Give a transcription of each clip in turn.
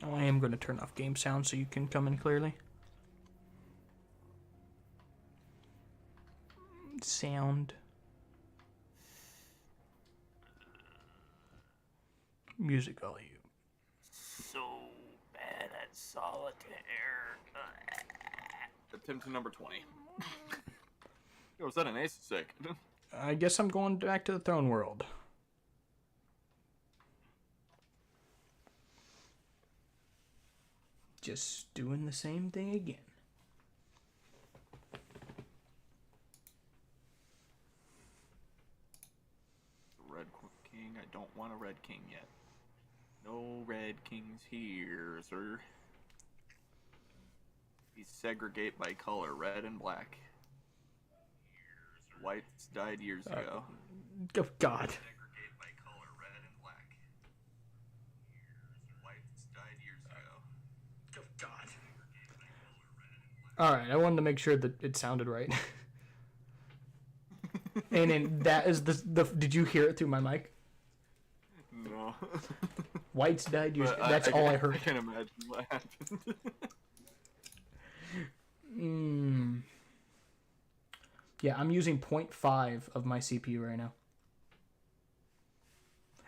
I am going to turn off game sound so you can come in clearly. Sound. Music volume. So bad at solitaire. Attempt to number 20. Yo, was that an ace? Sick. I guess I'm going back to the throne world. Just doing the same thing again. Red king. I don't want a red king yet. No red kings here, sir. We segregate by color, red and black. Whites died years ago. Oh, God. Segregate by color, red and black. Whites died years ago. Oh, God. Alright, I wanted to make sure that it sounded right. And then that is the did you hear it through my mic? No. Whites died years ago. That's all I heard. I can imagine what happened. Yeah, I'm using 0.5 of my CPU right now.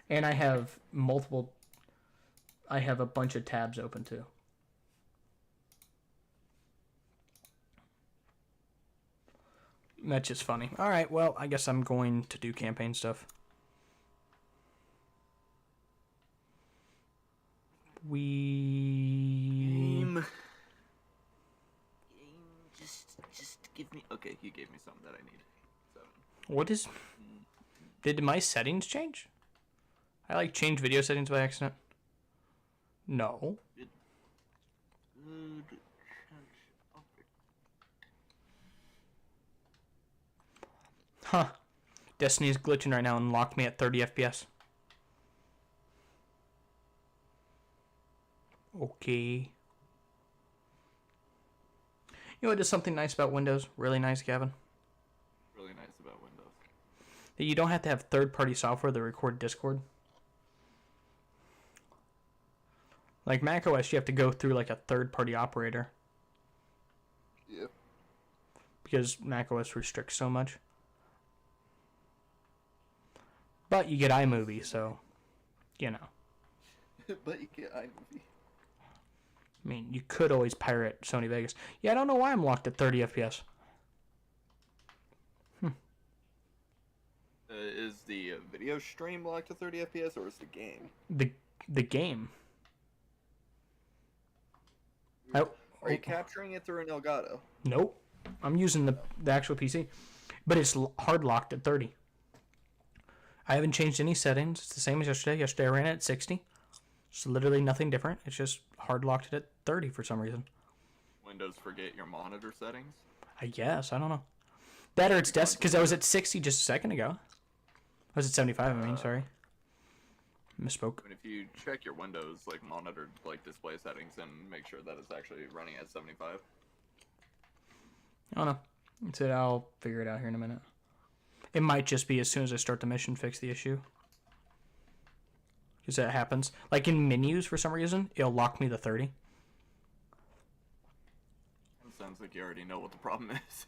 And I have a bunch of tabs open too. That's just funny. Alright, well, I guess I'm going to do campaign stuff. Game. Just give me. Okay, he gave me something that I need. 7. What is... Did my settings change? I changed video settings by accident. No. Huh. Destiny's glitching right now and locked me at 30 FPS. Okay. You know what is something nice about Windows? Really nice, Gavin? Really nice about Windows. That you don't have to have third-party software to record Discord. Like macOS, you have to go through a third-party operator. Yeah. Because macOS restricts so much. But you get iMovie, so, you know. But you get iMovie. I mean, you could always pirate Sony Vegas. Yeah, I don't know why I'm locked at 30 FPS. Is the video stream locked to 30 FPS, or is the game? The game. Are you capturing it through an Elgato? Nope. I'm using the actual PC. But it's hard locked at 30. I haven't changed any settings. It's the same as yesterday. Yesterday I ran it at 60. It's literally nothing different. It's just hard locked it at 30 for some reason. Windows forget your monitor settings? I guess. I don't know. That or it's because I was at 60 just a second ago. I was at 75, I mean, sorry. Misspoke. I mean, if you check your Windows monitor display settings and make sure that it's actually running at 75. I don't know. That's it. I'll figure it out here in a minute. It might just be as soon as I start the mission, fix the issue. Because that happens. Like in menus, for some reason, it'll lock me to 30. It sounds like you already know what the problem is.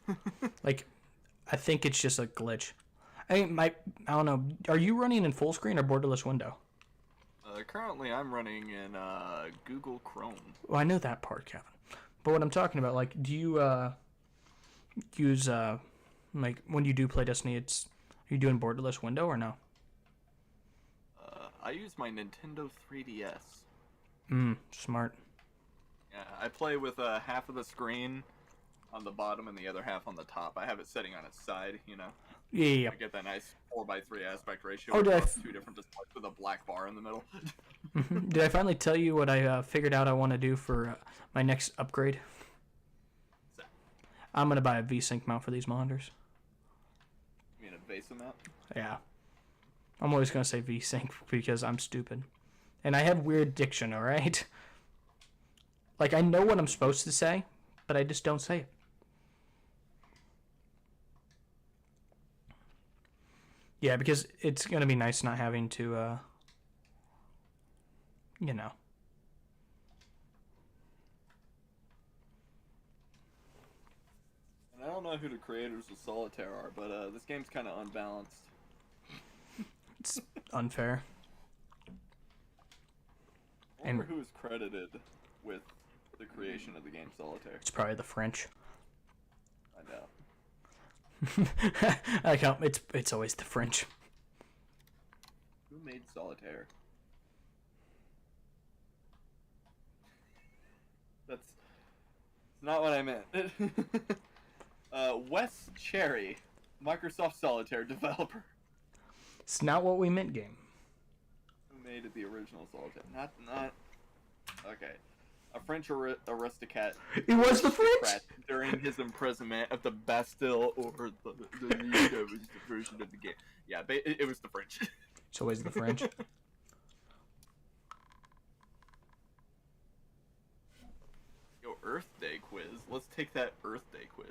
I think it's just a glitch. I don't know. Are you running in full screen or borderless window? Currently, I'm running in Google Chrome. Well, I know that part, Kevin. But what I'm talking about, do you use when you do play Destiny, are you doing borderless window or no? I use my Nintendo 3DS. Smart. Yeah, I play with half of the screen on the bottom and the other half on the top. I have it setting on its side, you know. Yeah. I get that nice 4:3 aspect ratio. Oh, did I two different displays with a black bar in the middle. Did I finally tell you what I figured out I want to do for my next upgrade? I'm going to buy a V-Sync mount for these monitors. You mean a VESA mount? Yeah. I'm always going to say V-Sync because I'm stupid. And I have weird diction, alright? I know what I'm supposed to say, but I just don't say it. Yeah, because it's going to be nice not having to, I don't know who the creators of Solitaire are, but this game's kind of unbalanced. It's unfair. I wonder who is credited with the creation of the game Solitaire. It's probably the French. I doubt. I like how it's always the French. Who made Solitaire? That's not what I meant. Wes Cherry, Microsoft Solitaire developer. It's not what we meant, game. Who made the original Solitaire? Not. Okay. A French aristocrat. It was the French? During his imprisonment at the Bastille, or the Nico was the version of the game. Yeah, it was the French. It's always the French. Yo, Earth Day quiz. Let's take that Earth Day quiz.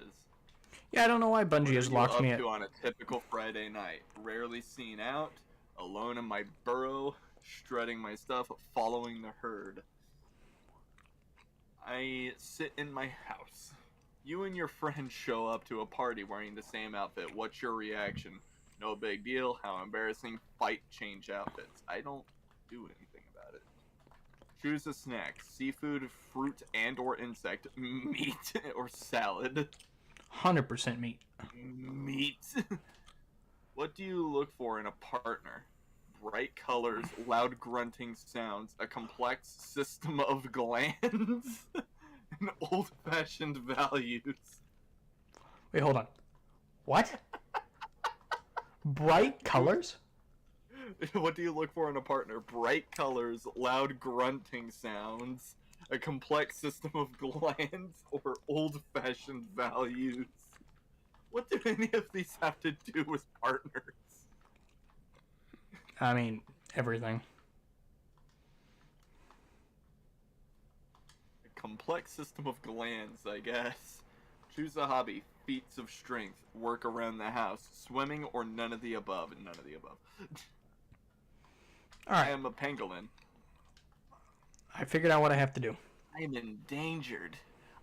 Yeah, I don't know why Bungie has locked me up to on a typical Friday night. Rarely seen out, alone in my burrow, strutting my stuff, following the herd. I sit in my house. You and your friends show up to a party wearing the same outfit. What's your reaction? No big deal. How embarrassing. Fight, change outfits. I don't do anything about it. Choose a snack. Seafood, fruit, and or insect. Meat or salad. 100% meat. Meat. What do you look for in a partner? Bright colors, loud grunting sounds, a complex system of glands, and old-fashioned values. Wait, hold on. What? Bright colors? What do you look for in a partner? Bright colors, loud grunting sounds, a complex system of glands, or old-fashioned values. What do any of these have to do with partners? I mean, everything. A complex system of glands, I guess. Choose a hobby. Feats of strength. Work around the house. Swimming or none of the above. None of the above. Alright. I am a pangolin. I figured out what I have to do. I am endangered.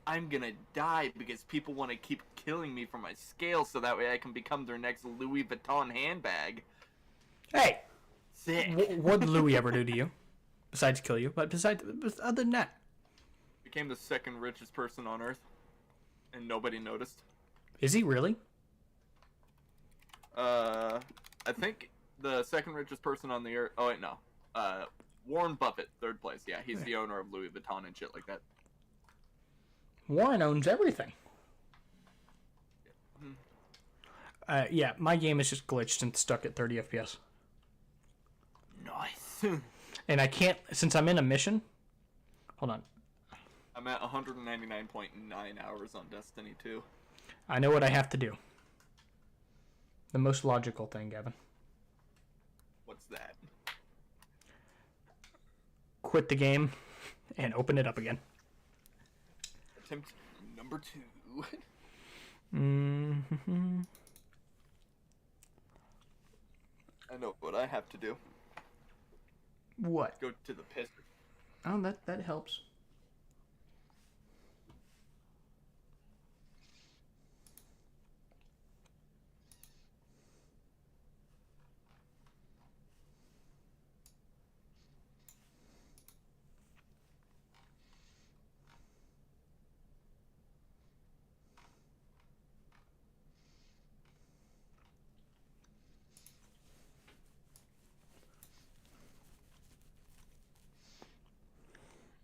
I'm gonna die because people want to keep killing me for my scale so that way I can become their next Louis Vuitton handbag. Hey! Sick. What did Louis ever do to you? Besides kill you, but other than that. Became the second richest person on Earth. And nobody noticed. Is he really? I think the second richest person on the Earth... Oh, wait, no. Warren Buffett, third place. Yeah, he's the owner of Louis Vuitton and shit like that. Warren owns everything. Yeah, my game is just glitched and stuck at 30 FPS. Nice. And I can't, since I'm in a mission. Hold on. I'm at 199.9 hours on Destiny 2. I know what I have to do. The most logical thing, Gavin. What's that? Quit the game and open it up again. Attempt number 2. Mm-hmm. I know what I have to do. What? Go to the piss. Oh, that helps.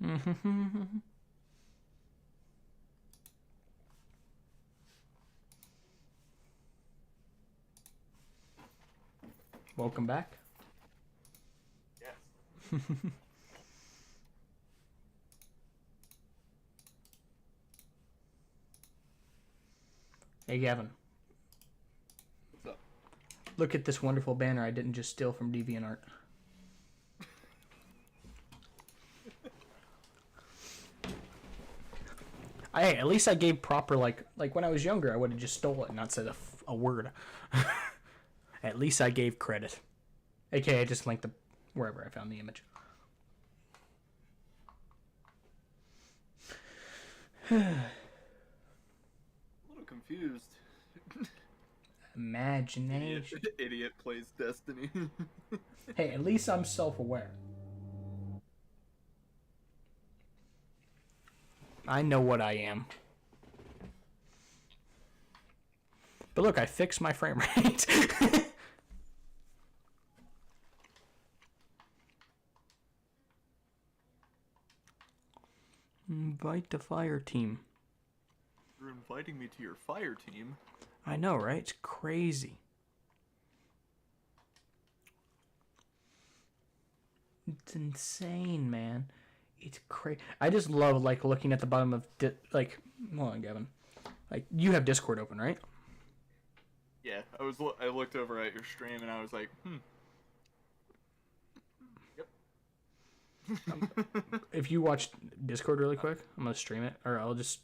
Mm-hmm. Welcome back. Yes. Hey, Gavin. What's up? Look at this wonderful banner I didn't just steal from DeviantArt. At least I gave proper, like when I was younger, I would have just stole it and not said a word. At least I gave credit. AKA, I just linked the wherever I found the image. A little confused. Imagination. Idiot plays Destiny. Hey, at least I'm self-aware. I know what I am. But look, I fixed my frame rate. Invite the fire team. You're inviting me to your fire team? I know, right? It's crazy. It's insane, man. It's crazy. I just love like looking at the bottom of like. Hold on, Gavin. Like you have Discord open, right? Yeah, I looked over at your stream and I was like, Yep. If you watch Discord really quick, I'm gonna stream it, or I'll just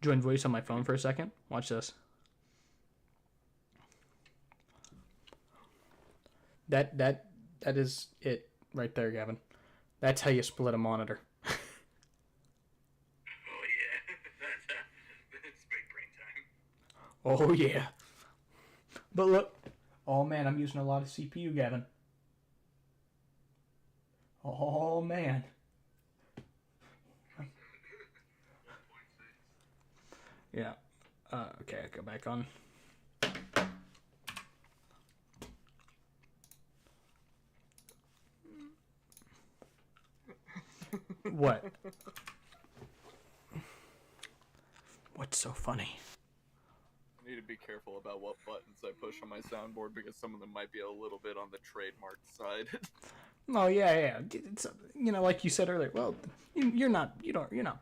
join voice on my phone for a second. Watch this. That is it right there, Gavin. That's how you split a monitor. Oh yeah, that's big brain time. Oh yeah. But look, oh man, I'm using a lot of CPU, Gavin. Oh man. Yeah. Okay, I go back on. What? What's so funny? I need to be careful about what buttons I push on my soundboard because some of them might be a little bit on the trademark side. Oh yeah. It's, like you said earlier. Well, you're not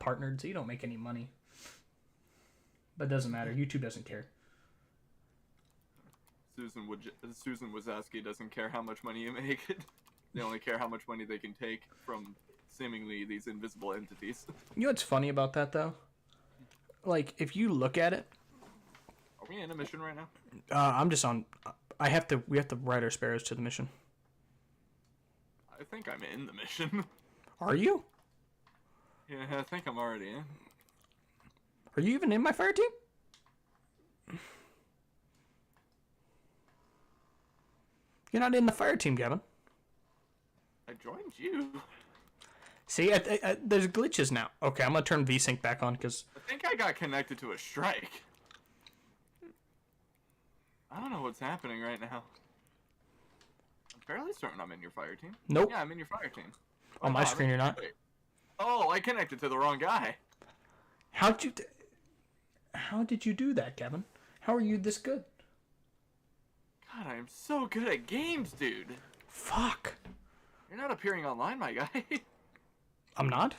partnered, so you don't make any money. But it doesn't matter. YouTube doesn't care. Susan Wazowski doesn't care how much money you make. They only care how much money they can take from seemingly these invisible entities. You know what's funny about that though? Like if you look at it. Are we in a mission right now? I'm just on. We have to ride our sparrows to the mission. I think I'm in the mission. Are you? Yeah, I think I'm already in. Are you even in my fire team? You're not in the fire team, Gavin. I joined you. See, there's glitches now. Okay, I'm gonna turn VSync back on because I think I got connected to a strike. I don't know what's happening right now. I'm fairly certain I'm in your fire team. Nope. Yeah, I'm in your fire team. On my screen, you're not. Wait. Oh, I connected to the wrong guy. How did you do that, Gavin? How are you this good? God, I am so good at games, dude. Fuck. You're not appearing online, my guy. I'm not?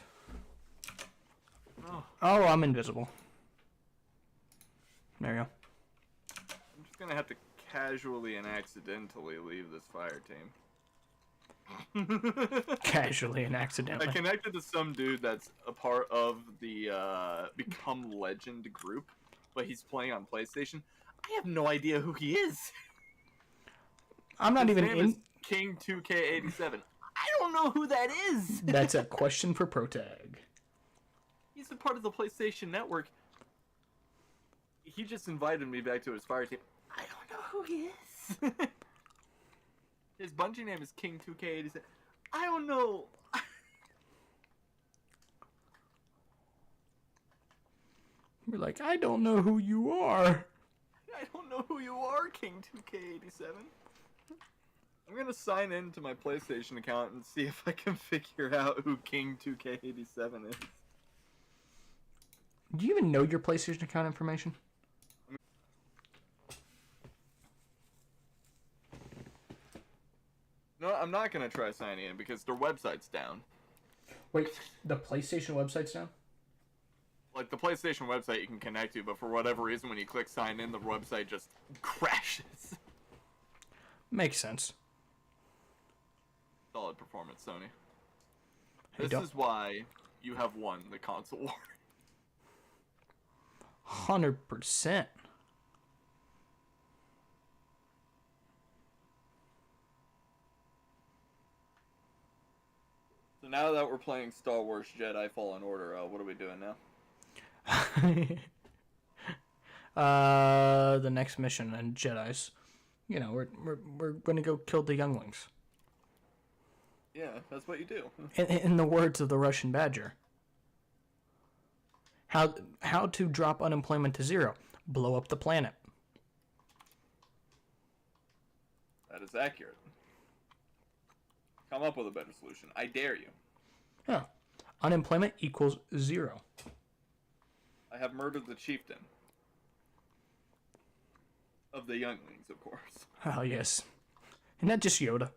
Oh. Oh, I'm invisible. There you go. I'm just gonna have to casually and accidentally leave this fire team. Casually and accidentally. I connected to some dude that's a part of the Become Legend group, but he's playing on PlayStation. I have no idea who he is. I'm not His even name in. is King 2K87. I don't know who that is. That's a question for ProTag. He's a part of the PlayStation Network. He just invited me back to his fire team. I don't know who he is. His Bungie name is King 2K87. I don't know. You're like, I don't know who you are. I don't know who you are, King 2K87. I'm gonna sign into my PlayStation account and see if I can figure out who King 2K87 is. Do you even know your PlayStation account information? No, I'm not gonna try signing in because their website's down. Wait, the PlayStation website's down? Like, the PlayStation website you can connect to, but for whatever reason, when you click sign in, the website just crashes. Makes sense. Solid performance, Sony. Hey, This is why you have won the console war. 100%. So now that we're playing Star Wars Jedi Fallen Order, what are we doing now? The next mission and Jedi's. You know, we're gonna go kill the younglings. Yeah, that's what you do. In the words of the Russian Badger. How to drop unemployment to 0? Blow up the planet. That is accurate. Come up with a better solution. I dare you. Yeah. Unemployment equals 0. I have murdered the chieftain. Of the younglings, of course. Oh, yes. Isn't that just Yoda?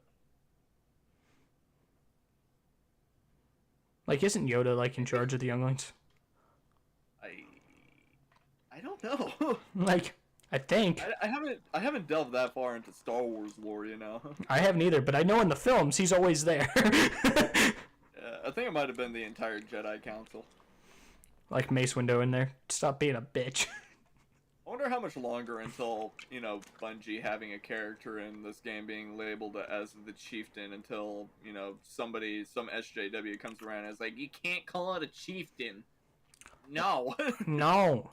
Like, isn't Yoda, like, in charge of the younglings? I don't know. Like, I think. I haven't delved that far into Star Wars lore, you know. I haven't either, but I know in the films he's always there. I think it might have been the entire Jedi Council. Like Mace Windu in there. Stop being a bitch. I wonder how much longer until, you know, Bungie having a character in this game being labeled as the chieftain until, you know, some SJW comes around and is like, you can't call it a chieftain. No. No.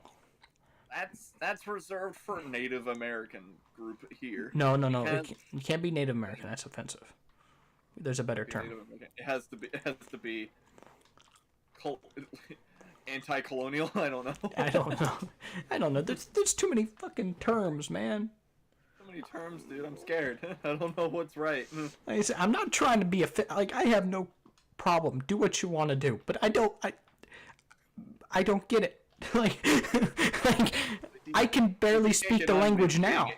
That's reserved for Native American group here. No. You can't be Native American. That's offensive. There's a better term. It has to be anti-colonial. I don't know. I don't know. There's too many fucking terms, man. So many terms, dude. I'm scared. I don't know what's right. Like I said, I'm not trying to be like, I have no problem. Do what you want to do, but I don't get it. like I can barely speak the language now.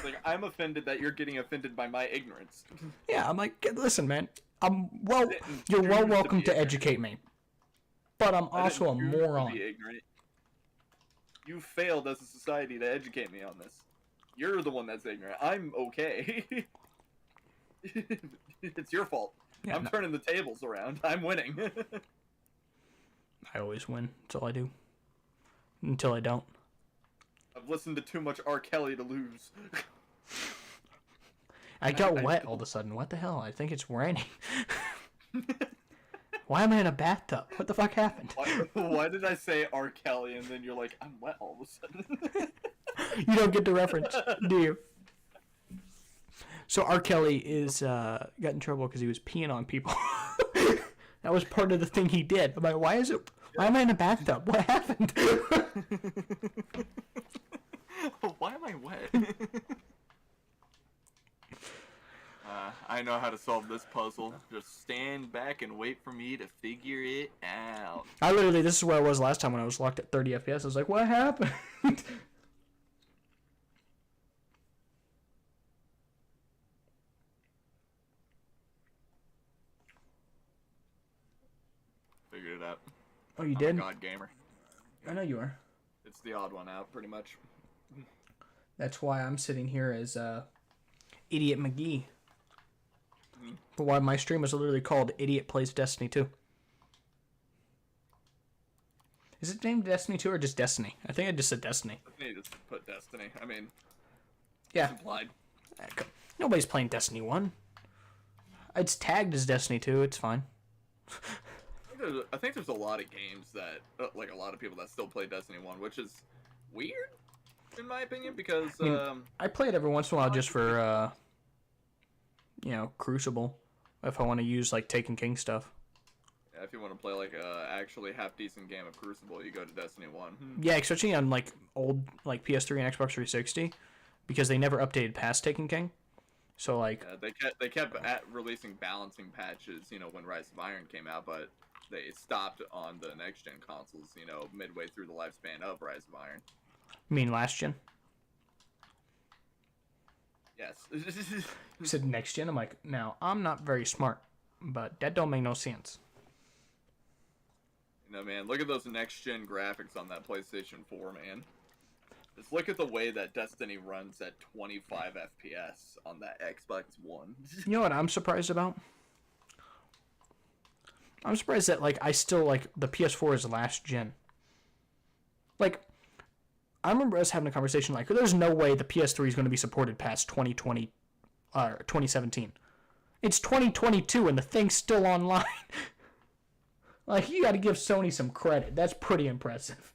Like, I'm offended that you're getting offended by my ignorance. Yeah, I'm like, listen, man. You're well welcome to educate me. But I'm also a moron. You failed as a society to educate me on this. You're the one that's ignorant. I'm okay. It's your fault. Yeah, I'm turning the tables around. I'm winning. I always win. That's all I do. Until I don't. I've listened to too much R. Kelly to lose. I got wet all of a sudden. What the hell? I think it's raining. Why am I in a bathtub? What the fuck happened? Why did I say R. Kelly and then you're like, I'm wet all of a sudden? You don't get the reference, do you? So R. Kelly got in trouble because he was peeing on people. That was part of the thing he did. I'm like, why am I in a bathtub? What happened? Why am I wet? I know how to solve this puzzle. Just stand back and wait for me to figure it out. This is where I was last time when I was locked at 30 FPS. I was like, what happened? Figured it out. Oh, you did? I'm a god gamer. I know you are. It's the odd one out, pretty much. That's why I'm sitting here as Idiot McGee. But why my stream was literally called Idiot Plays Destiny 2. Is it named Destiny 2 or just Destiny? I think I just said Destiny. I think you just put Destiny. I mean, yeah. It's implied. Nobody's playing Destiny 1. It's tagged as Destiny 2. It's fine. I think there's a lot of games that, like a lot of people that still play Destiny 1, which is weird, in my opinion, because... I play it every once in a while just for, Crucible, if I want to use, like, Taken King stuff. Yeah, if you want to play, like, a actually half-decent game of Crucible, you go to Destiny 1. Yeah, especially on, like, old, like, PS3 and Xbox 360, because they never updated past Taken King. So, like... Yeah, they kept releasing balancing patches, when Rise of Iron came out, but they stopped on the next-gen consoles, midway through the lifespan of Rise of Iron. You mean last gen? Yes. You said next gen? I'm like, now, I'm not very smart, but that don't make no sense. Man, look at those next-gen graphics on that PlayStation 4, man. Just look at the way that Destiny runs at 25 FPS on that Xbox One. You know what I'm surprised about? I'm surprised that, like, I still, like, the PS4 is last gen. Like, I remember us having a conversation, like, there's no way the PS3 is going to be supported past 2017. It's 2022 and the thing's still online. Like, you got to give Sony some credit. That's pretty impressive.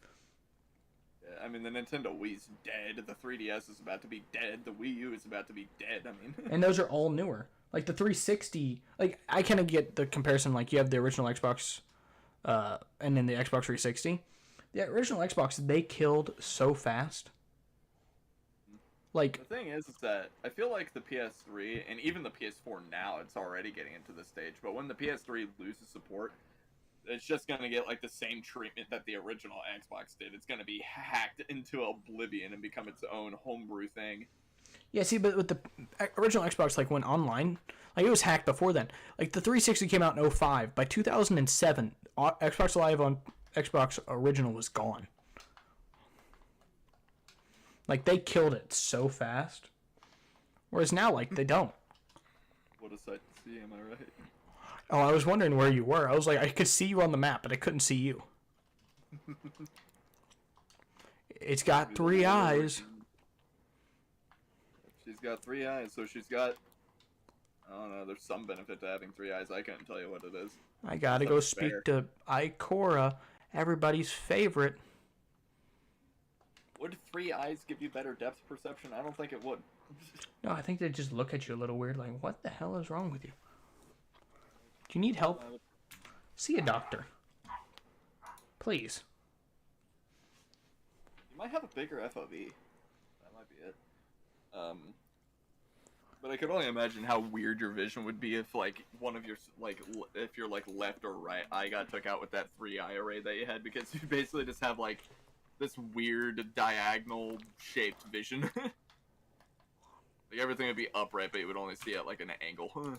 Yeah, mean, the Nintendo Wii's dead. The 3DS is about to be dead. The Wii U is about to be dead. I mean, And those are all newer. Like the 360, like I kind of get the comparison. Like you have the original Xbox, and then the Xbox 360. The original Xbox they killed so fast. Like the thing is that I feel like the PS3 and even the PS4 now, it's already getting into this stage. But when the PS3 loses support, it's just gonna get like the same treatment that the original Xbox did. It's gonna be hacked into oblivion and become its own homebrew thing. yeah, see, but with the original Xbox, like went online, like it was hacked before then. Like the 360 came out in 05. By 2007, Xbox Live on Xbox original was gone. Like they killed it so fast. Whereas now, like they don't. What a sight to see, am I right? Oh, I was wondering where you were. I was like, I could see you on the map, but I couldn't see you. It's got 3 eyes. She's got 3 eyes, so she's got... I don't know, there's some benefit to having 3 eyes. I couldn't tell you what it is. I gotta go speak to Ikora, everybody's favorite. Would 3 eyes give you better depth perception? I don't think it would. No, I think they just look at you a little weird, like, what the hell is wrong with you? Do you need help? See a doctor. Please. You might have a bigger FOV. That might be it. But I could only imagine how weird your vision would be if, like, one of your, like, if your, like, left or right eye got took out with that 3-eye array that you had, because you basically just have, like, this weird diagonal shaped vision. Like, everything would be upright, but you would only see it, like, an angle.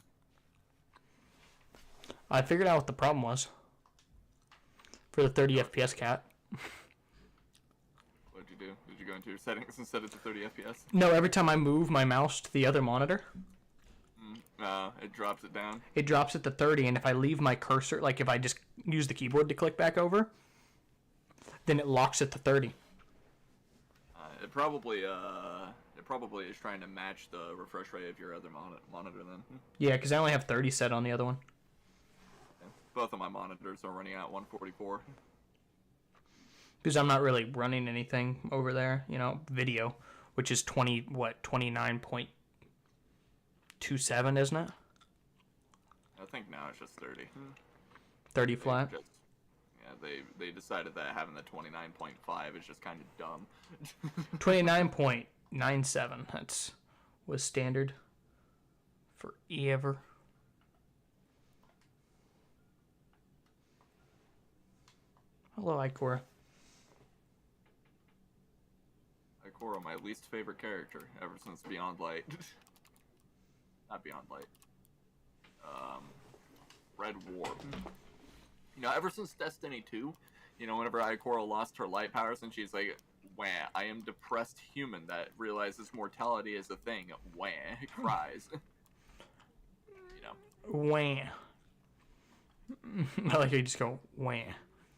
I figured out what the problem was. For the 30 FPS cat. What'd you do? Did you go into your settings and set it to 30 FPS? No, every time I move my mouse to the other monitor, it drops it down. it drops it to 30, and if I leave my cursor, like if I just use the keyboard to click back over, then it locks it to 30. It probably is trying to match the refresh rate of your other monitor then. Yeah, because I only have 30 set on the other one. Both of my monitors are running at 144. Because I'm not really running anything over there, you know, video, which is 29.27, isn't it? I think now it's just 30. 30 flat. They decided that having the 29.5 is just kind of dumb. 29.97. That's was standard forever. Hello, Ikora. Ikora, my least favorite character ever since Beyond Light. Not Beyond Light. Red War. You know, ever since Destiny 2, you know, whenever Ikora lost her light powers and she's like, wah, I am depressed human that realizes mortality is a thing. Wah, cries. You know. Wah. I like how you just go, wah.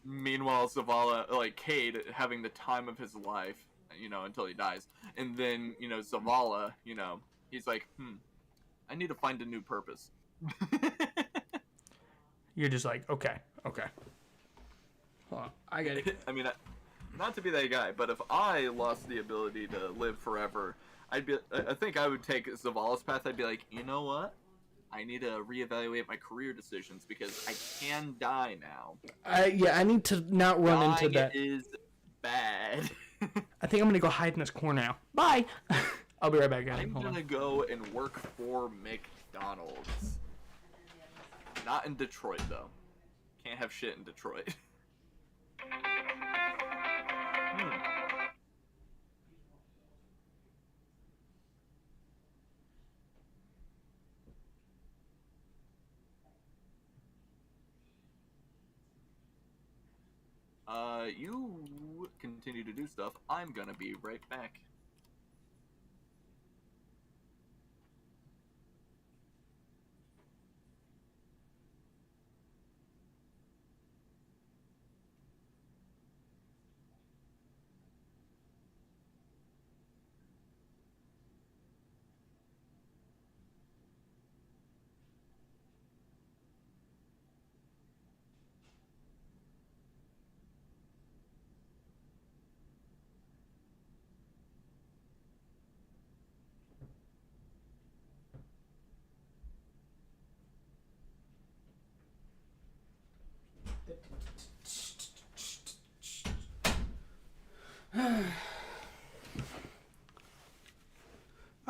Meanwhile, Zavala, like, Cade having the time of his life, you know, until he dies. And then, you know, Zavala, you know, he's like, I need to find a new purpose. You're just like, okay. Hold on, I get it. I mean, not to be that guy, but if I lost the ability to live forever, I think I would take Zavala's path. I'd be like, you know what? I need to reevaluate my career decisions because I can die now. I need to not run into that. Is bad. I think I'm gonna go hide in this corner now. Bye. I'll be right back, guys. I'm gonna go and work for McDonald's. Not in Detroit though. Can't have shit in Detroit. You continue to do stuff. I'm gonna be right back.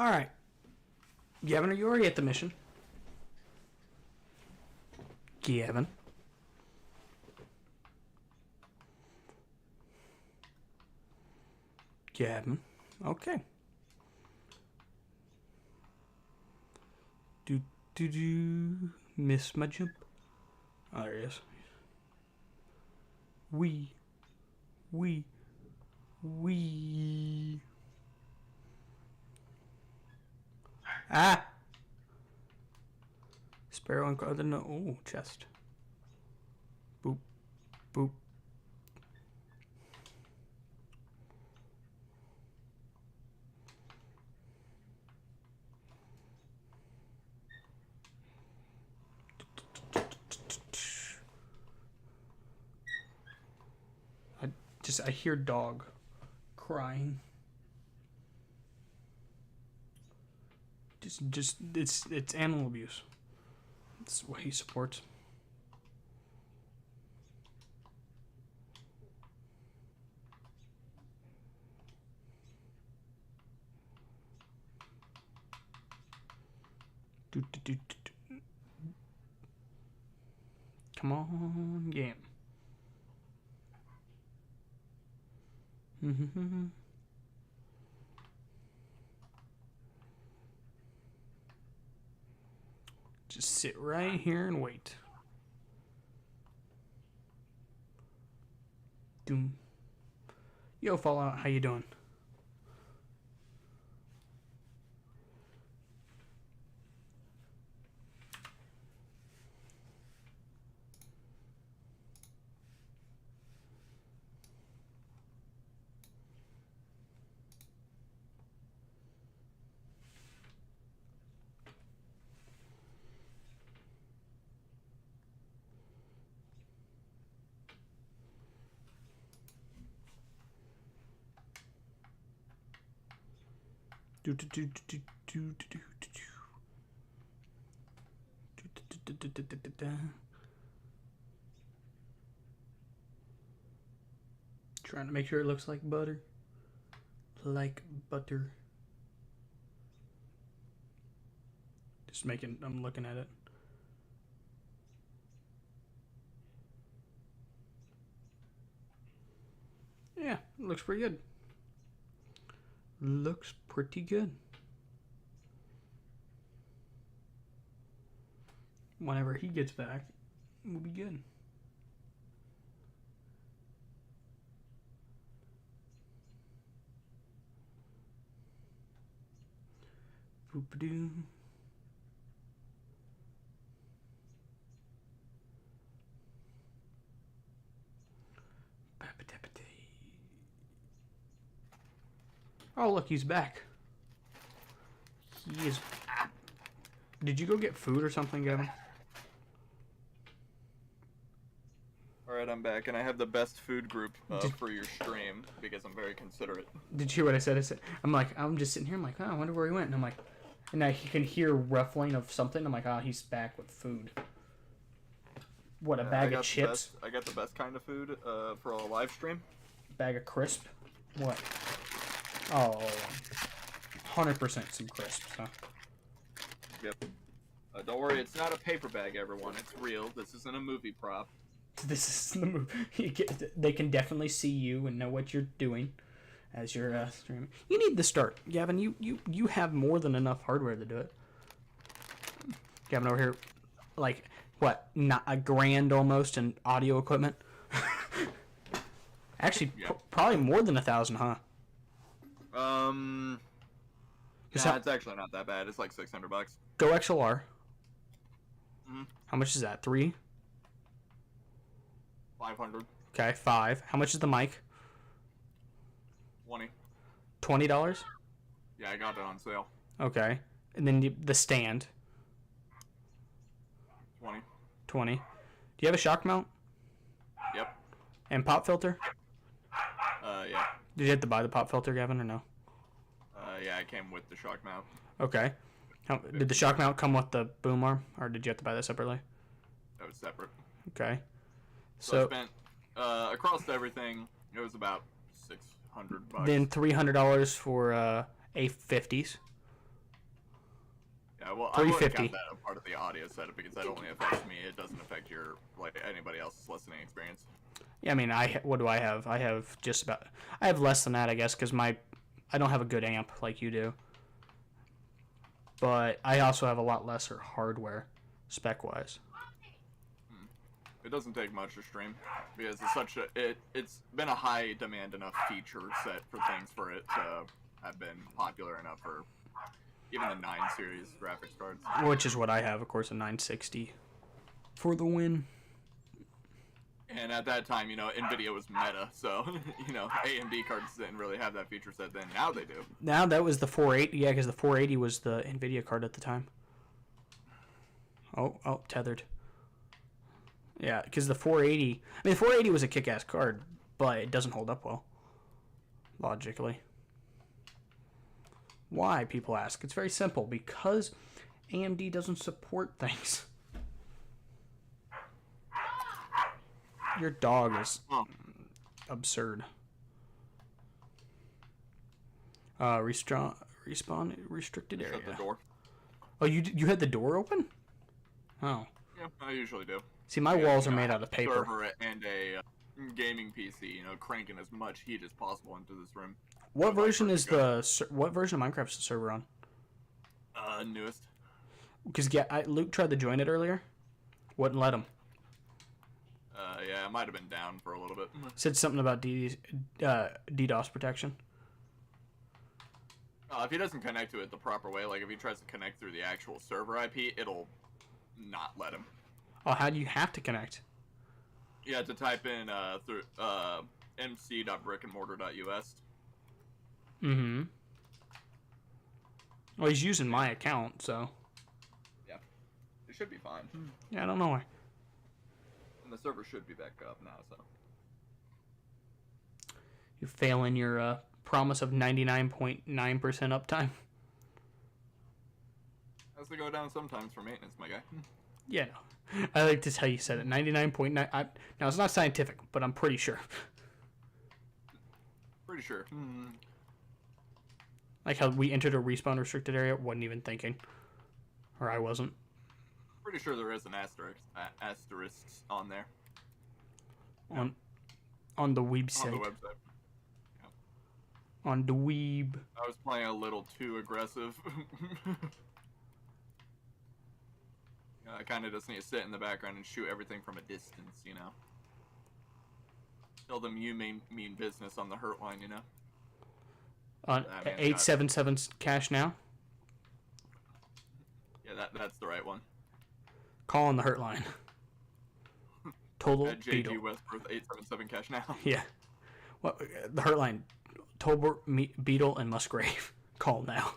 Alright. Gavin, are you already at the mission? Gavin. Gavin. Okay. Do. Miss my jump. Oh, there he is. We. Ah! Sparrow and other no. Oh, chest. Boop. Boop. I hear dog crying. Just it's animal abuse. That's what he supports. Come on, game. Just sit right here and wait. Doom. Yo, Fallout, how you doing? Trying to make sure it looks like butter. Like butter. Just making, I'm looking at it. Yeah, it looks pretty good. Looks pretty good. Whenever he gets back, we'll be good. Boop-a-doo. Oh, look, he's back. He is. Did you go get food or something, Gavin? Alright, I'm back, and I have the best food group for your stream, because I'm very considerate. Did you hear what I said? I'm just sitting here, I'm like, oh, I wonder where he went. And I'm like, and I can hear ruffling of something. I'm like, oh, he's back with food. What, a bag of chips? I got the best kind of food for a live stream. Bag of crisp? What? Oh, 100% some crisps, huh? Yep. Don't worry, it's not a paper bag, everyone. It's real. This isn't a movie prop. This is the movie. They can definitely see you and know what you're doing as you're streaming. You need the start, Gavin. You have more than enough hardware to do it. Gavin over here, like, what, not a grand almost in audio equipment? Actually, yeah. Probably more than 1,000, huh? Nah, it's actually not that bad. It's like $600. Go XLR. Mm-hmm. How much is that? 3? 500. Okay, 5. How much is the mic? 20. $20? Yeah, I got it on sale. Okay. And then the stand? 20. 20. Do you have a shock mount? Yep. And pop filter? Yeah. Did you have to buy the pop filter, Gavin, or no? Yeah, it came with the shock mount. Okay. Did the shock mount come with the boom arm, or did you have to buy that separately? That was separate. Okay. So I spent, across everything, it was about $600. Then $300 for A50s. Yeah, well, I wouldn't 350. count that a part of the audio setup because that only affects me. It doesn't affect your anybody else's listening experience. Yeah, I mean, what do I have? I have just about. I have less than that, I guess, because I don't have a good amp like you do. But I also have a lot lesser hardware, spec-wise. It doesn't take much to stream because it's been a high demand enough feature set for things for it to have been popular enough for even the 9 series graphics cards. Which is what I have, of course, a 960 for the win. And at that time, NVIDIA was meta, so, AMD cards didn't really have that feature set then. Now they do. Now that was the 480, yeah, because the 480 was the NVIDIA card at the time. Oh, tethered. Yeah, because the 480, the 480 was a kick-ass card, but it doesn't hold up well, logically. Why, people ask? It's very simple, because AMD doesn't support things. Your dog is absurd. Respawn restricted area. Shut the door. Oh, you had the door open? Oh. Yeah, I usually do. See, my walls are made out of paper. Server and a gaming PC, cranking as much heat as possible into this room. What version is what version of Minecraft is the server on? Newest. Because Luke tried to join it earlier. Wouldn't let him. Yeah, it might have been down for a little bit. Said something about DDoS protection. If he doesn't connect to it the proper way, like if he tries to connect through the actual server IP, it'll not let him. Oh, how do you have to connect? You have to type in through mc.brickandmortar.us. Mm-hmm. Well, he's using my account, so. Yeah. It should be fine. Yeah, I don't know why. And the server should be back up now, so. You're failing your promise of 99.9% uptime. Has to go down sometimes for maintenance, my guy. Yeah, no. I like this how you said it. 99.9. Now, it's not scientific, but I'm pretty sure. Pretty sure. Like how we entered a respawn restricted area, wasn't even thinking. Or I wasn't. Pretty sure there is an asterisks on there. On the website. On the website. On the weeb. I was playing a little too aggressive. I kind of just need to sit in the background and shoot everything from a distance, Tell them you mean business on the hurt line, On 877 cash now? Yeah, that's the right one. Call on the hurt line. Total At Beetle. JG Westworth 877 cash now. Yeah. Well, the hurt line. Tolbert, Beetle, and Musgrave. Call now.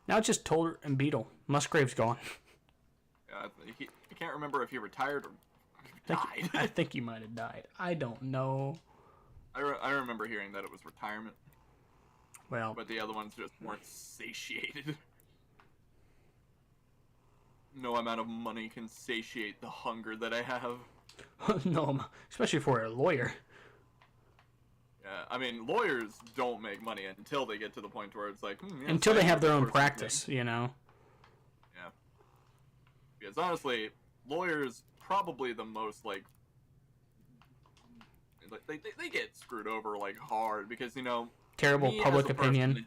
Now it's just Tolbert and Beetle. Musgrave's gone. I can't remember if he retired or died. I think he might have died. I don't know. I remember hearing that it was retirement. Well, but the other ones just weren't satiated. No amount of money can satiate the hunger that I have. No, especially for a lawyer. Yeah, I mean, lawyers don't make money until they get to the point where it's like... yes, until they have their own practice, Yeah. Because honestly, lawyers probably the most, they get screwed over, hard, because, Terrible public opinion.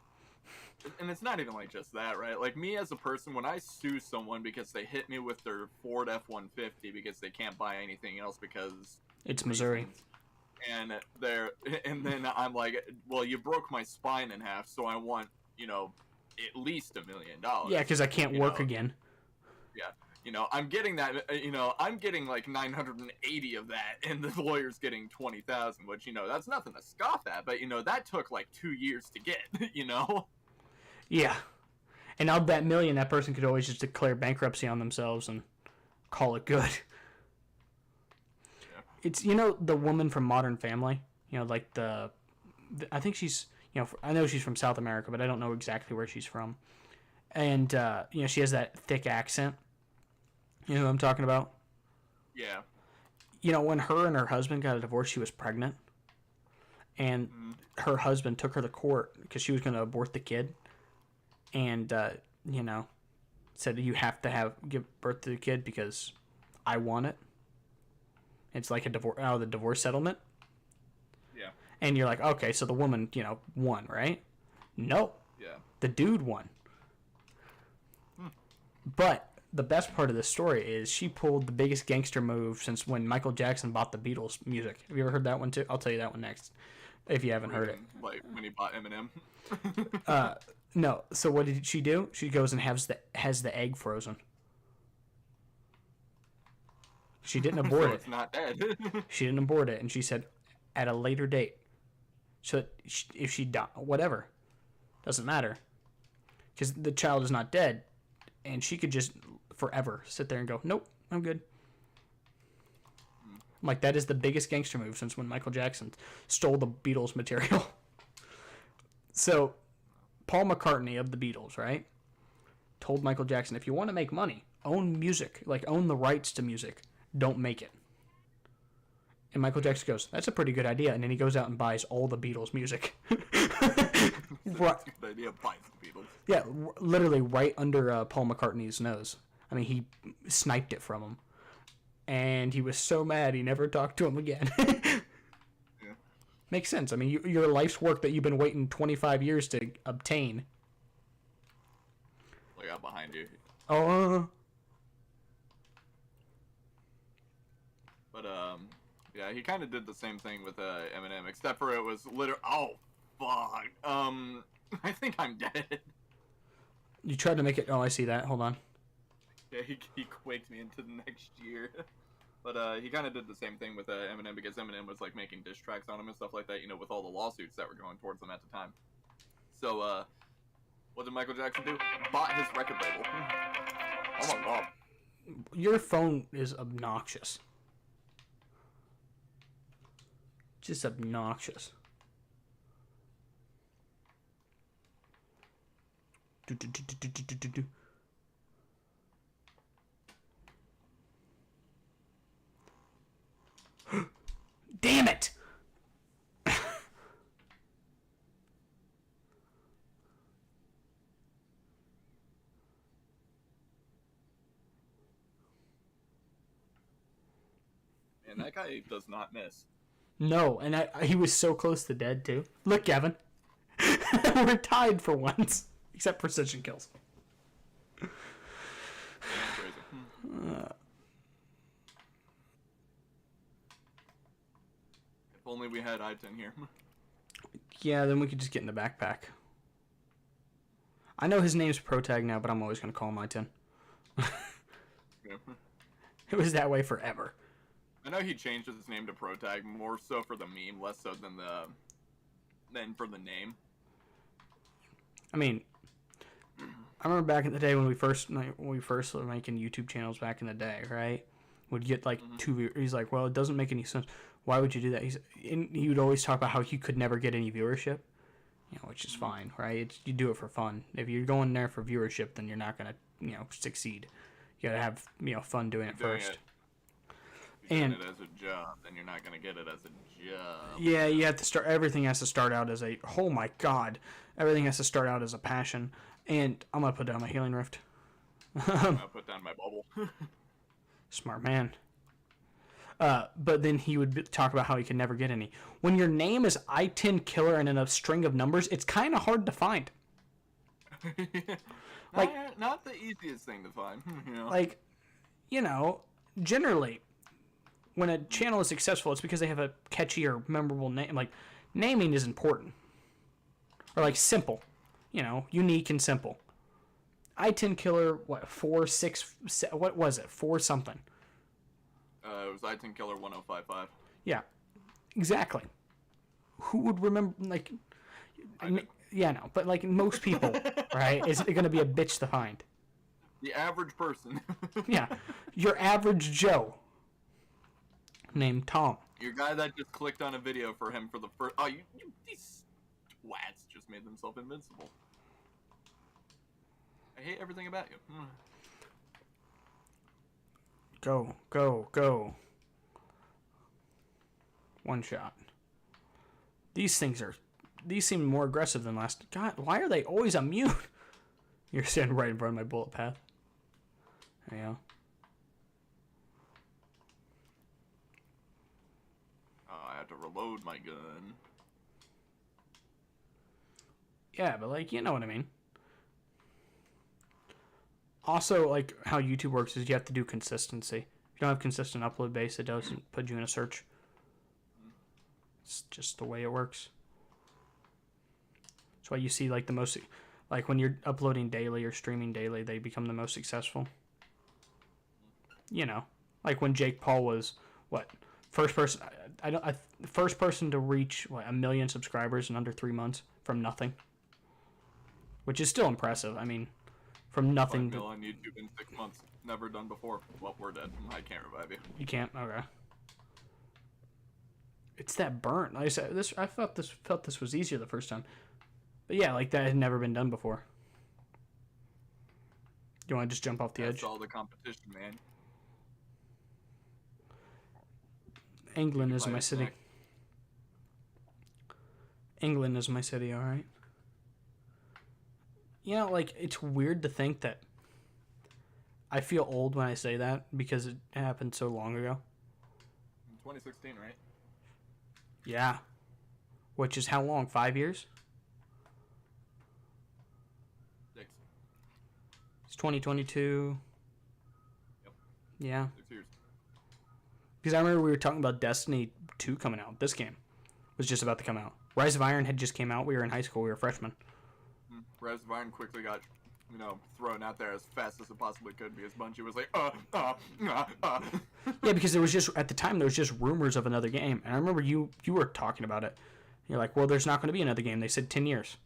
And it's not even just that, right? Like, me as a person, when I sue someone because they hit me with their Ford F-150 because they can't buy anything else because... It's Missouri. And then I'm like, well, you broke my spine in half, so I want, at least $1 million. Yeah, because I can't work again. Yeah. I'm getting that, I'm getting 980 of that, and the lawyer's getting 20,000, which, that's nothing to scoff at, but, that took 2 years to get, Yeah. And of that $1 million, that person could always just declare bankruptcy on themselves and call it good. Yeah. It's, the woman from Modern Family, I think she's, I know she's from South America, but I don't know exactly where she's from. And, she has that thick accent. You know what I'm talking about? Yeah. When her and her husband got a divorce, she was pregnant. And her husband took her to court because she was going to abort the kid. and you know, said you have to give birth to the kid because I want it. It's like a divorce out of the divorce settlement. Yeah. And you're like, okay, so the woman, won, right? No. Yeah. The dude won. But the best part of the story is she pulled the biggest gangster move since when Michael Jackson bought the Beatles music. Have you ever heard that one too? I'll tell you that one next, if you haven't heard it. Like when he bought Eminem. No. So what did she do? She goes and has the egg frozen. She didn't abort So it. it's not dead. She didn't abort it, and she said at a later date. So if she died, whatever, doesn't matter, because the child is not dead, and she could just forever sit there and go, nope, I'm good. Like, that is the biggest gangster move since when Michael Jackson stole the Beatles material. So, Paul McCartney of the Beatles, right, told Michael Jackson, if you want to make money, own music, like own the rights to music, don't make it. And Michael Jackson goes, that's a pretty good idea. And then he goes out and buys all the Beatles music. Right. Good idea. Buys the Beatles. Yeah, literally right under Paul McCartney's nose. I mean, he sniped it from him. And he was so mad he never talked to him again. Yeah. Makes sense. I mean, your life's work that you've been waiting 25 years to obtain. Look out behind you. Oh. But yeah, he kind of did the same thing with Eminem, except for it was literally. Oh, fuck. I think I'm dead. You tried to make it. Oh, I see that. Hold on. Yeah, he quaked me into the next year. But he kind of did the same thing with Eminem, because Eminem was like making diss tracks on him and stuff like that, with all the lawsuits that were going towards him at the time. So what did Michael Jackson do? Bought his record label. Oh my god. Your phone is obnoxious. Just obnoxious. Damn it! And that guy does not miss. No, and he was so close to dead too. Look, Kevin, we're tied for once, except precision kills. If only we had I-10 here. Yeah, then we could just get in the backpack. I know his name's Protag now, but I'm always going to call him I-10. Yeah. It was that way forever. I know he changed his name to Protag more so for the meme, less so than for the name. I mean, I remember back in the day when we first were making YouTube channels back in the day, right? Would get like 2 viewers. He's like, well, it doesn't make any sense. Why would you do that? He would always talk about how he could never get any viewership, which is fine, right? You do it for fun. If you're going there for viewership, then you're not gonna, succeed. You gotta have, fun doing it first. Doing it as a job, then you're not gonna get it as a job. Yeah, you have to start. Everything has to start out as a. Oh my god, everything has to start out as a passion. And I'm gonna put down my healing rift. I'm gonna put down my bubble. Smart man. But then he would talk about how he could never get any. When your name is I-10 Killer and in a string of numbers, it's kind of hard to find. Not the easiest thing to find. Like, generally, when a channel is successful, it's because they have a catchy or memorable name. Like, naming is important. Or, like, simple. Unique and simple. I-10 Killer, 4, 6, what was it? 4 something. It was I-10 Killer 1055. Yeah, exactly. Who would remember, like... Yeah, no, but, like, most people, right, is it going to be a bitch to find. The average person. Yeah, your average Joe named Tom. Your guy that just clicked on a video for him for the first... Oh, these twats just made themselves invincible. I hate everything about you. Go, go, go. One shot. These seem more aggressive than last. God, why are they always immune? You're standing right in front of my bullet path. There you go. Oh, I have to reload my gun. Yeah, but like, you know what I mean. Also, like how YouTube works is you have to do consistency. If you don't have consistent upload base, it doesn't put you in a search. It's just the way it works. That's why you see like the most, like when you're uploading daily or streaming daily, they become the most successful. You know, like when Jake Paul was what first person, first person to reach what 1 million subscribers in under 3 months from nothing, which is still impressive. I mean, from nothing to on YouTube in 6 months, never done before. Well, we're dead. I can't revive you. You can't. Okay. It's that burnt. Like I said, I felt this was easier the first time, but yeah, like that had never been done before. You want to just jump off the edge? That's all the competition, man. England is my city. England is my city. All right. You know, like it's weird to think that I feel old when I say that because it happened so long ago. 2016, right? Yeah. Which is how long? 5 years? 6. It's 2022. Yep. Yeah. 6 years. Because I remember we were talking about Destiny 2 coming out. This game was just about to come out. Rise of Iron had just came out. We were in high school. We were freshmen. Rise of Iron quickly got, thrown out there as fast as it possibly could because Bungie was like, Yeah, because there was just, at the time, there was just rumors of another game. And I remember you were talking about it. You're like, well, there's not going to be another game. They said 10 years.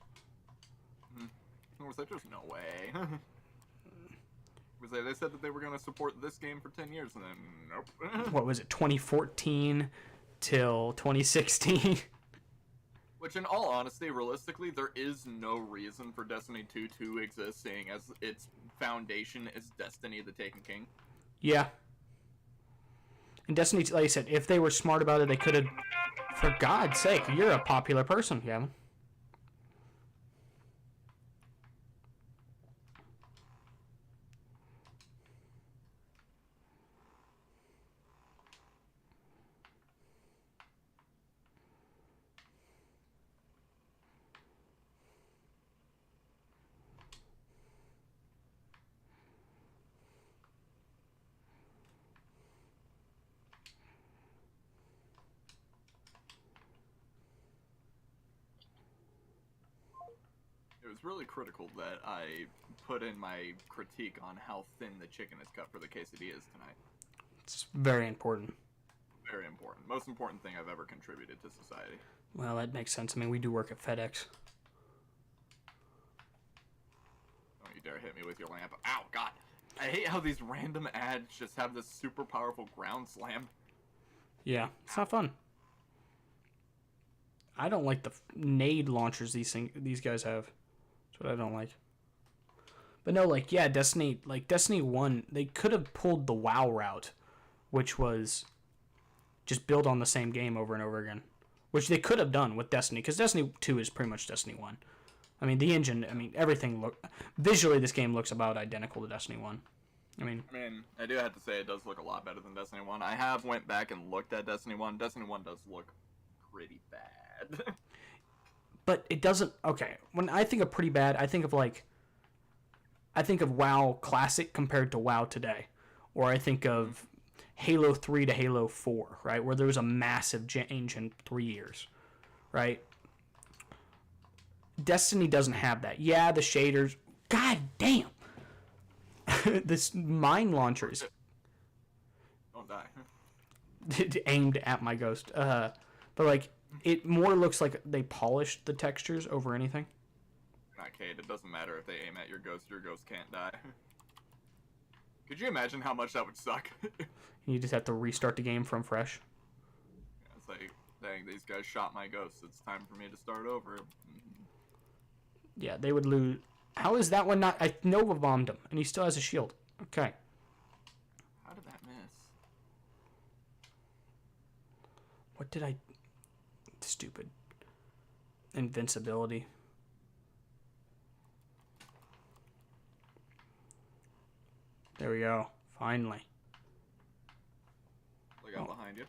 I was like, there's no way. They said that they were going to support this game for 10 years, and then nope. What was it, 2014 till 2016? Which, in all honesty, realistically, there is no reason for Destiny 2 to exist, seeing as its foundation is Destiny the Taken King. Yeah. And Destiny, like I said, if they were smart about it, they could have... For God's sake, you're a popular person, Gavin. It was really critical that I put in my critique on how thin the chicken is cut for the quesadillas tonight. It's very important. Very important. Most important thing I've ever contributed to society. Well, that makes sense. I mean, we do work at FedEx. Don't you dare hit me with your lamp. Ow, God. I hate how these random ads just have this super powerful ground slam. Yeah, it's not fun. I don't like the nade launchers these guys have. That's what I don't like. But no, like, yeah, Destiny 1, they could have pulled the WoW route, which was just build on the same game over and over again, which they could have done with Destiny, because Destiny 2 is pretty much Destiny 1. I mean, the engine, everything visually, this game looks about identical to Destiny 1. I do have to say it does look a lot better than Destiny 1. I have went back and looked at Destiny 1. Destiny 1 does look pretty bad. But it doesn't, okay, when I think of pretty bad, I think of WoW Classic compared to WoW today. Or I think of Halo 3 to Halo 4, right? Where there was a massive change in 3 years, right? Destiny doesn't have that. Yeah, the shaders. God damn! This mine launchers. Don't die. Aimed at my ghost. But like, it more looks like they polished the textures over anything. Okay, it doesn't matter if they aim at your ghost can't die. Could you imagine how much that would suck? You just have to restart the game from fresh. Yeah, it's like, dang, these guys shot my ghost. It's time for me to start over. Yeah, they would lose. How is that one not? I Nova bombed him, and he still has a shield. Okay. How did that miss? What did I... Stupid. Invincibility. There we go. Finally. Look out behind you.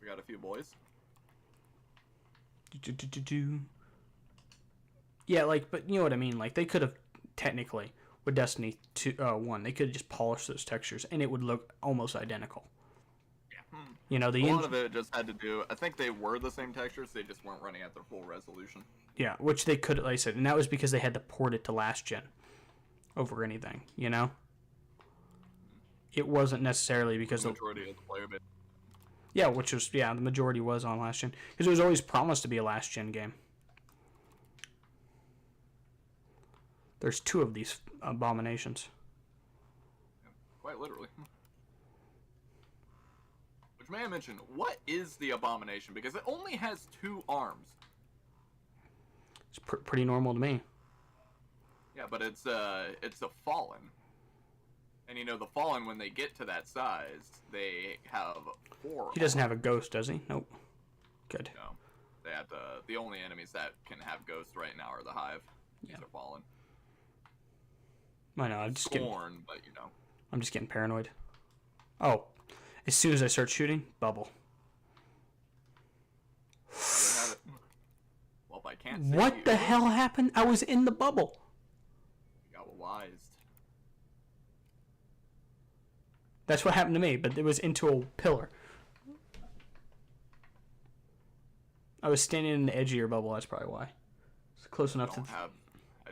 We got a few boys. Yeah, like, but you know what I mean? Like, they could have, technically, with Destiny 1, they could have just polished those textures, and it would look almost identical. Yeah. You know, A lot of it just had to do, I think they were the same textures, they just weren't running at their full resolution. Yeah, which they could, like I said, and that was because they had to port it to last gen over anything, you know? It wasn't necessarily because the majority of the player base. Yeah, which was, the majority was on last gen. Because it was always promised to be a last gen game. There's 2 of these abominations. Yeah, quite literally. Which may I mention, what is the abomination? Because it only has 2 arms. It's pretty normal to me. Yeah, but it's a fallen. And you know, the fallen, when they get to that size, they have 4. He doesn't have a ghost, does he? Nope. Good. No. They have the only enemies that can have ghosts right now are the Hive. These are fallen. I know, I'm just getting... but you know. I'm just getting paranoid. Oh. As soon as I start shooting, bubble. Have it. Well, if I can't see What you, the hell happened? I was in the bubble. You got wised. That's what happened to me, but it was into a pillar. I was standing in the edge of your bubble, that's probably why. It's close enough to... I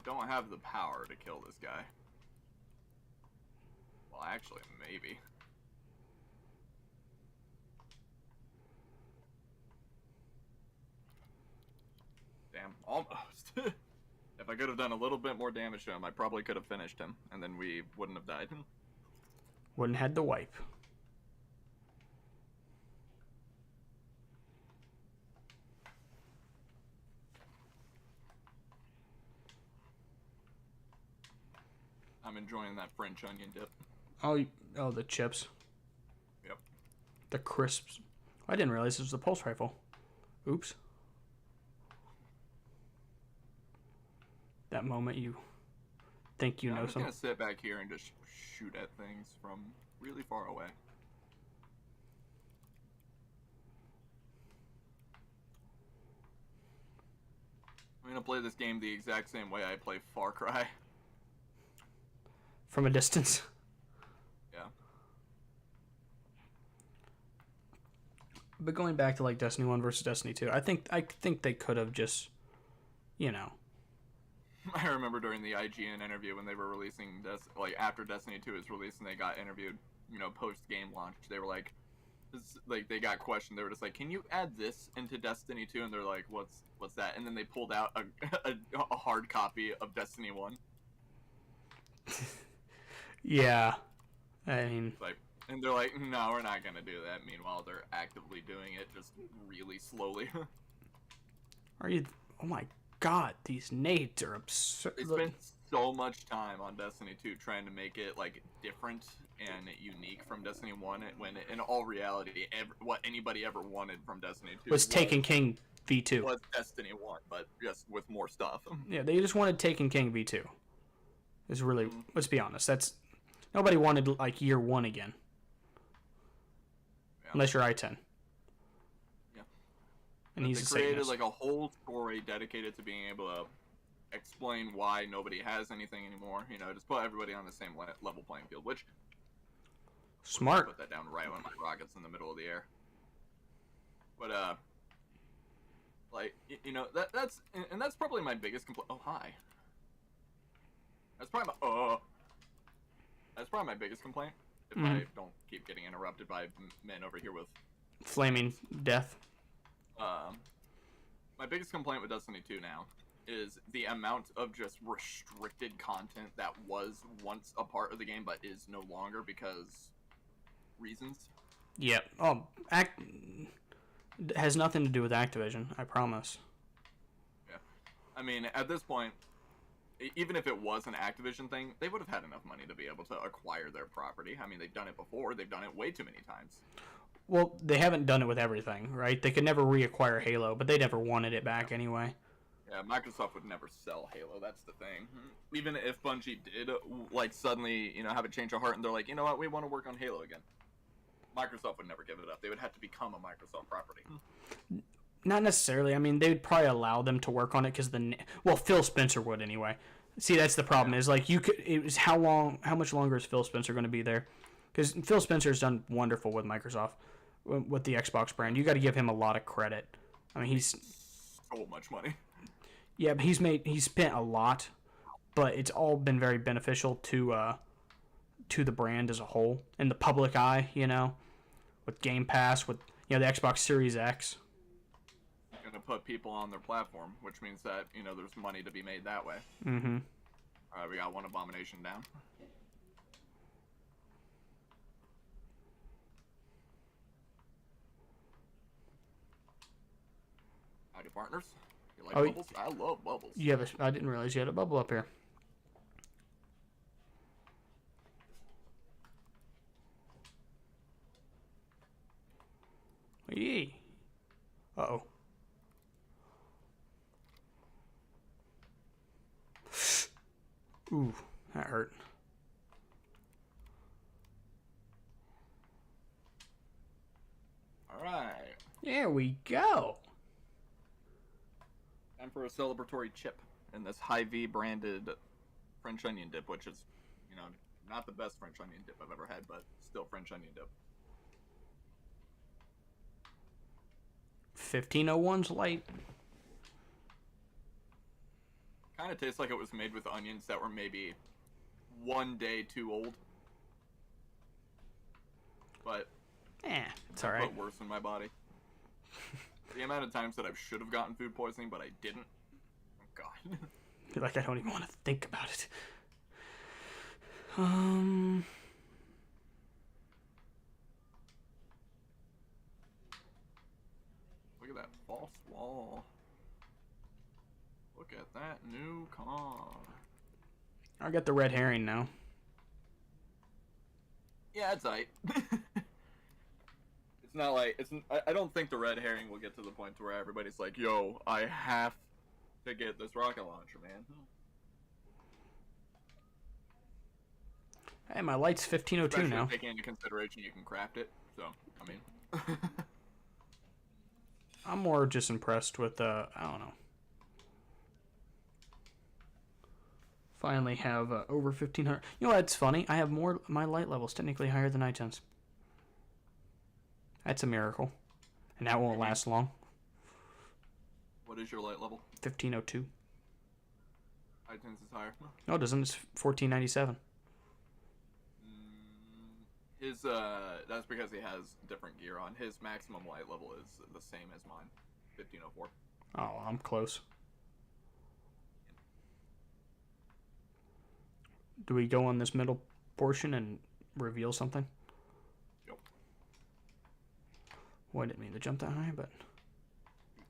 don't have the power to kill this guy. Well, actually, maybe. Damn, almost. If I could have done a little bit more damage to him, I probably could have finished him, and then we wouldn't have died. Wouldn't have had the wipe. I'm enjoying that French onion dip. Oh, the chips. Yep. The crisps. I didn't realize it was a pulse rifle. Oops. That moment you think you know something. I'm just gonna sit back here and just shoot at things from really far away. I'm gonna play this game the exact same way I play Far Cry. From a distance. Yeah. But going back to like Destiny 1 versus Destiny 2, I think they could have just, you know. I remember during the IGN interview when they were releasing like after Destiny 2 was released and they got interviewed, you know, post game launch. They were like they got questioned. They were just like, "Can you add this into Destiny 2?" And they're like, "What's that?" And then they pulled out a hard copy of Destiny 1. Yeah. I mean, and they're like, "No, we're not gonna do that." Meanwhile, they're actively doing it, just really slowly. Are you? Oh my God, these nades are absurd. They spent so much time on Destiny 2 trying to make it like different and unique from Destiny 1, when in all reality, what anybody ever wanted from Destiny 2 was Taken King V2. Was Destiny 1, but just with more stuff. Yeah, they just wanted Taken King V2. Is really, let's be honest, that's nobody wanted like year 1 again. Yeah. Unless you're I-10. Yeah. And he's they created like a whole story dedicated to being able to explain why nobody has anything anymore. You know, just put everybody on the same level playing field, which smart. Put that down right when my rocket's in the middle of the air. But like you know that's probably my biggest complaint. Oh hi. That's probably my biggest complaint. If I don't keep getting interrupted by men over here with flaming death. My biggest complaint with Destiny 2 now is the amount of just restricted content that was once a part of the game but is no longer because reasons. Yeah. Has nothing to do with Activision, I promise. Yeah. I mean, at this point, even if it was an Activision thing, they would have had enough money to be able to acquire their property. I mean, they've done it before. They've done it way too many times. Well, they haven't done it with everything, right? They could never reacquire Halo, but they never wanted it back anyway. Yeah, Microsoft would never sell Halo. That's the thing. Even if Bungie did, like, suddenly, have a change of heart and they're like, you know what, we want to work on Halo again. Microsoft would never give it up. They would have to become a Microsoft property. Not necessarily. I mean, they'd probably allow them to work on it because Phil Spencer would anyway. See, that's the problem. Is like it was how much longer is Phil Spencer going to be there? Because Phil Spencer's done wonderful with Microsoft, with the Xbox brand. You got to give him a lot of credit. I mean, he's so much money. Yeah, but he's spent a lot, but it's all been very beneficial to the brand as a whole and the public eye. With Game Pass, with the Xbox Series X. Going to put people on their platform, which means that there's money to be made that way. Mm-hmm. All right, we got one abomination down. Howdy, partners. You like bubbles? I love bubbles. I didn't realize you had a bubble up here. Yee. Uh-oh. Ooh, that hurt. All right. There we go. Time for a celebratory chip in this Hy-Vee branded French onion dip, which is, not the best French onion dip I've ever had, but still French onion dip. 1501's light. Kind of tastes like it was made with onions that were maybe one day too old. But it's all right. Put worse in my body. The amount of times that I should have gotten food poisoning, but I didn't. Oh God. I feel like I don't even want to think about it. Look at that false wall. Look at that new car. I got the red herring now. Yeah, it's aight. It's not like I don't think the red herring will get to the point to where everybody's like, "Yo, I have to get this rocket launcher, man." Hey, my light's 1502 Especially now. taking into consideration you can craft it. So, I mean, I'm more just impressed with I don't know. Finally have over 1500. You know what's funny? I have my light level's technically higher than I-10's. That's a miracle. And that won't last long. What is your light level? 1502. I-10's is higher. No, it doesn't. It's 1497. His that's because he has different gear on. His maximum light level is the same as mine, 1504. Oh, I'm close. Do we go on this middle portion and reveal something? Yep. Well, I didn't mean to jump that high, but...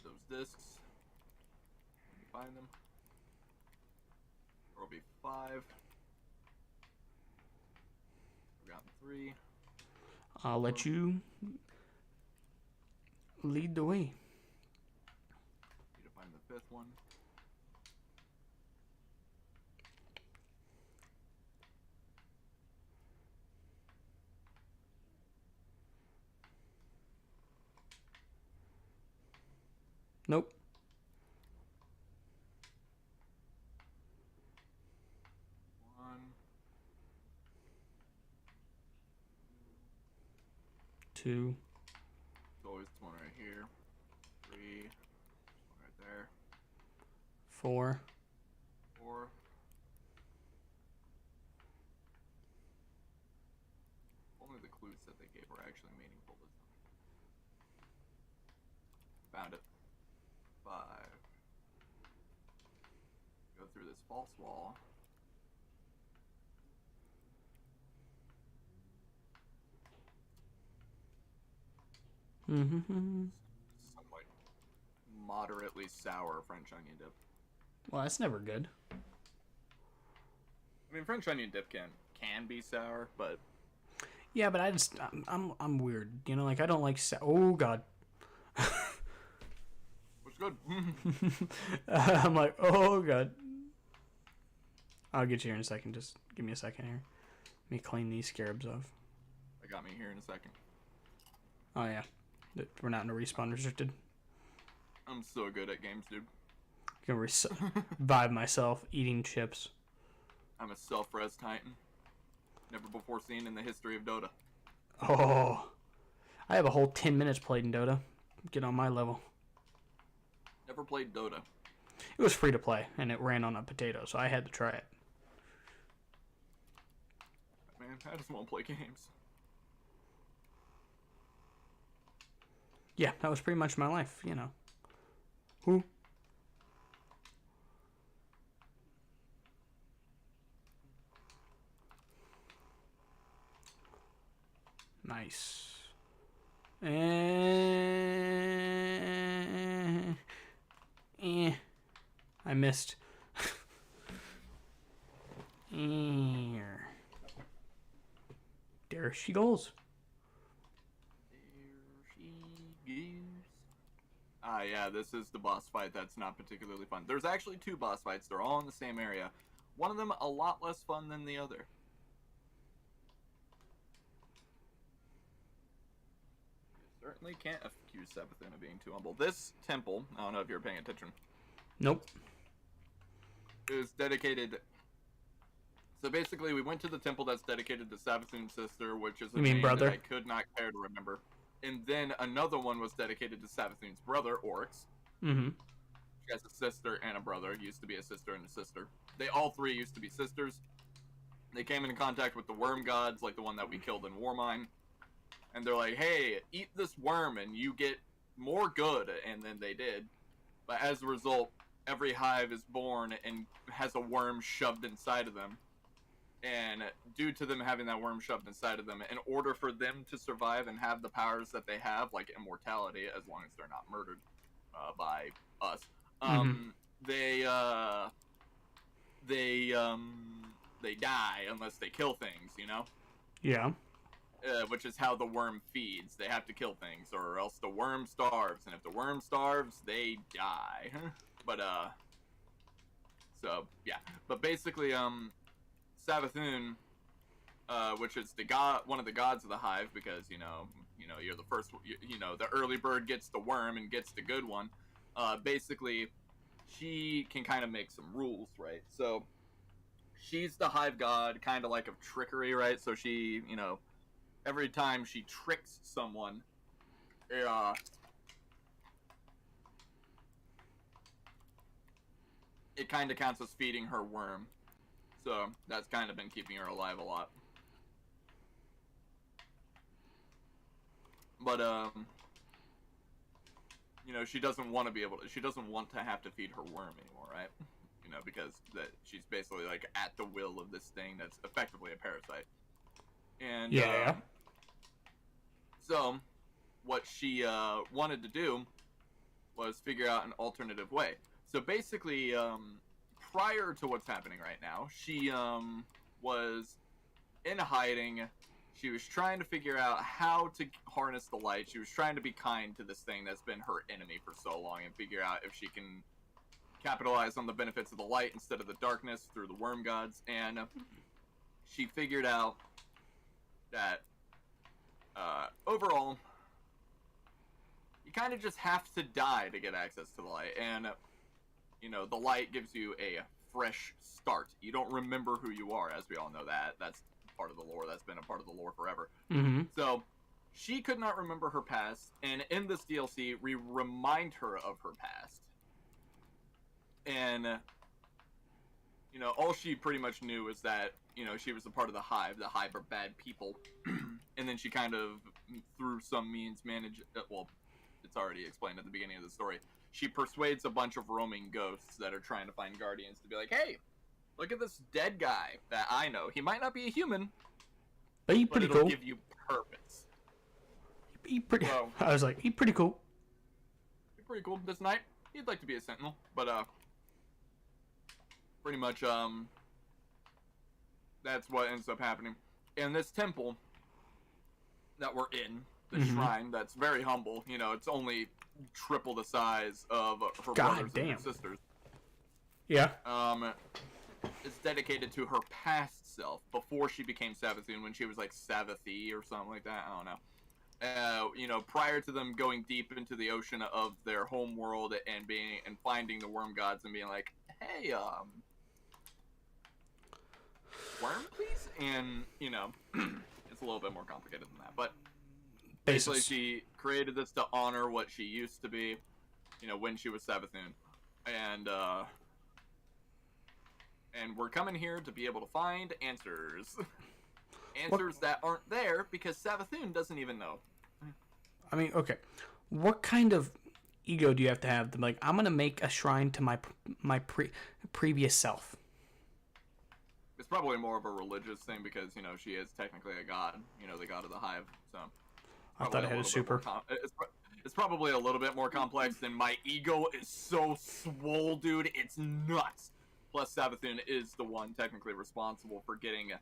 Those discs. Find them. There will be 5. We've gotten 3. I'll let you lead the way. Need to find the 5th one. Nope. One. 2. There's always one right here. 3. One right there. 4. 4. Only the clues that they gave were actually meaningful this time. Found it. 5. Go through this false wall. Mm-hmm. Some like moderately sour French onion dip. Well, that's never good. I mean, French onion dip can be sour, but Yeah, but I'm weird. Like I don't like. Oh God. which good. I'm like, oh god. I'll get you here in a second. Just give me a second here. Let me clean these scarabs off. I got me here in a second. Oh yeah, we're not in a respawn restricted. I'm so good at games, dude. I can vibe myself eating chips. I'm a self-res titan. Never before seen in the history of Dota. Oh, I have a whole 10 minutes played in Dota. Get on my level. Never played Dota. It was free to play, and it ran on a potato, so I had to try it. Man, I just want to play games. Yeah, that was pretty much my life, you know. Who? Nice. I missed. There she goes. Ah, yeah, this is the boss fight that's not particularly fun. There's actually 2 boss fights. They're all in the same area. One of them a lot less fun than the other. You certainly can't accuse Savathun of being too humble. This temple, I don't know if you're paying attention. Nope. Is dedicated... So basically, we went to the temple that's dedicated to Savathun's sister, which is a name brother? that I could not care to remember. And then another one was dedicated to Savathun's brother, Oryx. Mm-hmm. She has a sister and a brother. Used to be a sister and a sister. They all 3 used to be sisters. They came into contact with the worm gods, like the one that we killed in Warmine. And they're like, hey, eat this worm and you get more good. And then they did. But as a result, every hive is born and has a worm shoved inside of them. And due to them having that worm shoved inside of them, in order for them to survive and have the powers that they have, like immortality, as long as they're not murdered by us, they die unless they kill things, you know? Yeah. Which is how the worm feeds. They have to kill things, or else the worm starves. And if the worm starves, they die. But, so, yeah. But basically, Savathun, which is the god, one of the gods of the hive, because you know, you're the first. You know, the early bird gets the worm and gets the good one. Basically, she can kind of make some rules, right? So, she's the hive god, kind of like of trickery, right? So she, you know, every time she tricks someone, it kind of counts as feeding her worm. So that's kind of been keeping her alive a lot. But you know, she doesn't want to be able to. She doesn't want to have to feed her worm anymore, right? You know, because that she's basically like at the will of this thing that's effectively a parasite. And Yeah. So what she wanted to do was figure out an alternative way. So basically, prior to what's happening right now, she was in hiding. She was trying to figure out how to harness the light. She was trying to be kind to this thing that's been her enemy for so long and figure out if she can capitalize on the benefits of the light instead of the darkness through the worm gods. And she figured out that overall, you kind of just have to die to get access to the light. And you know, the light gives you a fresh start. You don't remember who you are, as we all know that. That's part of the lore. That's been a part of the lore forever. Mm-hmm. So, she could not remember her past, and in this DLC, we remind her of her past. And, you know, all she pretty much knew was that, you know, she was a part of the Hive. The Hive are bad people. And then she kind of, through some means, managed... well, it's already explained at the beginning of the story. She persuades a bunch of roaming ghosts that are trying to find guardians to be like, hey, look at this dead guy that I know. He might not be a human, but he's pretty it'll cool. give you purpose. He pretty. So, I was like, he's pretty cool. He's pretty cool. This night, he'd like to be a sentinel, but pretty much that's what ends up happening. And this temple that we're in, the shrine that's very humble. You know, it's only triple the size of her God brothers damn. and her sisters. Yeah. It's dedicated to her past self before she became Savathun, when she was like Savathi or something like that. I don't know. You know, prior to them going deep into the ocean of their home world and finding the worm gods and being like, hey, worm, please? And, you know, it's a little bit more complicated than that. But basically, she created this to honor what she used to be, you know, when she was Savathun. And we're coming here to be able to find answers. Answers that aren't there because Savathun doesn't even know. I mean, okay. What kind of ego do you have to have to, like, I'm going to make a shrine to my previous self? It's probably more of a religious thing because, you know, she is technically a god. You know, the god of the hive. So I thought it had a super. It's probably a little bit more complex than my ego is so swole, dude. It's nuts. Plus, Savathun is the one technically responsible for getting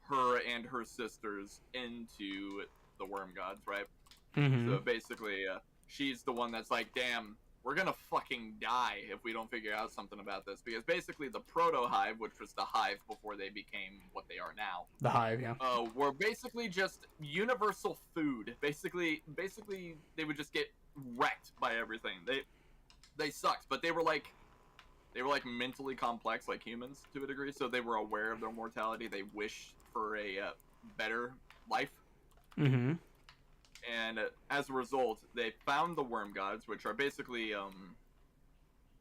her and her sisters into the worm gods, right? So basically, she's the one that's like, damn, we're gonna fucking die if we don't figure out something about this. Because basically, the proto-hive, which was the hive before they became what they are now. The hive, yeah. Were basically just universal food. Basically, they would just get wrecked by everything. They sucked, but they were like mentally complex like humans to a degree, so they were aware of their mortality. They wished for a better life. And as a result, they found the worm gods, which are basically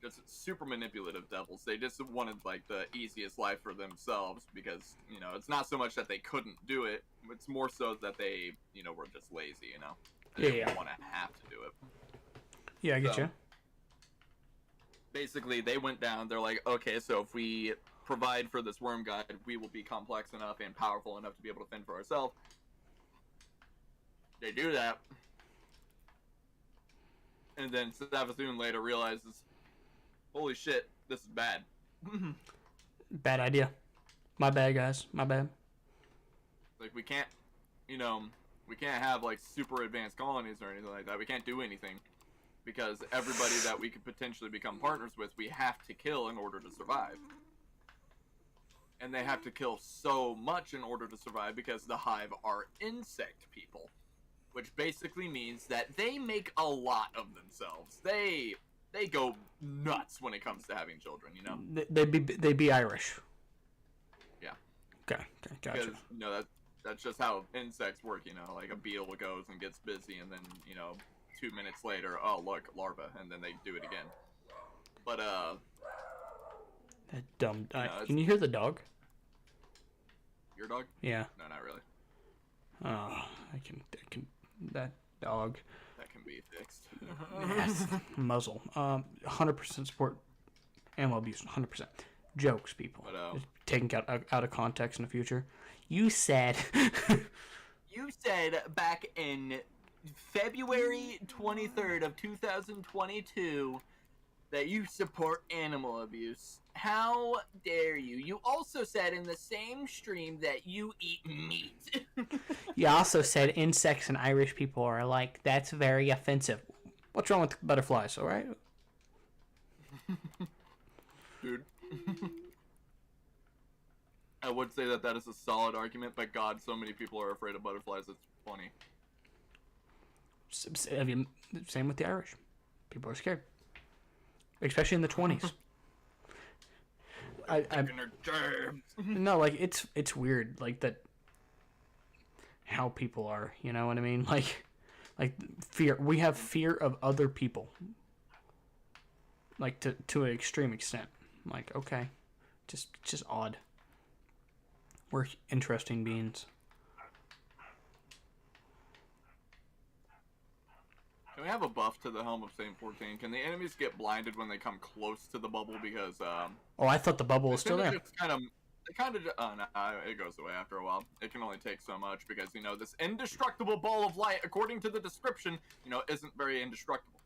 just super manipulative devils. They just wanted like the easiest life for themselves because, you know, it's not so much that they couldn't do it, it's more so that they, you know, were just lazy, you know. They didn't want to have to do it. Yeah, I get you. Basically, they went down. They're like, okay, so if we provide for this worm god, we will be complex enough and powerful enough to be able to fend for ourselves. They do that. And then Savathun later realizes, holy shit, this is bad. Bad idea. My bad, guys. My bad. Like, we can't, you know, we can't have, like, super advanced colonies or anything like that. We can't do anything. Because everybody that we could potentially become partners with, we have to kill in order to survive. And they have to kill so much in order to survive because the hive are insect people. Which basically means that they make a lot of themselves. They go nuts when it comes to having children, you know? They be Irish. Yeah. Okay, gotcha. Because, you know, that's just how insects work, you know? Like, a beetle goes and gets busy and then, you know, 2 minutes later, oh, look, larva, and then they do it again. But, that dumb... can you hear the dog? Your dog? Yeah. No, not really. Oh, I can... That dog. That can be fixed. Yes. Muzzle. 100% support animal abuse. 100%. Jokes, people. But, taken out of context in the future. You said... You said back in February 23rd of 2022 that you support animal abuse. How dare you? You also said in the same stream that you eat meat. You also said insects and Irish people are alike. That's very offensive. What's wrong with butterflies, alright? Dude. I would say that is a solid argument, but God, so many people are afraid of butterflies, it's funny. Same with the Irish. People are scared. Especially in the 20s. No, like, it's weird, like, that how people are, you know what I mean? Like fear. We have fear of other people. Like, to an extreme extent. Like, okay. Just odd. We're interesting beings. Can we have a buff to the Helm of Saint 14? Can the enemies get blinded when they come close to the bubble? Because, oh, I thought the bubble was still there. Oh, no, it goes away after a while. It can only take so much because, you know, this indestructible ball of light, according to the description, you know, isn't very indestructible.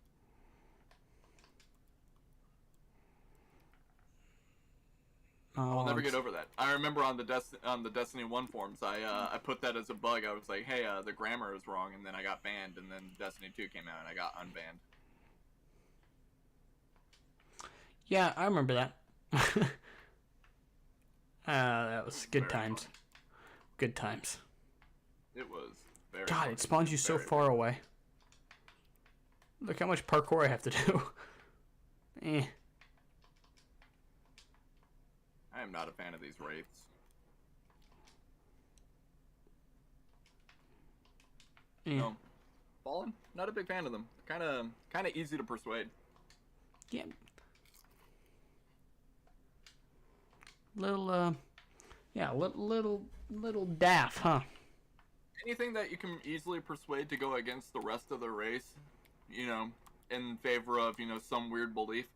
Oh, I'll never get over that. I remember on the Destiny 1 forums, I put that as a bug. I was like, hey, the grammar is wrong, and then I got banned, and then Destiny 2 came out, and I got unbanned. Yeah, I remember that. That was good times. Funny. Good times. It was very God, funny. it spawns you so far away. Look how much parkour I have to do. I am not a fan of these wraiths. No. Fallen? Not a big fan of them. Kind of easy to persuade. Yeah. Little daft, huh? Anything that you can easily persuade to go against the rest of the race, in favor of, some weird belief,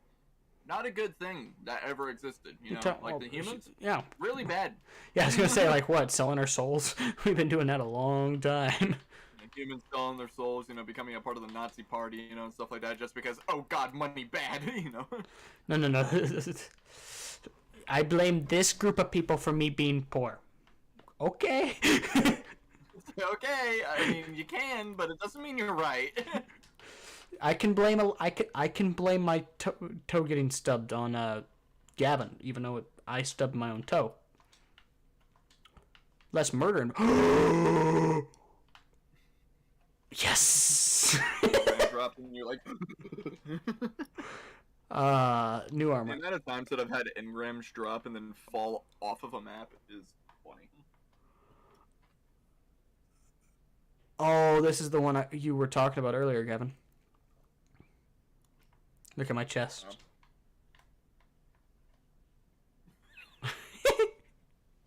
not a good thing that ever existed, the humans? Yeah. Really bad. Yeah, I was gonna say, like, what, selling our souls? We've been doing that a long time. Humans selling their souls, becoming a part of the Nazi party, and stuff like that, just because, oh god, money bad, No. I blame this group of people for me being poor. Okay. Okay, I mean, you can, but it doesn't mean you're right. I can blame my toe getting stubbed on Gavin, even though I stubbed my own toe. Less murder. Yes. Dropped and you're like. New armor. The amount of times that I've had engrams drop and then fall off of a map is funny. Oh, this is the one you were talking about earlier, Gavin. Look at my chest.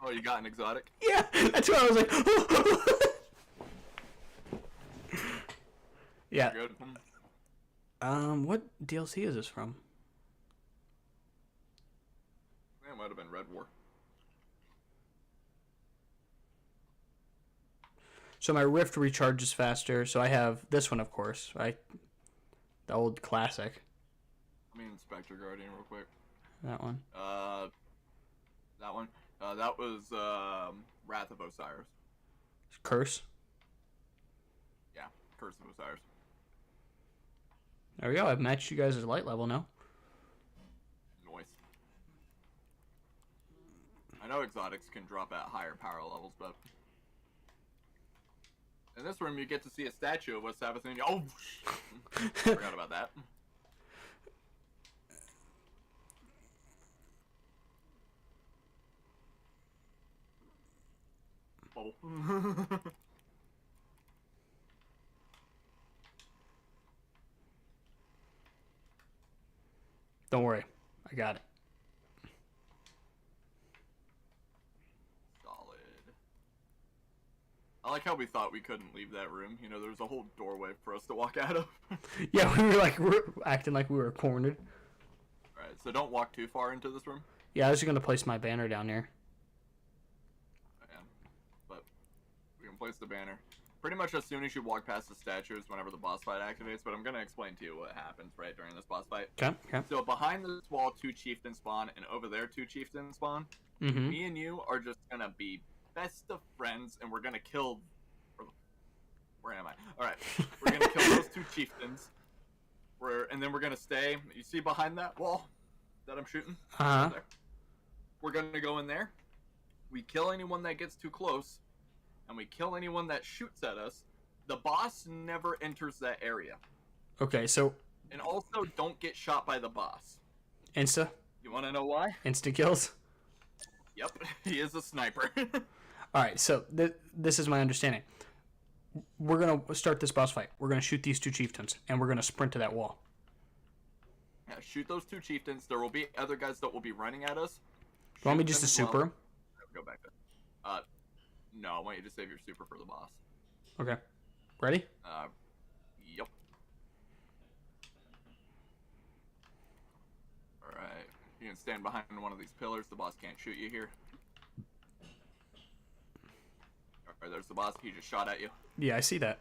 Oh, you got an exotic? Yeah, that's why I was like. Yeah. Good. What DLC is this from? It might have been Red War. So my Rift recharges faster, so I have this one, of course, right? The old classic. Let me inspect your Guardian real quick. That one. That one. That was Wrath of Osiris. Curse. Yeah, Curse of Osiris. There we go. I've matched you guys' light level now. Noise. I know exotics can drop at higher power levels, but in this room you get to see a statue of what's happening. Oh, forgot about that. Bubble. Don't worry. I got it. Solid. I like how we thought we couldn't leave that room. There was a whole doorway for us to walk out of. Yeah, we were acting like we were cornered. Alright, so don't walk too far into this room. Yeah, I was just going to place my banner down here. Yeah, but we can place the banner. Pretty much as soon as you walk past the statues, whenever the boss fight activates, but I'm going to explain to you what happens, right, during this boss fight. Okay. So behind this wall, 2 chieftains spawn, and over there, 2 chieftains spawn. Mm-hmm. Me and you are just going to be best of friends, and we're going to kill... Where am I? Alright, we're going to kill those 2 chieftains. And then we're going to stay... You see behind that wall that I'm shooting? Uh-huh. There. We're going to go in there. We kill anyone that gets too close. And we kill anyone that shoots at us. The boss never enters that area. Okay, so... And also, don't get shot by the boss. Insta? You want to know why? Insta kills? Yep, he is a sniper. Alright, so this is my understanding. We're going to start this boss fight. We're going to shoot these 2 chieftains, and we're going to sprint to that wall. Yeah, shoot those 2 chieftains. There will be other guys that will be running at us. You want me just to super him? Go back there. No, I want you to save your super for the boss. Okay. Ready? Yep. Alright. You can stand behind one of these pillars. The boss can't shoot you here. Alright, there's the boss. He just shot at you. Yeah, I see that.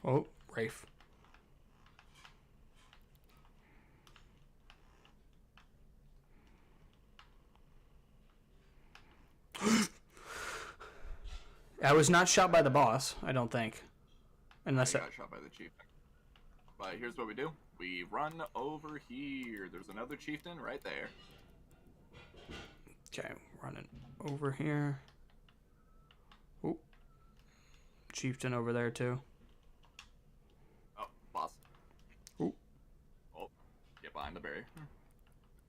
Oh, Rafe. I was not shot by the boss, I don't think. Unless I got shot by the chieftain. But here's what we do. We run over here. There's another chieftain right there. Okay, running over here. Oop. Chieftain over there too. Oh, boss. Oop. Oh, get behind the barrier.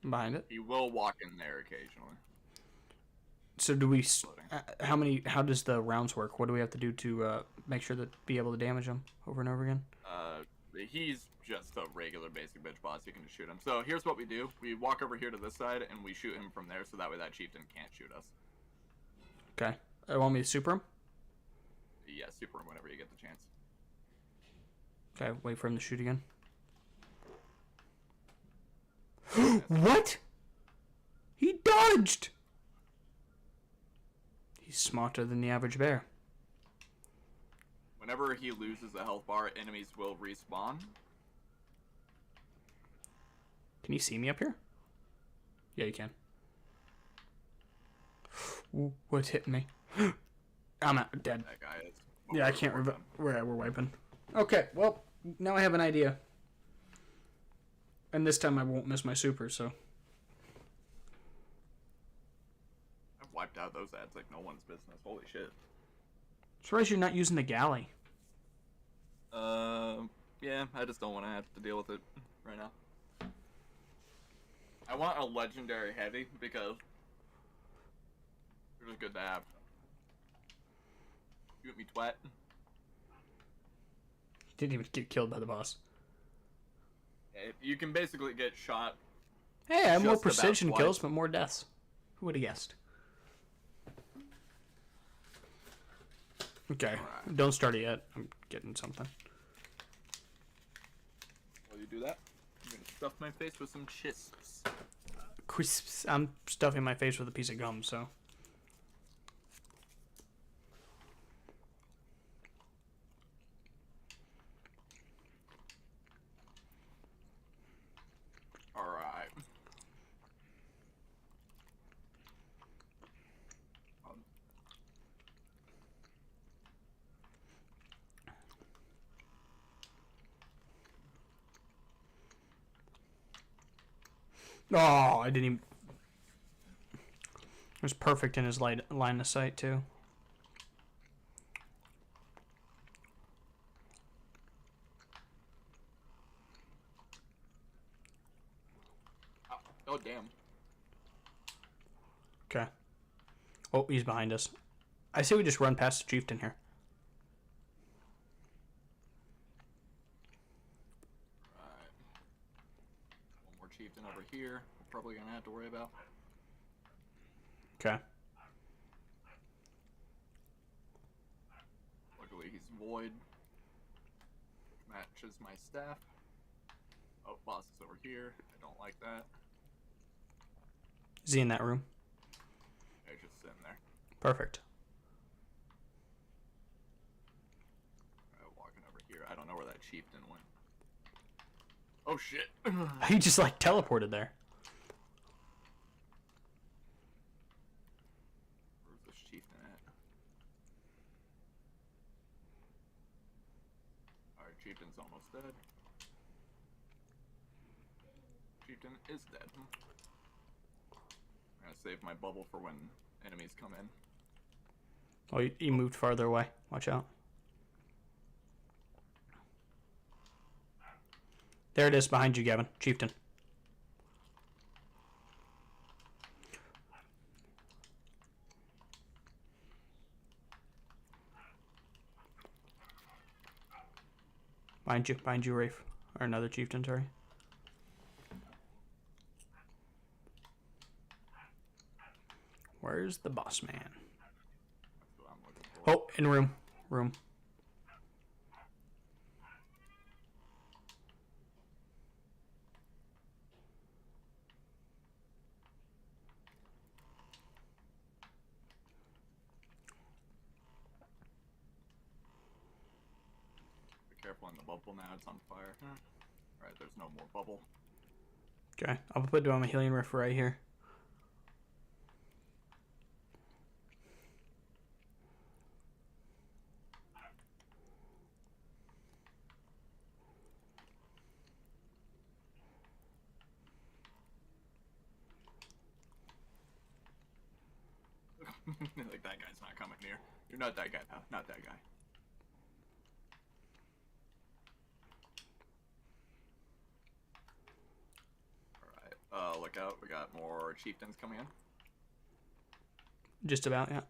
Behind it. He will walk in there occasionally. So do we? How does the rounds work? What do we have to do to make sure that be able to damage him over and over again? He's just a regular basic bitch boss. You can just shoot him. So here's what we do. We walk over here to this side and we shoot him from there, so that way that chieftain can't shoot us. Okay. Want me to super him? Yeah, super him whenever you get the chance. Okay, wait for him to shoot again. What? He dodged! He's smarter than the average bear. Whenever he loses a health bar, enemies will respawn. Can you see me up here? Yeah, you can. Ooh, what's hitting me? I'm out, dead. That guy is. Yeah, I can't remember. We're wiping. Okay, well, now I have an idea. And this time I won't miss my super, so. I've wiped out those ads like no one's business. Holy shit. Surprised you're not using the galley. Yeah, I just don't want to have to deal with it right now. I want a legendary heavy because they're just good to have. Shoot me, twat. Didn't even get killed by the boss. You can basically get shot. Hey, I have more Just about precision twice. kills, but more deaths. Who would have guessed? Okay, Alright. don't start it yet. I'm getting something. While you do that, I'm gonna stuff my face with some chisps. Crisps. I'm stuffing my face with a piece of gum, so. Alright. Oh, I didn't even. It was perfect in his line of sight, too. Oh, damn. Okay. Oh, he's behind us. I say we just run past the chieftain here. Alright. One more chieftain over here. We're probably gonna have to worry about. Okay. Luckily, he's void. Matches my staff. Oh, boss is over here. I don't like that. Is he in that room? He's just sitting there. Perfect. Alright, walking over here. I don't know where that chieftain went. Oh shit! He just, like, teleported there. Where's this chieftain at? Alright, chieftain's almost dead. Chieftain is dead. I'm gonna save my bubble for when enemies come in. Oh, he moved farther away. Watch out. There it is, behind you, Gavin. Chieftain. Behind you, Rafe. Or another chieftain, sorry. Where's the boss man? That's what I'm looking for. Oh, in room. Room. Be careful in the bubble now, it's on fire. Alright, there's no more bubble. Okay, I'll put down my healing rift right here. Like, that guy's not coming near. You're not that guy, pal. Not that guy. Alright, look out. We got more chieftains coming in. Just about, yeah.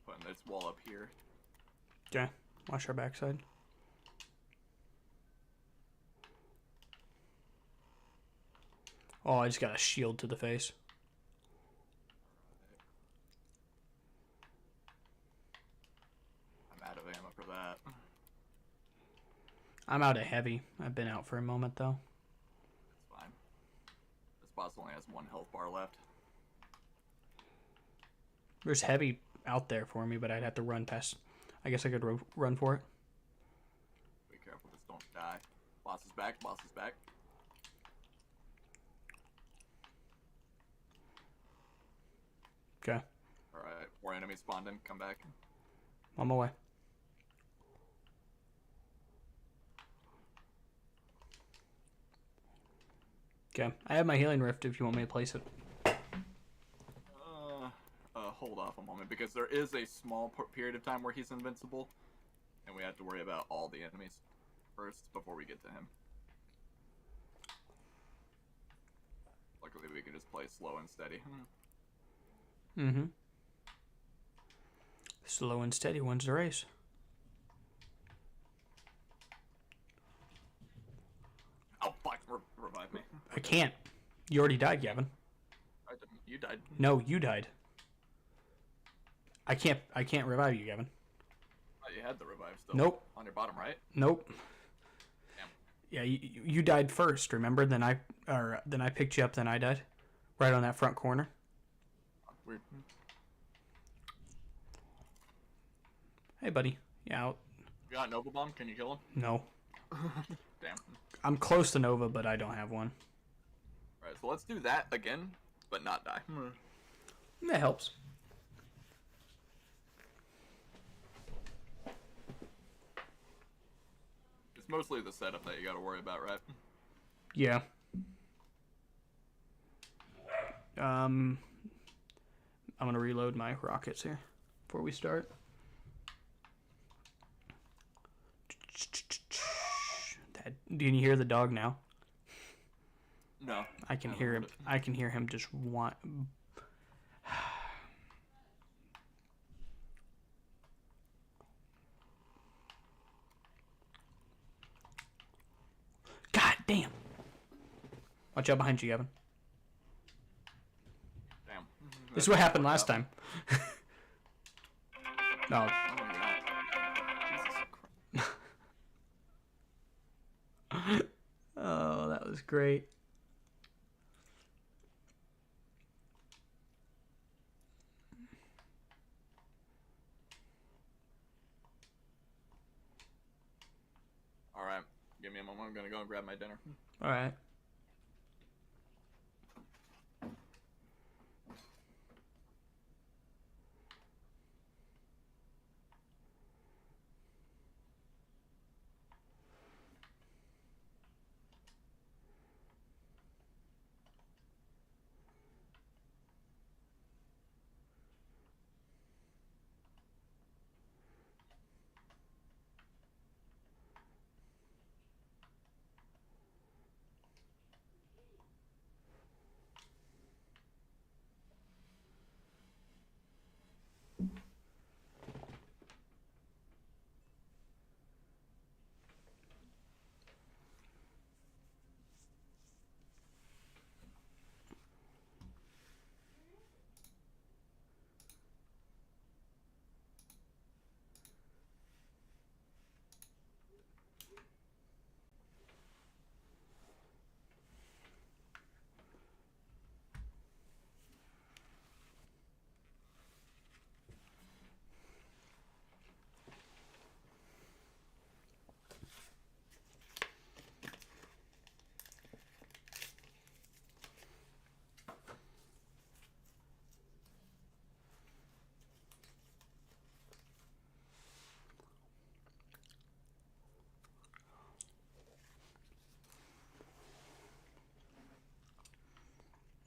Putting this wall up here. Okay, watch our backside. Oh, I just got a shield to the face. I'm out of ammo for that. I'm out of heavy. I've been out for a moment, though. It's fine. This boss only has 1 health bar left. There's heavy out there for me, but I'd have to run past. I guess I could run for it. Be careful, just don't die. Boss is back, boss is back. Okay. Alright, 4 enemies spawned in, come back. On my way. Okay. I have my healing rift if you want me to place it. Hold off a moment, because there is a small period of time where he's invincible, and we have to worry about all the enemies first before we get to him. Luckily, we can just play slow and steady. Mm-hmm. Slow and steady wins the race. Oh, fuck, revive me. I can't. You already died, Gavin. I didn't. You died. No, you died. I can't revive you, Gavin. Oh, you had the revive still. Nope. On your bottom right? Nope. Damn. Yeah, you died first, remember? Then I picked you up, then I died. Right on that front corner. Weird. Hey, buddy. Yeah, You got Nova Bomb? Can you kill him? no. Damn. I'm close to Nova, but I don't have one. Alright, so let's do that again, but not die. That helps. It's mostly the setup that you gotta worry about, right? Yeah. I'm gonna reload my rockets here before we start. Do you hear the dog now? No. I can hear him. I can hear him just want. God damn! Watch out behind you, Gavin. Damn. This is what happened last time. No. Oh my god. Jesus Christ. Oh, that was great. Alright, give me a moment. I'm gonna go and grab my dinner. All right.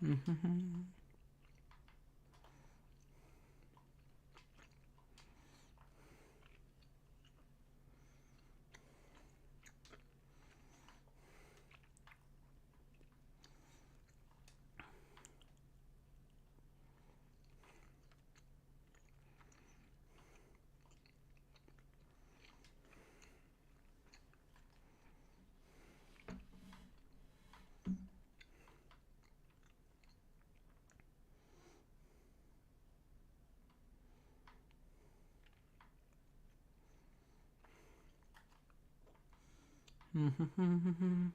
Mm-hmm. Mm-hmm.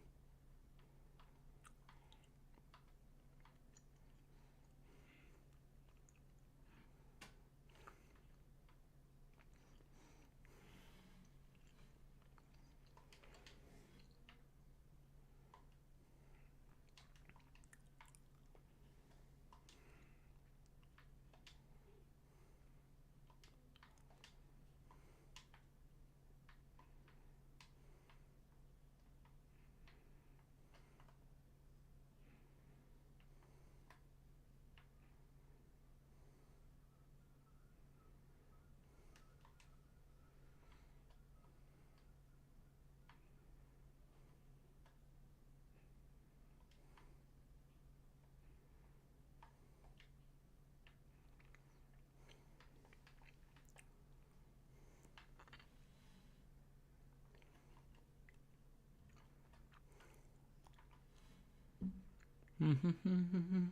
Mm-hmm.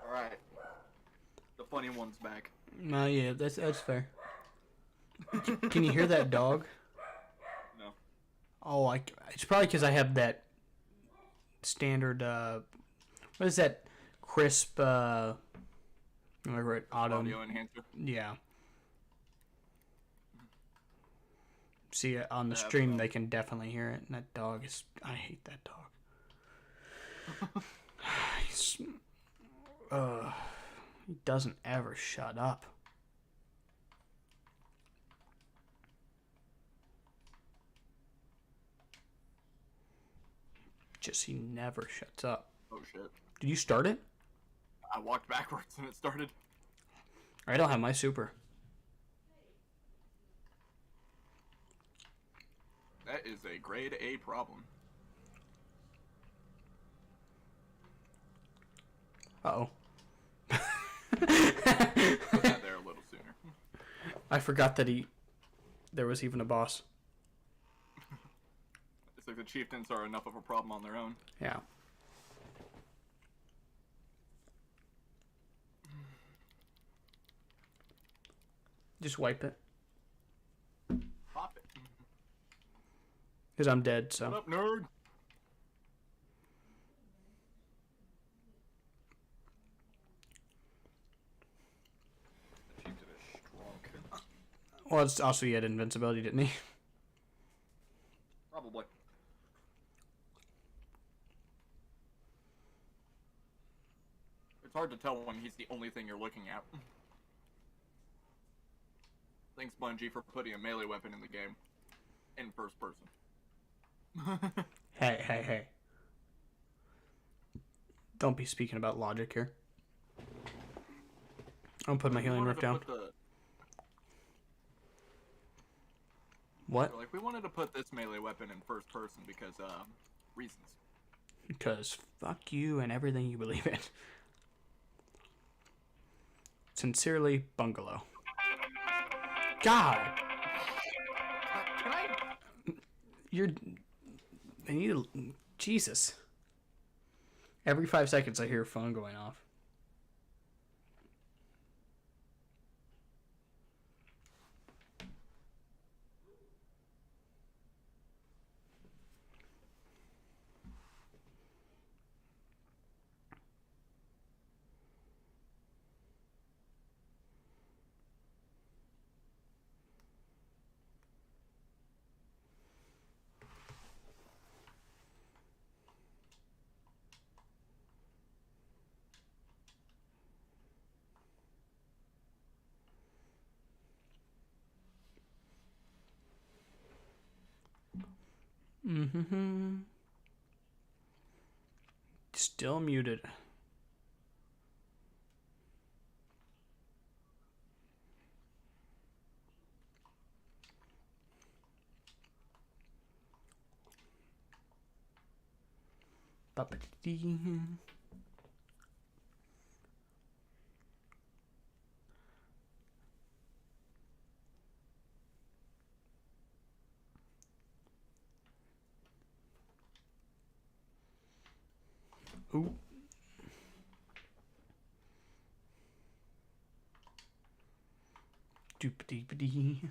All right, the funny one's back. Yeah, that's fair. Can you hear that dog? No. Oh, it's probably because I have that standard. What is that? Crisp. Auto. Audio enhancer. Yeah. See, on the I have, stream, they can definitely hear it. And that dog is. I hate that dog. He's, he doesn't ever shut up. Just he never shuts up. Oh shit. Did you start it? I walked backwards and it started. I don't have my super. That is a grade A problem. Uh-oh. Put that there a little sooner. I forgot that there was even a boss. It's like the chieftains are enough of a problem on their own. Yeah. Just wipe it. Pop it. Because I'm dead, so. What up, nerd? The chieftain is strong. Well, it's also he had invincibility, didn't he? Probably. It's hard to tell when he's the only thing you're looking at. Thanks, Bungie, for putting a melee weapon in the game. In first person. Hey. Don't be speaking about logic here. I'm putting my healing rift down. What? We wanted to put this melee weapon in first person because, reasons. Because fuck you and everything you believe in. Sincerely, Bungalow. God! Can I? I need to... Jesus. Every 5 seconds I hear a phone going off. Mm-hmm. Still muted. Ba-ba-dee. Ooh. Doop-a-dee-ba-dee.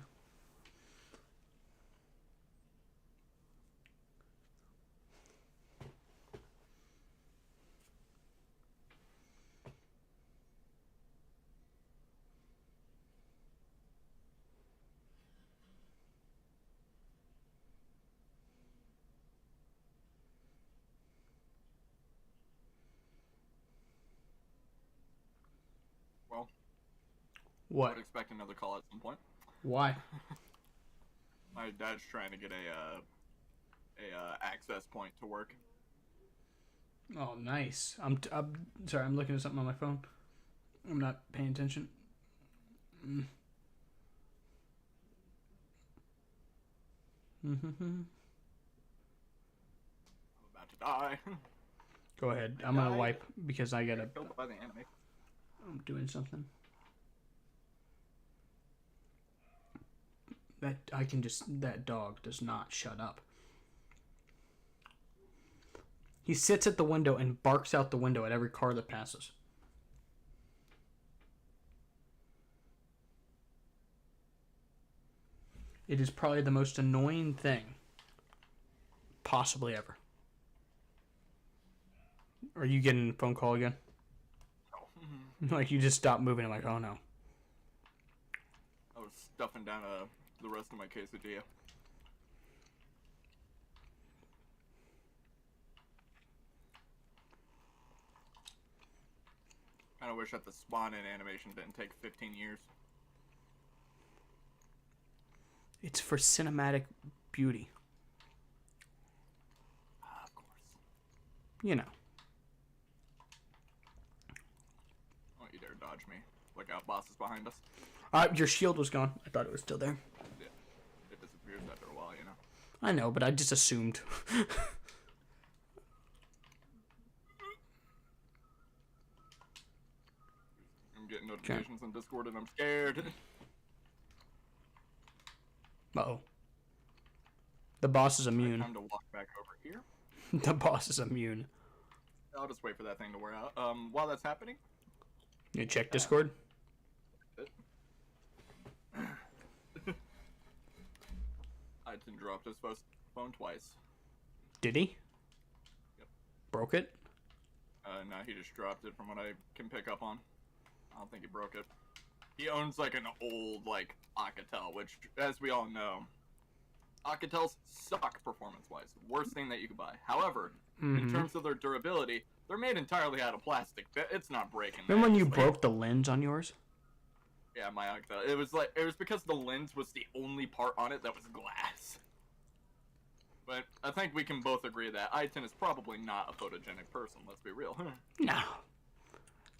Well, I What? would expect another call at some point. Why? My dad's trying to get a access point to work. Oh, nice. I'm sorry. I'm looking at something on my phone. I'm not paying attention. Mm. Mm-hmm. I'm about to die. Go ahead. I I'm gonna died. wipe because I gotta. Killed by the enemy. I'm doing something. That dog does not shut up. He sits at the window and barks out the window at every car that passes. It is probably the most annoying thing possibly ever. Are you getting a phone call again? No. Like you just stopped moving. I'm like, oh no. I was stuffing down the rest of my quesadilla. I wish that the spawn in animation didn't take 15 years. It's for cinematic beauty. Of course. You know. Don't you dare dodge me. Look out, boss is behind us. Your shield was gone. I thought it was still there. Yeah. It disappears after a while, you know. I know, but I just assumed. I'm getting notifications on Discord and I'm scared. Uh-oh. The boss is immune. Time to walk back over here. The boss is immune. I'll just wait for that thing to wear out. While that's happening, You check Discord? Iden dropped his phone twice. Did he? Yep. Broke it? No, he just dropped it from what I can pick up on. I don't think he broke it. He owns like an old like Alcatel, which, as we all know, Alcatels suck performance-wise. Worst thing that you could buy. However, in terms of their durability, they're made entirely out of plastic. It's not breaking. Remember when you Like, broke the lens on yours? Yeah, my Alcatel. It was because the lens was the only part on it that was glass. But I think we can both agree that I-10 is probably not a photogenic person. Let's be real. No.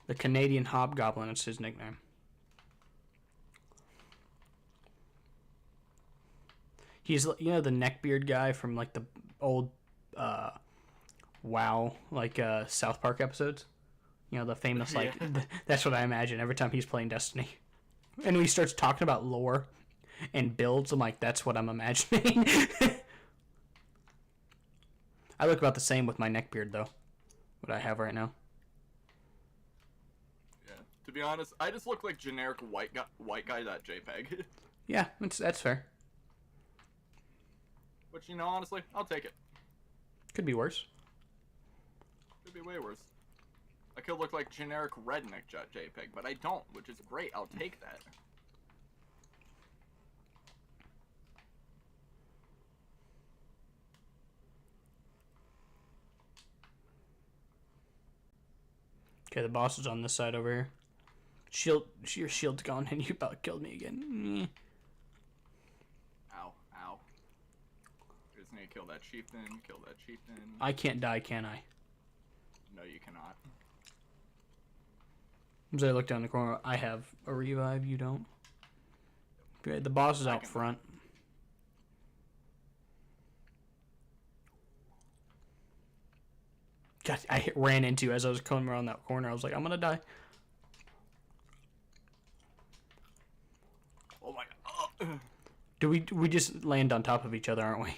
The Canadian Hobgoblin is his nickname. He's, you know, the neckbeard guy from like the old WoW, like South Park episodes. You know, the famous like. Yeah. That's what I imagine every time he's playing Destiny. And when he starts talking about lore and builds, I'm like, that's what I'm imagining. I look about the same with my neckbeard though. What I have right now. Yeah. To be honest, I just look like generic white guy.jpg. Yeah, that's fair. Which, you know, honestly, I'll take it. Could be worse. Could be way worse. I could look like generic redneck.jpg, but I don't, which is great. I'll take that. Okay, the boss is on this side over here. Your shield's gone and you about killed me again. Ow, ow. There's need to kill that chieftain. Kill that chieftain. I can't die, can I? No, you cannot. As I look down the corner, I have a revive. You don't. Okay, the boss is out front. God, I ran into as I was coming around that corner. I was like, I'm gonna die. Oh my god. Oh. Do we just land on top of each other, aren't we?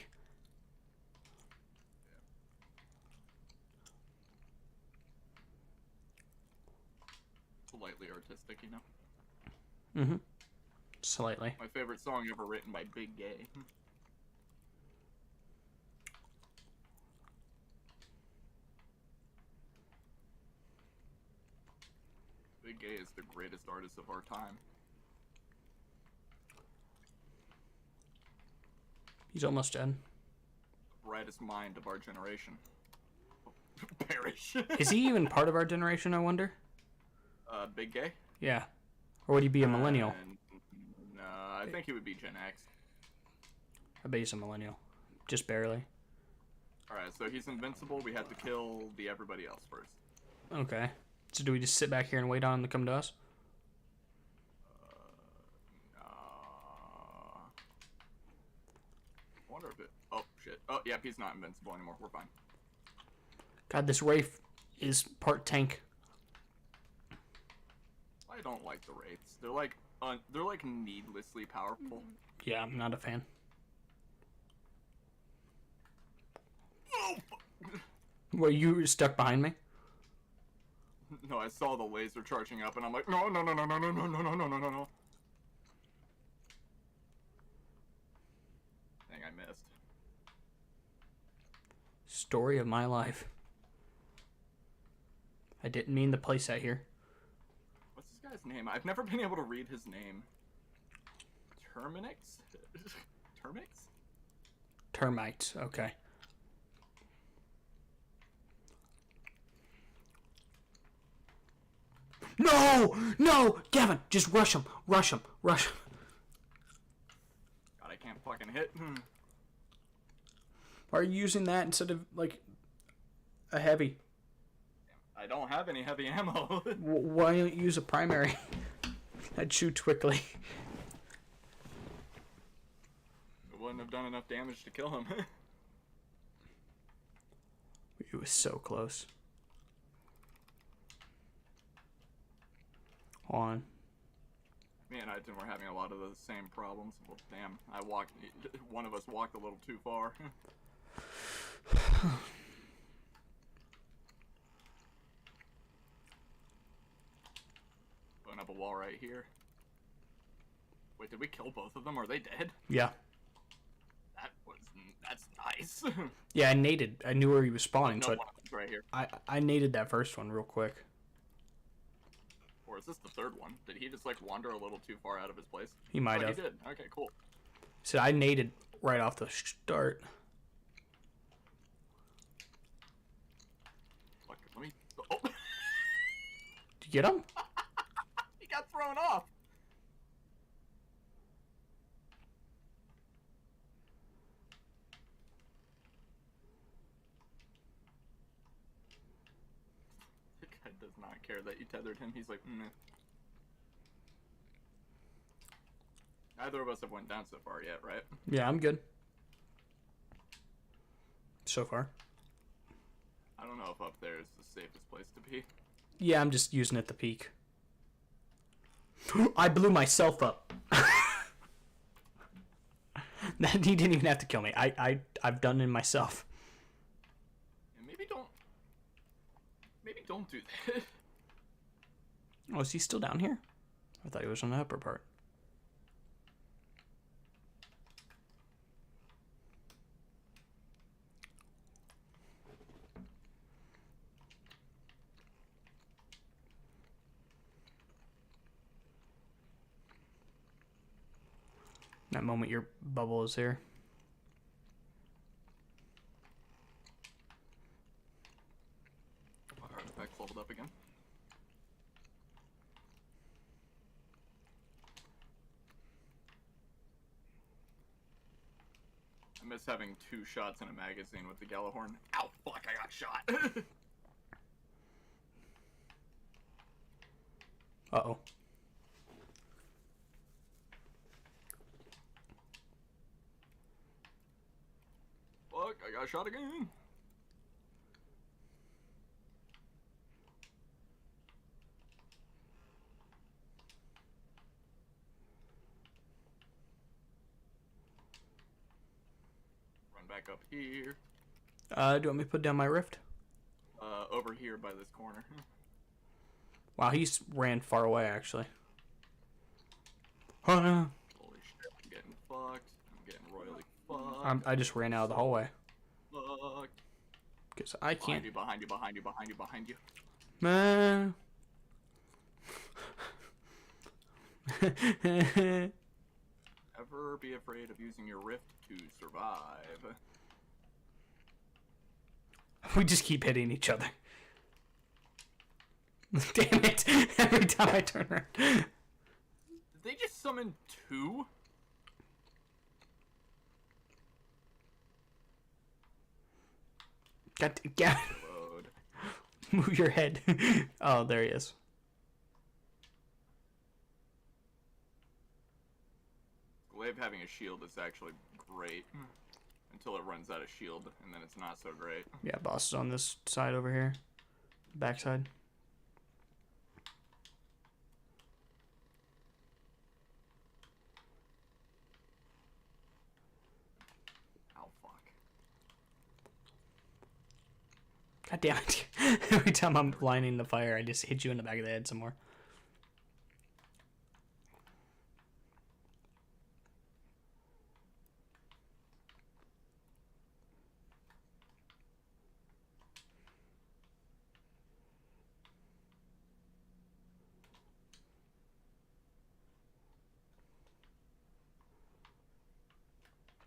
Slightly artistic, you know? Mm-hmm. Slightly. My favorite song ever written by Big Gay. Big Gay is the greatest artist of our time. He's almost dead. The brightest mind of our generation. Perish. Is he even part of our generation, I wonder? Big Gay? Yeah. Or would he be a millennial? No, I think he would be Gen X. I bet he's a millennial. Just barely. Alright, so he's invincible. We have to kill the everybody else first. Okay. So do we just sit back here and wait on him to come to us? I wonder if it... Oh, shit. Oh, yeah, he's not invincible anymore. We're fine. God, this Wraith is part tank. I don't like the Wraiths. They're like needlessly powerful. Yeah, I'm not a fan. Oh, Well, you were stuck behind me? no, I saw the laser charging up, and I'm like, no, no, no, no, no, no, no, no, no, no, no, no, no. Dang, I missed. Story of my life. I didn't mean to place that here. What's this guy's name? I've never been able to read his name. Terminix? Termix? Termites, okay. No! No! Gavin, just rush him. Rush him. Rush him. God, I can't fucking hit. Are you using that instead of, like, a heavy? I don't have any heavy ammo. Why don't you use a primary? I'd shoot quickly. It wouldn't have done enough damage to kill him. It was so close. Hold on. Me and Iton were having a lot of the same problems. Well, damn, one of us walked a little too far. Putting up a wall right here. Wait, did we kill both of them? Are they dead? Yeah. That's nice. Yeah, I naded. I knew where he was spawning, No, so right here. I naded that first one real quick. Or is this the third one? Did he just like wander a little too far out of his place? He might have. He did. Okay, cool. So I naded right off the start. Fuck, let me. Oh. Did you get him? He got thrown off. The guy does not care that you tethered him. He's like, meh. Neither of us have went down so far yet, right? Yeah, I'm good. So far. I don't know if up there is the safest place to be. Yeah, I'm just using it to peek. I blew myself up. He didn't even have to kill me. I've done it myself. And maybe don't do that. Oh, is he still down here? I thought he was on the upper part. That moment your bubble is here. Our artifacts leveled up again. I miss having 2 shots in a magazine with the Gallahorn. Ow, fuck, I got shot. Uh-oh. Fuck, I got shot again. Run back up here. Do you want me to put down my rift? Over here by this corner. Wow, he's ran far away, actually. Oh, no. Holy shit, I'm getting fucked. I'm getting royally fucked. I just ran out of the hallway. Fuck. Because I can't. Behind you, behind you, behind you, behind you. Man. Ever be afraid of using your rift to survive? We just keep hitting each other. Damn it. Every time I turn around. Did they just summon 2? God, Load. move your head. Oh, there he is. Glaive having a shield is actually great. Until it runs out of shield, and then it's not so great. Yeah, boss is on this side over here. Back side. Ow, fuck. God damn it. Every time I'm lining the fire, I just hit you in the back of the head some more.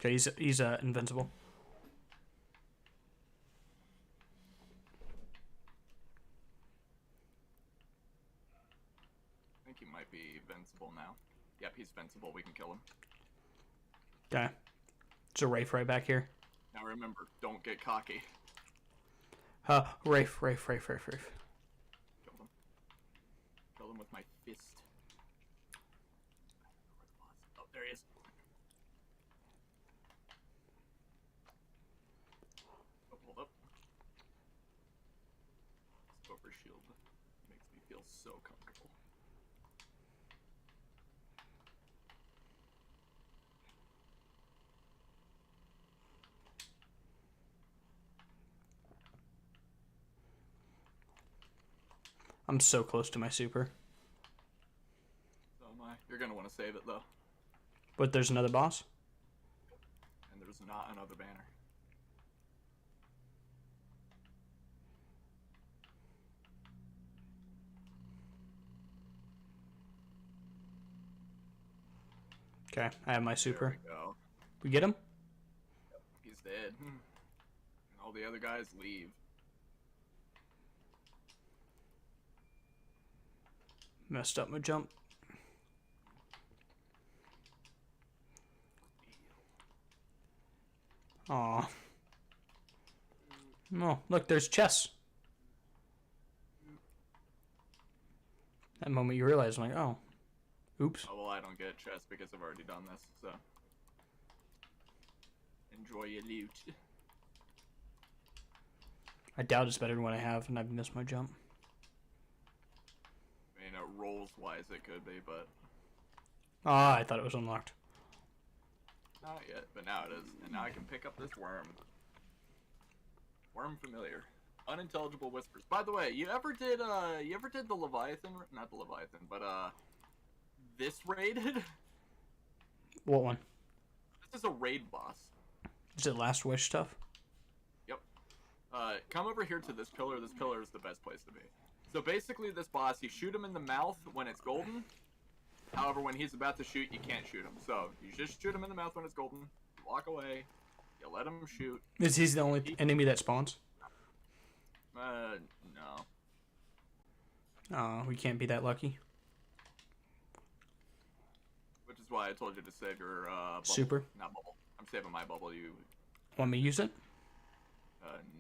Okay, he's invincible. I think he might be invincible now. Yep, he's invincible. We can kill him. Okay. There's a Rafe right back here. Now remember, don't get cocky. Rafe. Killed him. Killed him with my fist. Oh, there he is. Oh, hold up. This over shield makes me feel so comfortable. I'm so close to my super. So am I. You're gonna want to save it though. But there's another boss? And there's not another banner. Okay, I have my super. There we go. We get him? He's dead. And all the other guys leave. Messed up my jump. Aw. Oh, look, there's chests. That moment you realize, I'm like, oh. Oops. Oh, well, I don't get chests because I've already done this, so. Enjoy your loot. I doubt it's better than what I have, and I've missed my jump. I mean, rolls-wise it could be, but Ah, I thought it was unlocked. not yet. But now it is. And now I can pick up this worm. Worm familiar. Unintelligible whispers. By the way, you ever did the Leviathan, not the Leviathan, but this raid? What one? This is a raid boss. Is it Last Wish stuff? Yep. Come over here to this pillar. This pillar is the best place to be. So basically this boss, you shoot him in the mouth when it's golden. However, when he's about to shoot, you can't shoot him. So you just shoot him in the mouth when it's golden. You walk away. You let him shoot. Is he the only enemy that spawns? No. Oh, we can't be that lucky. Which is why I told you to save your bubble. Super? Not bubble. I'm saving my bubble. You Want me to use it?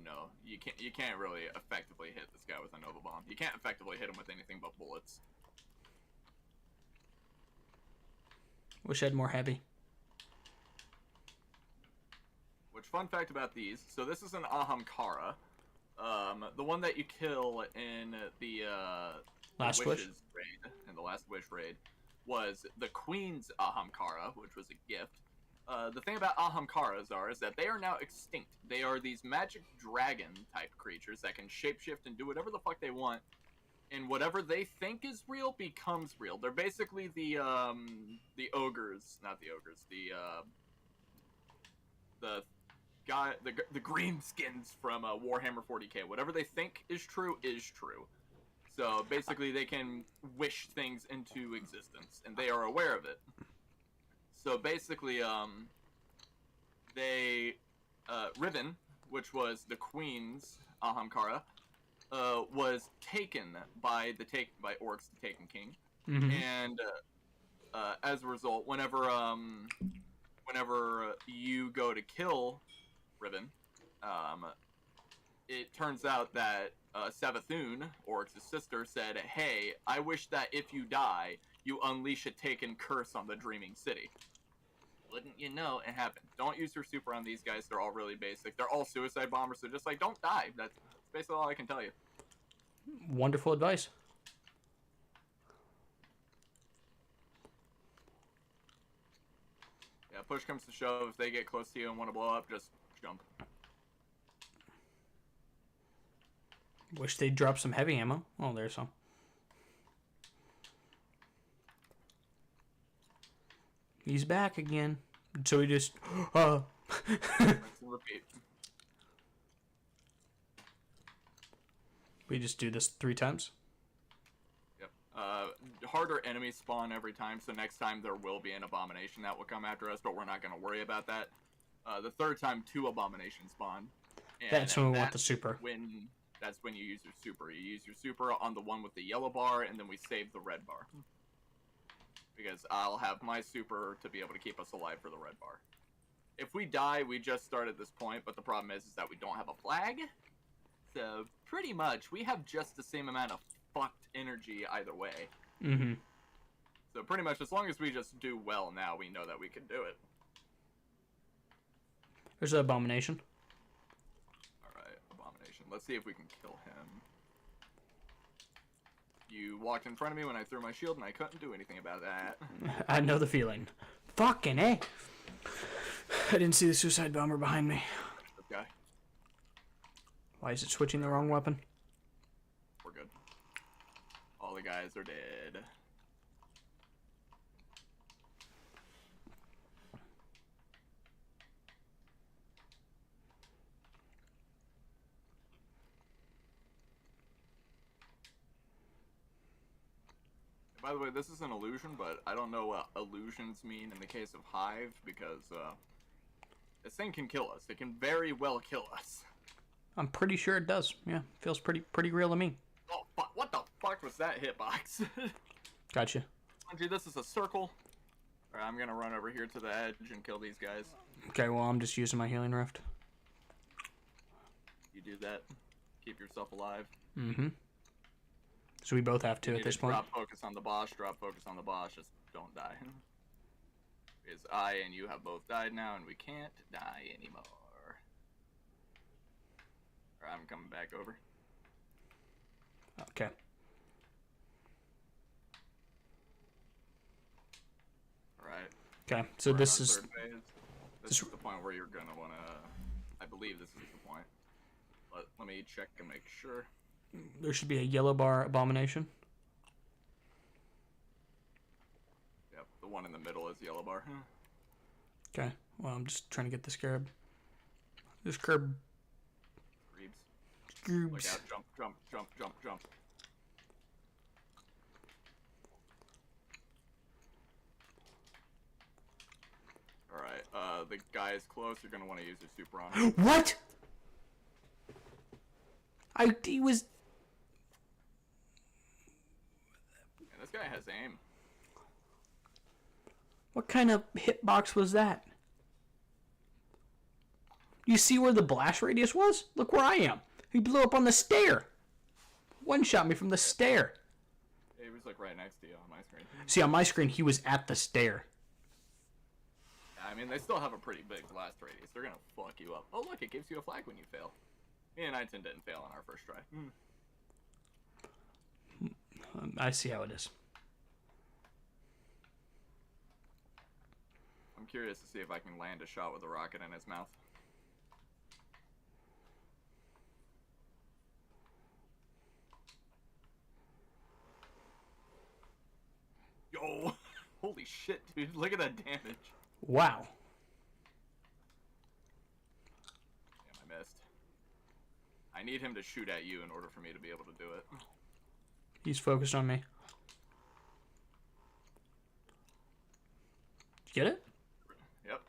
no, you can't. You can't really effectively hit this guy with a Nova Bomb. You can't effectively hit him with anything but bullets. Wish I had more heavy. Which, fun fact about these, so this is an Ahamkara. The one that you kill in the Last Wish raid, in the Last Wish raid, was the Queen's Ahamkara, which was a gift. The thing about Ahamkaras is that they are now extinct. They are these magic dragon type creatures that can shapeshift and do whatever the fuck they want, and whatever they think is real becomes real. They're basically the ogres, not the ogres, the greenskins from Warhammer 40k. Whatever they think is true is true. So basically, they can wish things into existence, and they are aware of it. So basically, Riven, which was the Queen's Ahamkara, was taken by orcs, the Taken King, and as a result, whenever you go to kill Riven, it turns out that Savathun, Oryx's sister, said, "Hey, I wish that if you die, you unleash a Taken curse on the Dreaming City." Wouldn't you know, it happened. Don't use your super on these guys. They're all really basic. They're all suicide bombers, so just like, don't die. That's basically all I can tell you. Wonderful advice. Yeah, push comes to shove. If they get close to you and want to blow up, just jump. Wish they'd drop some heavy ammo. Oh, there's some. He's back again. So he just... Repeat. We just do this 3 times? Yep. Harder enemies spawn every time, so next time there will be an abomination that will come after us, but we're not going to worry about that. The 3rd time, 2 abominations spawn. That's when we want the super. That's when you use your super. You use your super on the one with the yellow bar, and then we save the red bar. Because I'll have my super to be able to keep us alive for the red bar. If we die, we just start at this point, but the problem is that we don't have a flag. So, pretty much, we have just the same amount of fucked energy either way. Mm-hmm. So, pretty much, as long as we just do well now, we know that we can do it. There's an abomination. Alright, abomination. Let's see if we can kill him. You walked in front of me when I threw my shield, and I couldn't do anything about that. I know the feeling. Fucking A. I didn't see the suicide bomber behind me. This guy. Why is it switching the wrong weapon? We're good. All the guys are dead. By the way, this is an illusion, but I don't know what illusions mean in the case of Hive, because this thing can kill us. It can very well kill us. I'm pretty sure it does. Yeah, feels pretty real to me. Oh, fuck. What the fuck was that hitbox? Gotcha. Dude, this is a circle. Alright, I'm gonna run over here to the edge and kill these guys. Okay, well, I'm just using my healing rift. You do that. Keep yourself alive. Mm-hmm. So we both have to at this point. Drop focus on the boss, drop focus on the boss, just don't die. Because I and you have both died now, and we can't die anymore. Alright, I'm coming back over. Okay. Alright. Okay, so this is... This is the point where you're gonna wanna... I believe this is the point. But let me check and make sure. There should be a yellow bar abomination. Yep, the one in the middle is yellow bar. Okay, well, I'm just trying to get the scarab. The scarab. Look out, jump, jump, jump, jump, jump. Alright, the guy is close, you're gonna want to use your super on him. What?! He was... Yeah, this guy has aim. What kind of hitbox was that? You see where the blast radius was? Look where I am. He blew up on the stair. One shot me from the stair. He was like right next to you on my screen. See, on my screen, he was at the stair. I mean, they still have a pretty big blast radius. They're gonna fuck you up. Oh, look, it gives you a flag when you fail. Me and Einstein didn't fail on our first try. I see how it is. I'm curious to see if I can land a shot with a rocket in his mouth. Yo! Holy shit, dude. Look at that damage. Wow. Damn, I missed. I need him to shoot at you in order for me to be able to do it. He's focused on me. Get it? Yep.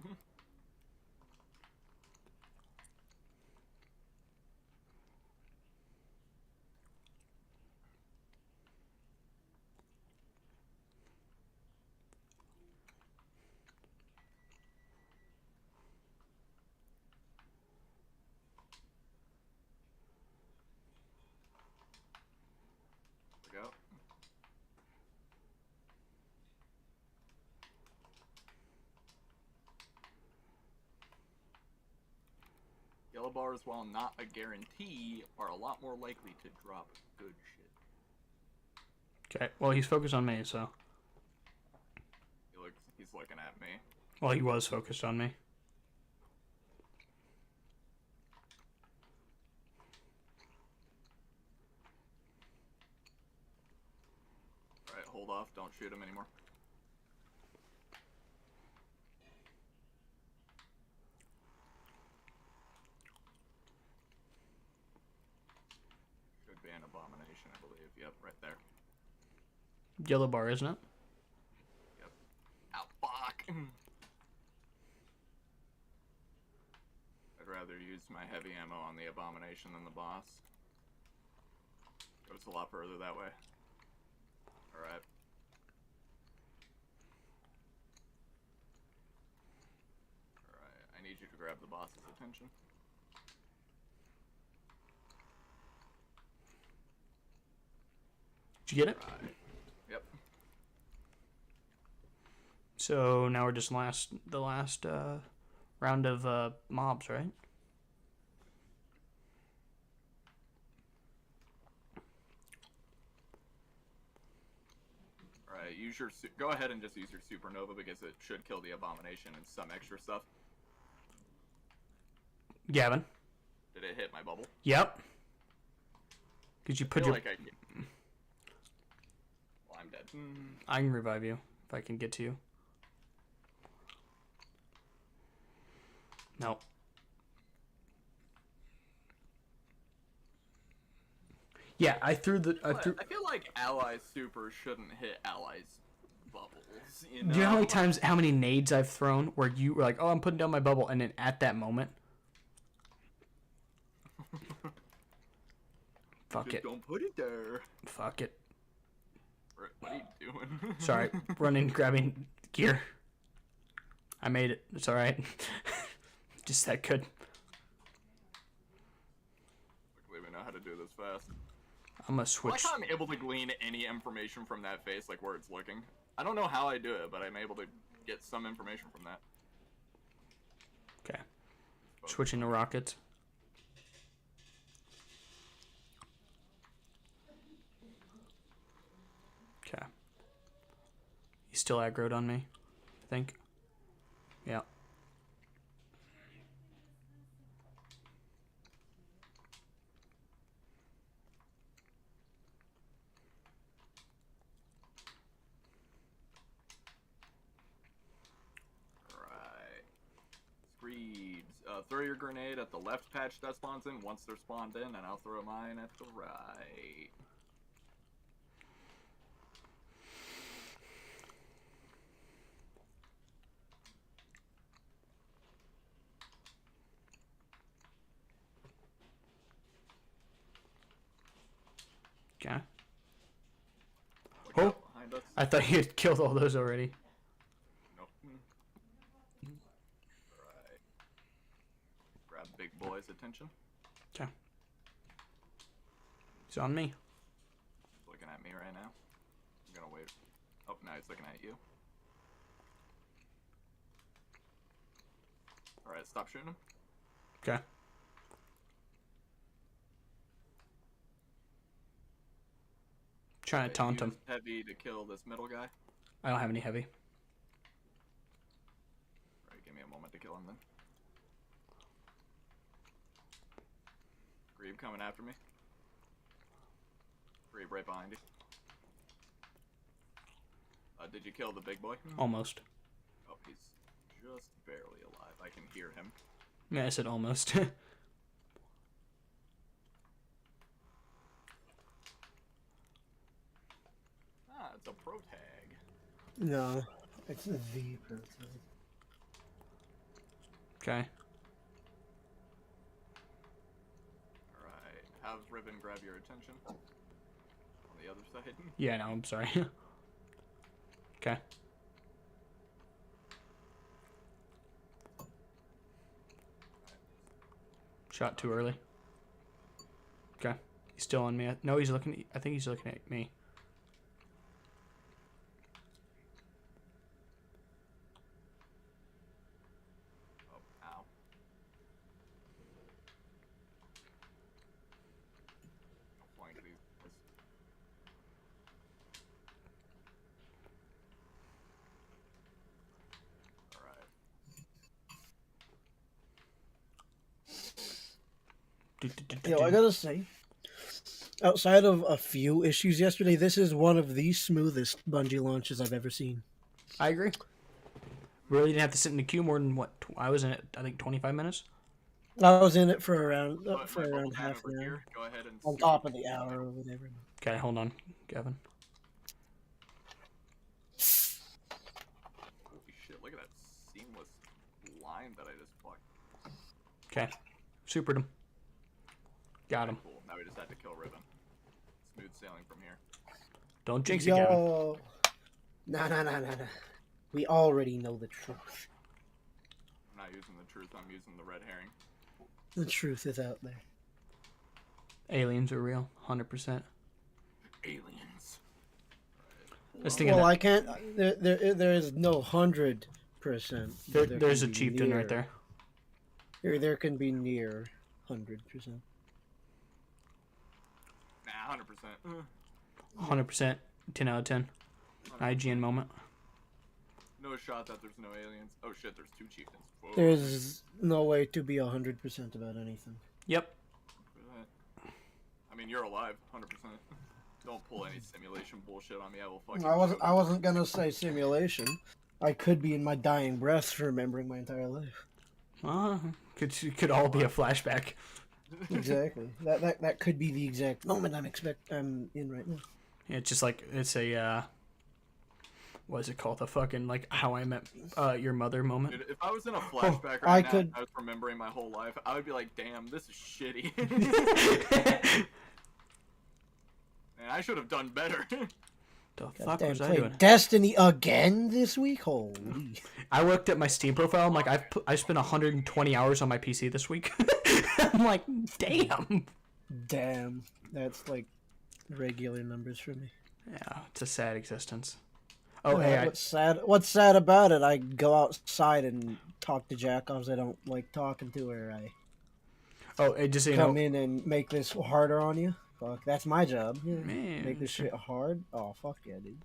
There we go. Yellow bars, while not a guarantee, are a lot more likely to drop good shit. Okay. Well, he's focused on me, so. He's looking at me. Well, he was focused on me. Alright, hold off. Don't shoot him anymore. Should be an abomination, I believe. Yep, right there. Yellow bar, isn't it? Yep. Ow, fuck! I'd rather use my heavy ammo on the abomination than the boss. Goes a lot further that way. Alright. Alright, I need you to grab the boss's attention. Did you get it? Right. Yep. So now we're just the last round of mobs, right? Alright, go ahead and just use your supernova because it should kill the abomination and some extra stuff. Gavin. Did it hit my bubble? Yep. Could you put your? Like well, I'm dead. I can revive you if I can get to you. No. Yeah, I threw. I feel like allies super shouldn't hit allies bubbles. You know? Do you know how many nades I've thrown where you were like, "Oh, I'm putting down my bubble," and then at that moment, fuck Just it. Don't put it there. Fuck it. What are you doing? Sorry, running, grabbing gear. I made it. It's all right. Just that good. Luckily, we know how to do this fast. I'm gonna switch. I like how I'm able to glean any information from that face, like where it's looking. I don't know how I do it, but I'm able to get some information from that. Okay. Switching to rockets. Okay. He's still aggroed on me, I think. Yeah. Throw your grenade at the left patch that spawns in once they're spawned in, and I'll throw mine at the right. Okay. Look Oh, out behind us. I thought you had killed all those already. Nope. Right. Grab boy's attention. Okay. He's on me. He's looking at me right now. I'm gonna wait. Oh, now he's looking at you. Alright, stop shooting him. Okay. Trying to taunt him. Use heavy to kill this middle guy. I don't have any heavy. Alright, give me a moment to kill him then. Grebe coming after me. Grebe right behind you. Did you kill the big boy? Almost. Oh, he's just barely alive. I can hear him. Yeah, I said almost. Ah, it's a pro tag. No, it's the prototype. Okay. Alright, have Ribbon grab your attention. On the other side. Yeah, no, I'm sorry. Okay. Shot too early. Okay. He's still on me. No, he's looking. I think he's looking at me. Oh, ow. Flying to these guys. Alright. Yo, I gotta say, outside of a few issues yesterday, this is one of the smoothest Bungie launches I've ever seen. I agree. Really didn't have to sit in the queue more than what? I was in it, I think, 25 minutes. I was in it for around But my little pad half over an hour. here, go ahead and On see top if of you the can hour do or whatever. Okay, hold on, Gavin. Holy shit, look at that seamless line that I just plucked. Okay. Supered him. Got him. Cool, now we just had to kill Ribbon. Smooth sailing from here. Don't jinx it, Gavin. Yo, nah. We already know the truth. I'm not using the truth, I'm using the red herring. The truth is out there. Aliens are real, 100%. Aliens. Let's think of Well, that. I can't. There is no 100%. There's a chieftain right there. There can be near 100%. Nah, 100%. 100%. 10 out of 10. IGN moment. No shot that there's no aliens. Oh shit, there's two chieftains. Whoa. There's no way to be 100% about anything. Yep. I mean, you're alive, 100%. Don't pull any simulation bullshit on me. I will fucking. I wasn't gonna say simulation. I could be in my dying breath remembering my entire life. Could all be a flashback. Exactly. That could be the exact moment I'm in right now. Yeah, it's just like it's a what is it called? The fucking like how I met your mother moment. Dude, if I was in a flashback I right now, could- and I was remembering my whole life, I would be like, "Damn, this is shitty." And I should have done better. The fuck Goddamn, was I played doing? Destiny again this week? Holy. I looked at my Steam profile. I'm like, I spent 120 hours on my PC this week. I'm like, damn. Damn. That's like regular numbers for me. Yeah, it's a sad existence. Oh, hey, What's sad about it? I go outside and talk to jackoffs I don't like talking to, or I just so you come know, in and make this harder on you. Fuck, that's my job. Yeah. Man, Make this shit hard. Oh, fuck yeah, dude.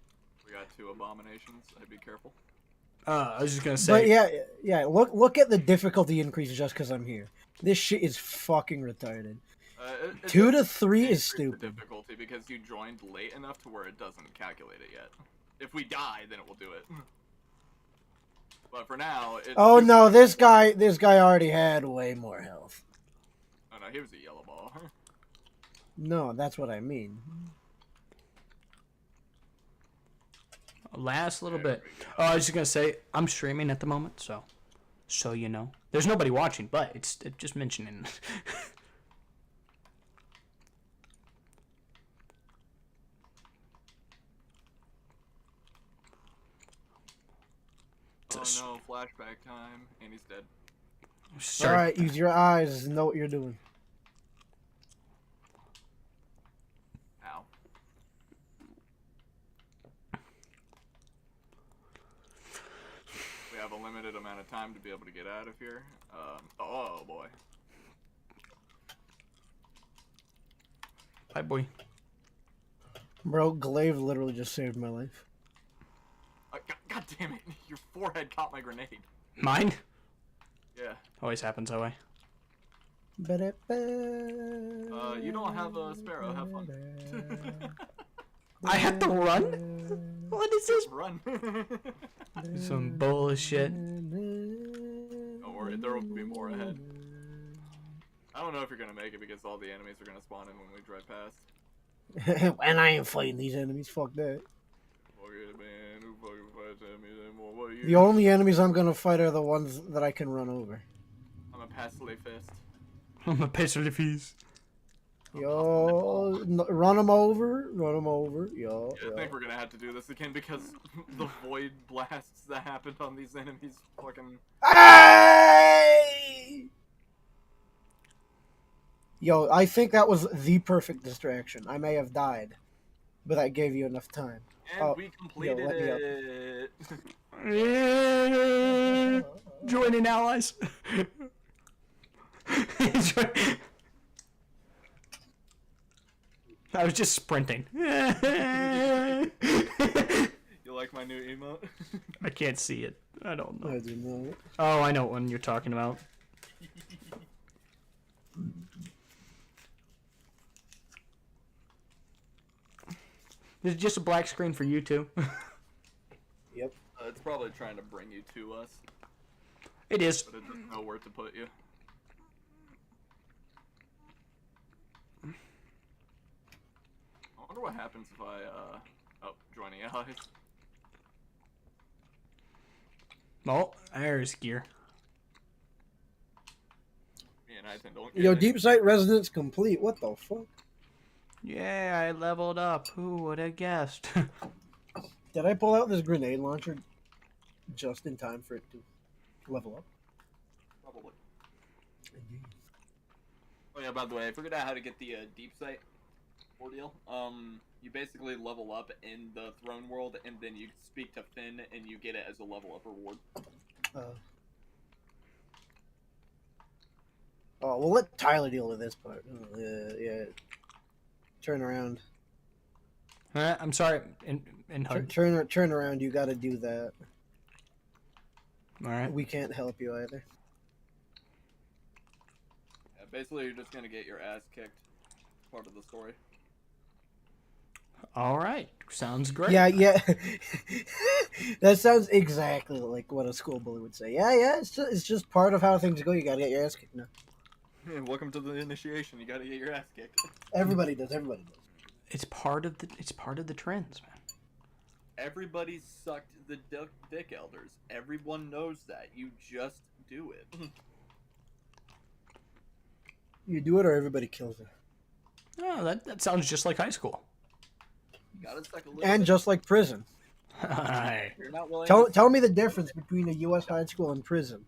We got two abominations. I'd be careful. I was just gonna say, But yeah. Look at the difficulty increase just because I'm here. This shit is fucking retarded. 2 to 3 is increase the stupid. difficulty because you joined late enough to where it doesn't calculate it yet. If we die, then it will do it. But for now, it's Oh no, this guy already had way more health. Oh no, he was a yellow ball. No, that's what I mean. last little bit. Oh, I was just gonna say, I'm streaming at the moment, so you know, there's nobody watching, but it's just mentioning. Oh no, flashback time, and he's dead. Sure. All right, use your eyes. Know what you're doing. Ow. We have a limited amount of time to be able to get out of here. Oh boy. Bye, boy. Bro, Glaive literally just saved my life. God damn it! Your forehead caught my grenade. Mine? Yeah. Always happens that way. You don't have a sparrow. Have fun. I have to run? What is this? Run. Some bullshit. Don't worry, there will be more ahead. I don't know if you're gonna make it because all the enemies are gonna spawn in when we drive past. And I ain't fighting these enemies. Fuck that. The only enemies I'm gonna fight are the ones that I can run over. I'm a pacifist. I'm a pacifist. Yo, run them over. Run them over. Yo, Yeah, I think we're gonna have to do this again because the void blasts that happened on these enemies fucking... Hey! Yo, I think that was the perfect distraction. I may have died, but that gave you enough time. And we completed let me up. it! Joining allies. I was just sprinting. You like my new emote? I can't see it. I don't know. I do not. Oh, I know what one you're talking about. This is just a black screen for you two. Yep. It's probably trying to bring you to us. It is. But it doesn't know where to put you. I wonder what happens if I, joining allies. Oh, there's gear. Me and Nathan don't get Yo, it. deep sight resonance complete. What the fuck? Yeah, I leveled up. Who would have guessed? Did I pull out this grenade launcher just in time for it to level up? Probably. Oh yeah, by the way, I figured out how to get the deep sight ordeal. You basically level up in the throne world, and then you speak to Finn, and you get it as a level up reward. Oh, we'll let Tyler deal with this part. Yeah. Turn around. I'm sorry. In hug. Turn around. You got to do that. All right. We can't help you either. Yeah, basically, you're just gonna get your ass kicked. Part of the story. All right. Sounds great. Yeah. That sounds exactly like what a school bully would say. Yeah. It's just part of how things go. You gotta get your ass kicked now. Hey, welcome to the initiation. You gotta get your ass kicked. Everybody does. It's part of the trends, man. Everybody sucked the dick elders. Everyone knows that. You just do it. You do it or everybody kills it. Oh, that sounds just like high school. You gotta suck a little And bit. just like prison. Hi. You're not willing Tell me the difference between a U.S. high school and prison.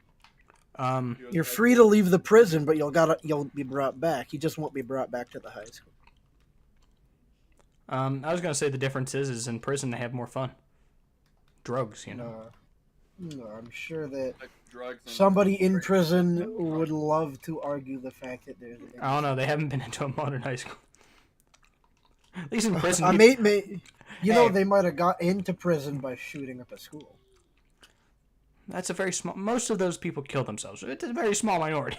Um, You're free to leave the prison, but you'll be brought back. You just won't be brought back to the high school. I was gonna say the difference is in prison they have more fun. Drugs, you know. No, I'm sure that drugs and somebody in prison would love to argue the fact that there's. I don't know. They haven't been into a modern high school. At least in prison. They might have got into prison by shooting up a school. That's a very small. Most of those people kill themselves. It's a very small minority.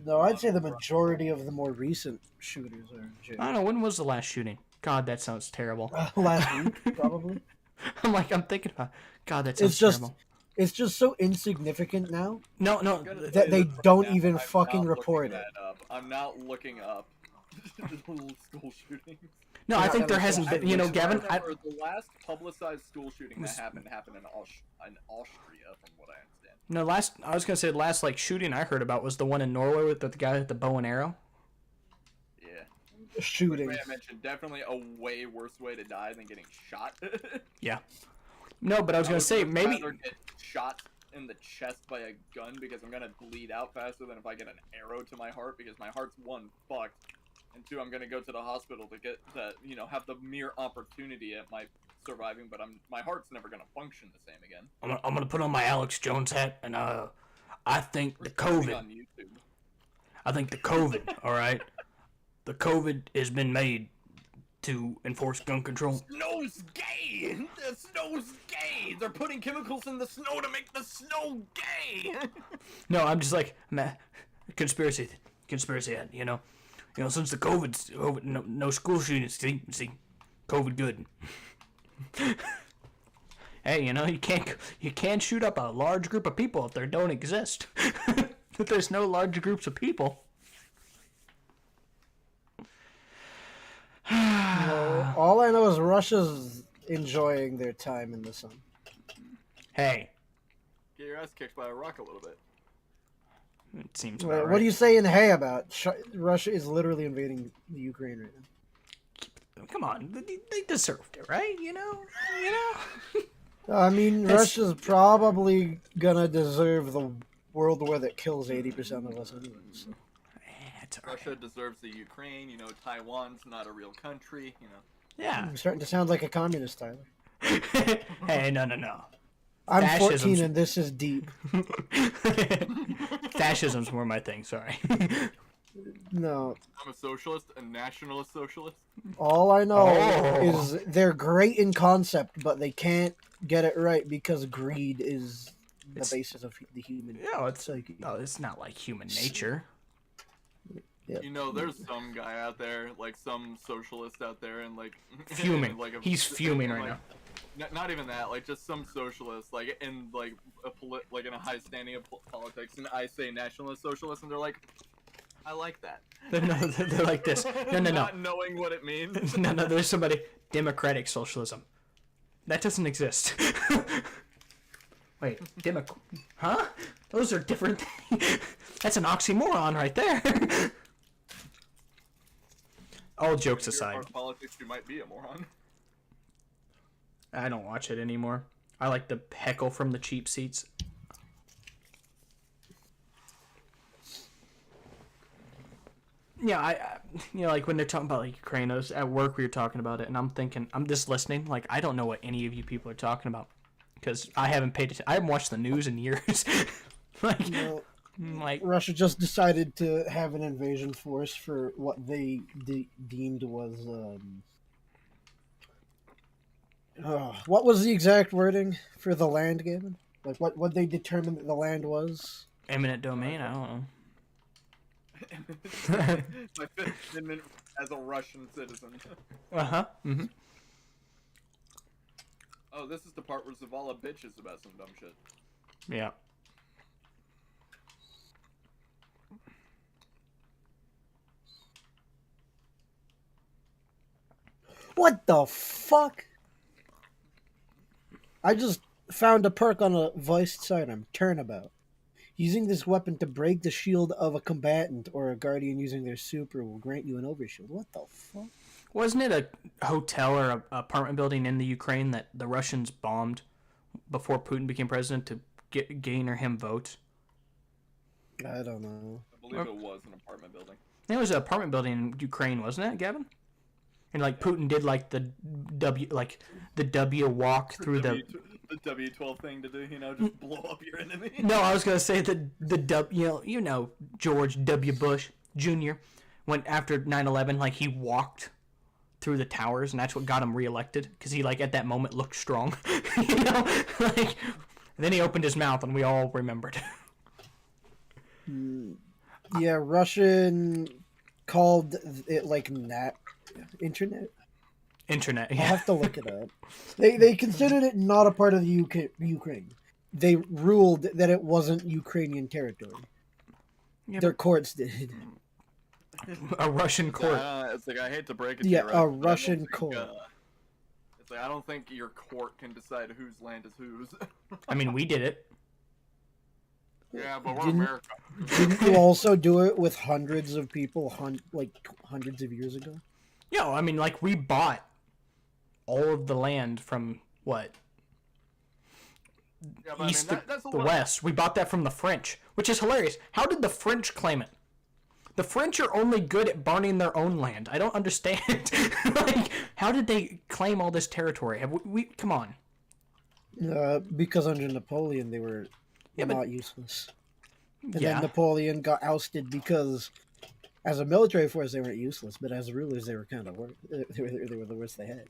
No, I'd say the majority of the more recent shooters are in jail. I don't know. When was the last shooting? God, that sounds terrible. Last week, probably. I'm thinking about. God, that sounds terrible. It's just so insignificant now. No. That they don't even fucking report it. I'm not looking up school shootings. No, I think there hasn't been. You know, Gavin. The last publicized school shooting that happened in Austria, from what I understand. No, I was gonna say the last shooting I heard about was the one in Norway with the guy with the bow and arrow. Yeah. Shooting. I mentioned definitely a way worse way to die than getting shot. Yeah. No, but I was gonna say maybe rather get shot in the chest by a gun because I'm gonna bleed out faster than if I get an arrow to my heart because my heart's one fucked, and two I'm gonna go to the hospital to get to have the mere opportunity at my surviving, but my heart's never gonna function the same again. I'm gonna put on my Alex Jones hat, and I think We're the streaming COVID. on YouTube. I think the COVID. All right, the COVID has been made to enforce gun control. Snow's gay! The snow's gay! They're putting chemicals in the snow to make the snow gay! No, I'm just like, man, conspiracy hat. Since the COVID, no school shootings. See, COVID good. Hey, you can't shoot up a large group of people if there don't exist. If there's no large groups of people. No, all I know is Russia's enjoying their time in the sun. Hey, Get your ass kicked by a rock a little bit. it seems Wait, about what are right. you saying hey about? Russia is literally invading the Ukraine right now. Come on, they deserved it, right? I mean, That's- Russia's probably gonna deserve the world war that kills 80% of us anyways. It's all right. Russia deserves the Ukraine, Taiwan's not a real country, Yeah. I'm starting to sound like a communist, Tyler. Hey, no. I'm Fascism's- 14 and this is deep. Fascism's more my thing. Sorry. No, I'm a socialist, a nationalist socialist. all I know Oh. is they're great in concept, but they can't get it right because greed is the It's- basis of the human psyche. No, it's not like human nature. Yeah. There's some guy out there, like some socialist out there, and like Fuming. like He's fuming right now. Not even that, like just some socialist, like in like like in a high standing of politics, and I say nationalist socialist, and they're like, I like that. They're like this. No. Not knowing what it means. No, there's somebody. Democratic socialism. That doesn't exist. Wait, huh? Those are different things. That's an oxymoron right there. All jokes If you're aside, part of politics, you might be a moron. I don't watch it anymore. I like the heckle from the cheap seats. Yeah, I like when they're talking about like Ukraine, I was at work we were talking about it, and I'm thinking, I'm just listening, like I don't know what any of you people are talking about, because I haven't paid attention. I haven't watched the news in years. No, like Russia just decided to have an invasion force for what they deemed was what was the exact wording for the land, Gavin? Like what they determined that the land was? eminent domain. I don't know. My Fifth Amendment as a Russian citizen. Uh-huh. Mm-hmm. Oh, this is the part where Zavala bitches about some dumb shit. Yeah. What the fuck? I just found a perk on a voiced sidearm. Turnabout. Using this weapon to break the shield of a combatant or a guardian using their super will grant you an overshield. What the fuck? Wasn't it a hotel or a apartment building in the Ukraine that the Russians bombed before Putin became president to gain or him votes? I don't know. I believe it was an apartment building. It was an apartment building in Ukraine, wasn't it, Gavin? And like Putin did like the W walk through the. The W12 thing to do, just blow up your enemy. No, I was gonna say the W. George W. Bush Jr. went after 9/11, like he walked through the towers, and that's what got him reelected because he like at that moment looked strong, like. And then he opened his mouth, and we all remembered. Yeah, Russian called it like internet. Internet. I'll Yeah. have to look it up. They considered it not a part of the Ukraine. They ruled that it wasn't Ukrainian territory. Yeah, Their courts did. a Russian court. It's like I hate to break it to Yeah, you, a but I don't Russian think, court. It's like I don't think your court can decide whose land is whose. I mean, we did it. Yeah, but we're Didn't- America. Didn't you also do it with hundreds of people, hundreds of years ago? Yeah, I mean, like we bought all of the land from what? Yeah, but east I mean, that's a the little... west. We bought that from the French, which is hilarious. How did the French claim it? The French are only good at burning their own land. I don't understand. Like, how did they claim all this territory? Have we come on. Because under Napoleon they were not useless. And Yeah. then Napoleon got ousted because, as a military force, they weren't useless, but as rulers, they were kind of they were the worst they had.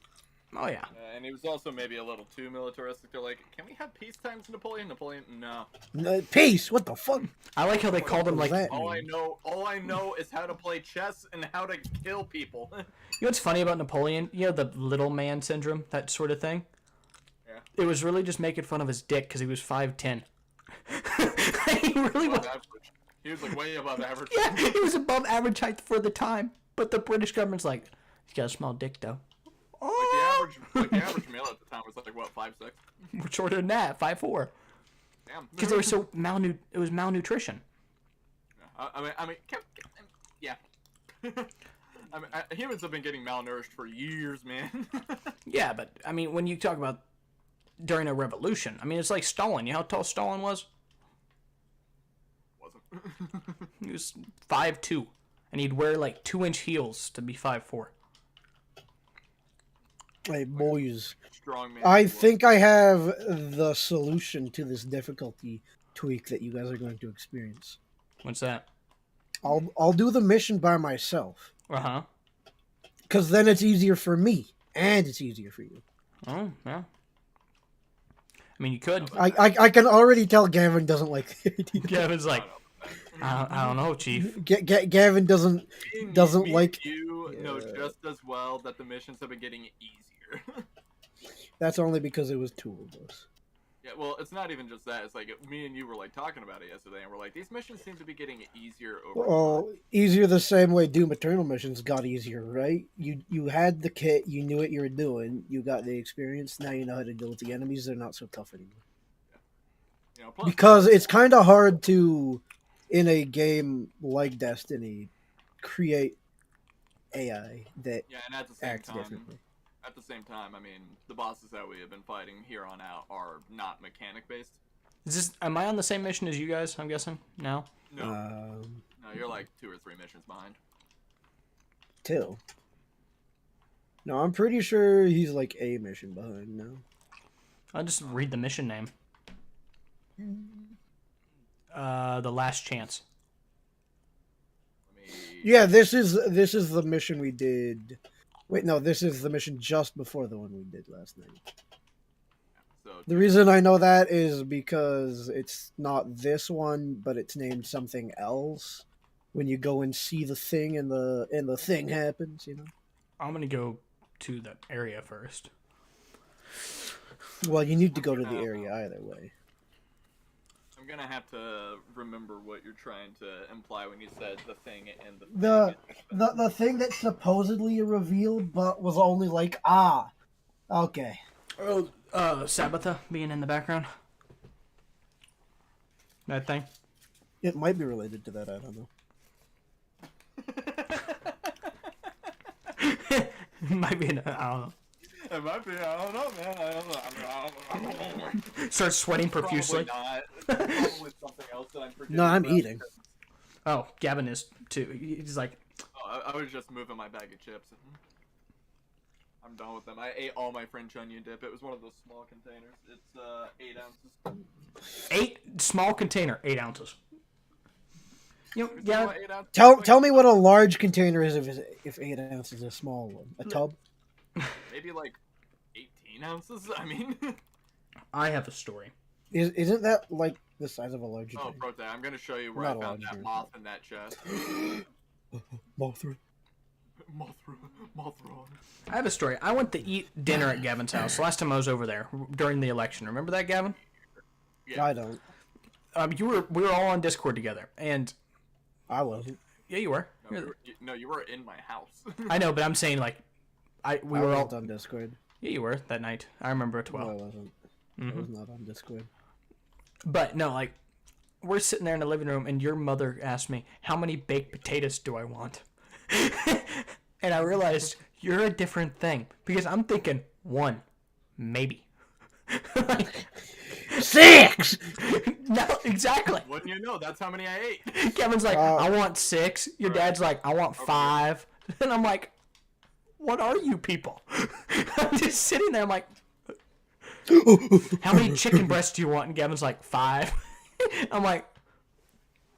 Oh yeah. And he was also maybe a little too militaristic. They're like, can we have peace times, Napoleon? Napoleon, no. Peace. What the fuck? I like how they called him like. that? All I know is how to play chess and how to kill people. You know what's funny about Napoleon? You know, the little man syndrome, that sort of thing? Yeah. It was really just making fun of his dick because he was 5'10". He really was. Average. He was like way above average. Yeah, he was above average height for the time. But the British government's like, he's got a small dick, though. Like the average male at the time was like, what, 5'6"? We're shorter than that, 5'4". Damn. Because they were so it was malnutrition. I mean, yeah. I mean, humans have been getting malnourished for years, man. Yeah, but, I mean, when you talk about during a revolution, I mean, it's like Stalin. You know how tall Stalin was? Wasn't. He was 5'2", and he'd wear, like, 2-inch heels to be 5'4". Hey, boys. Strong man. I think I have the solution to this difficulty tweak that you guys are going to experience. What's that? I'll do the mission by myself. Uh-huh. Because then it's easier for me, and it's easier for you. Oh, yeah. I mean, you could. I can already tell Gavin doesn't like the idea. Gavin's like, I don't know, Chief. Gavin doesn't like... You know just as well that the missions have been getting easier. That's only because it was two of us. Yeah, well, it's not even just that. It's like me and you were like talking about it yesterday, and we're like, these missions seem to be getting easier over time. Easier the same way Doom Eternal missions got easier, right? You had the kit, you knew what you were doing, you got the experience, now you know how to deal with the enemies, they're not so tough anymore. You know, plus, Because it's kind of hard to, in a game like Destiny, create AI that yeah, and at the same acts time, differently. I mean, the bosses that we have been fighting here on out are not mechanic based. Am I on the same mission as you guys, I'm guessing, now? No, no, you're like 2 or 3 missions behind. Till. No, I'm pretty sure he's like a mission behind now. I'll just read the mission name. The Last Chance. Yeah, this is the mission we did. Wait, no, this is the mission just before the one we did last night. So The reason I know that is because it's not this one, but it's named something else. When you go and see the thing and the thing happens, you know. I'm gonna go to the area first. Well, you need to go to the area either way. I'm gonna have to remember what you're trying to imply when you said the thing and the The thing that's supposedly a reveal, but was only like okay. Oh, Sabbatha being in the background. That thing. It might be related to that. I don't know. Might be. I don't know. It might be. I don't know, man. I don't know. Starts sweating profusely. Probably not. Probably something else that I'm forgetting. No, I'm about. eating. Oh, Gavin is too. He's like, Oh, I was just moving my bag of chips. I'm done with them. I ate all my French onion dip. It was one of those small containers. It's 8 ounces. 8 small container, 8 ounces. You know, yeah. Tell me what a large container is if 8 ounces is a small one. A tub? Maybe like 18 ounces. I mean. I have a story. Isn't that like the size of a large Oh, drink? Prote, I'm gonna show you where Not I a found large that drink. moth in that chest. Mothra. Mothra. I have a story. I went to eat dinner at Gavin's house last time I was over there during the election. Remember that, Gavin? Yeah. I don't. We were all on Discord together, and I wasn't. yeah, you were. No, you were in my house. I know, but I'm saying like, we I were all. wasn't on Discord. Yeah, you were that night. I remember it No, I well. wasn't. I was not on Discord. But no, like, we're sitting there in the living room, and your mother asked me, "How many baked potatoes do I want?" And I realized you're a different thing because I'm thinking 1, maybe. 6! No, exactly. Wouldn't you know? That's how many I ate. Kevin's like, I want 6. Your Right. dad's like, I want 5. And I'm like, what are you people? I'm just sitting there. I'm like, how many chicken breasts do you want? And Kevin's like, 5. I'm like,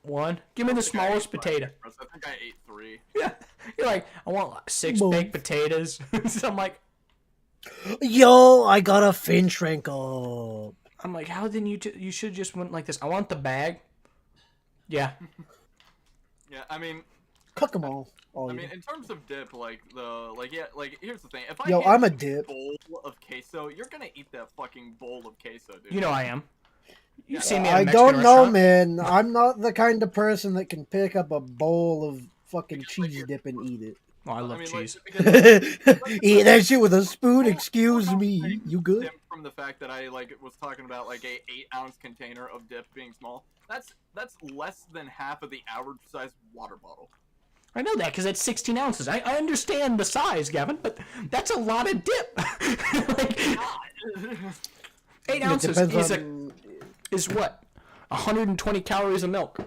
1. Give me the smallest potato. I think I ate 3. Yeah. You're like, I want like 6 Move. baked potatoes. So I'm like, Yo, I got a fin shrink up. I'm like, how didn't you? You should just went like this. I want the bag. Yeah. Yeah, I mean, Cook them all. in terms of dip, here's the thing. If I Yo, get I'm a a dip. bowl of queso, you're gonna eat that fucking bowl of queso, dude. You know I am. You Yeah. see me at a I Mexican don't know, restaurant? man. I'm not the kind of person that can pick up a bowl of fucking Because, like, cheese you're- dip and eat it. Oh, I love cheese. Eat that shit with a spoon, excuse Don't me. take You good? stem from the fact that I was talking about like a 8-ounce container of dip being small. That's less than half of the average sized water bottle. I know that because it's 16 ounces. I understand the size, Gavin, but that's a lot of dip. Like, 8 It ounces depends is, on. is what? 120 calories of milk.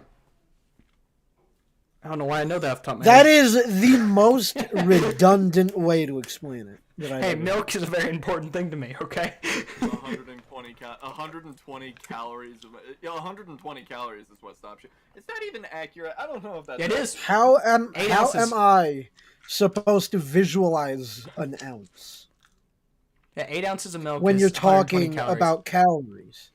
I don't know why I know that off the top of my That head. is the most redundant way to explain it. That I've Hey, ever milk is a very important thing to me, okay? 120 calories. 120 calories is what stops you. Is that even accurate? I don't know if that's. It is. How am 8 how ounces. am I supposed to visualize an ounce Yeah, 8 ounces of milk when is you're 120 talking calories. about calories?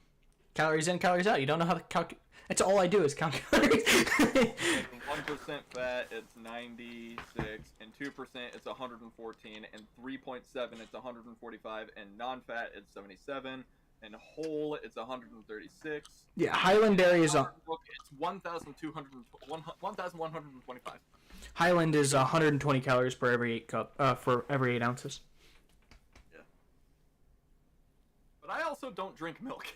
Calories in, calories out. You don't know how to calculate. That's all I do is count calories. 1% fat, it's 96, and 2% it's 114, and 3.7 it's 145, and non-fat it's 77, and whole it's 136. Yeah, Highland Dairy is It's 1,125. Highland is 120 calories per every 8 ounces. Yeah. But I also don't drink milk.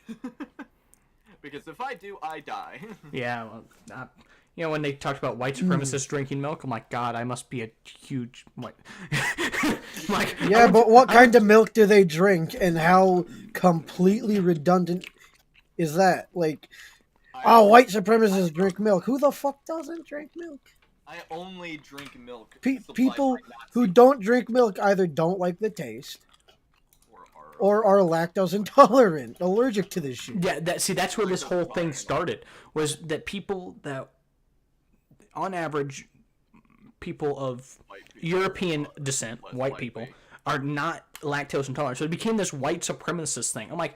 Because if I do, I die. Yeah, well, when they talked about white supremacists drinking milk, I'm like, God, I must be a huge white. Like, Yeah, but what kind of milk do they drink, and how completely redundant is that? Like, white supremacists drink milk. Who the fuck doesn't drink milk? I only drink milk. People supplied by who Nazis don't drink milk either don't like the taste or or are lactose intolerant, allergic to this shit. Yeah, that's where this whole thing started. Was that people that, on average, people of white people, European descent, less white likely. people, are not lactose intolerant. So it became this white supremacist thing. I'm like,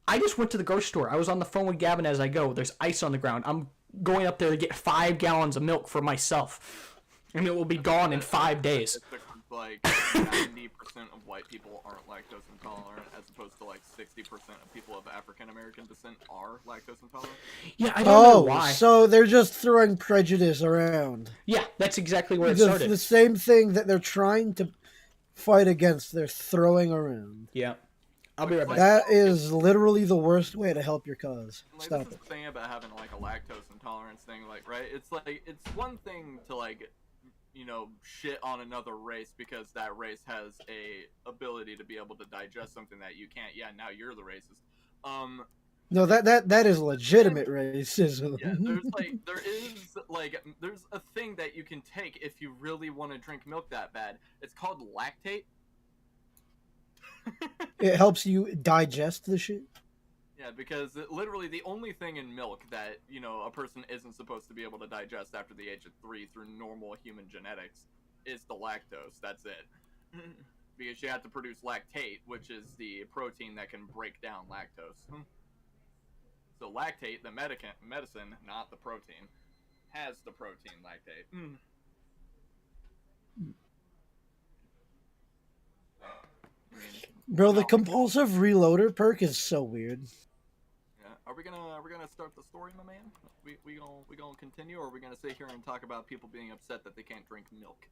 I just went to the grocery store. I was on the phone with Gavin as I go. There's ice on the ground. I'm going up there to get 5 gallons of milk for myself, and it will be gone in 5 days. It's like 90% of white people aren't lactose intolerant, as opposed to like 60% of people of African American descent are lactose intolerant. Yeah, I don't know Oh, why. so they're just throwing prejudice around. Yeah, that's exactly where it The started. same thing that they're trying to fight against, they're throwing around. Yeah. I'll be right back. That is literally the worst way to help your cause. Like, Stop this it. is the thing about having like a lactose intolerance thing, like, right? It's like, it's one thing to like, shit on another race because that race has a ability to be able to digest something that you can't. Yeah, now you're the racist. No, that is legitimate racism. Yeah, there's a thing that you can take if you really want to drink milk that bad. It's called lactate. It helps you digest the shit. Yeah, because literally the only thing in milk that, a person isn't supposed to be able to digest after the age of 3 through normal human genetics is the lactose. That's it. Because you have to produce lactate, which is the protein that can break down lactose. So lactate, the medicine, not the protein, has the protein lactate. Bro, the compulsive reloader perk is so weird. Yeah. Are we gonna start the story, my man? We gonna continue, or are we gonna sit here and talk about people being upset that they can't drink milk?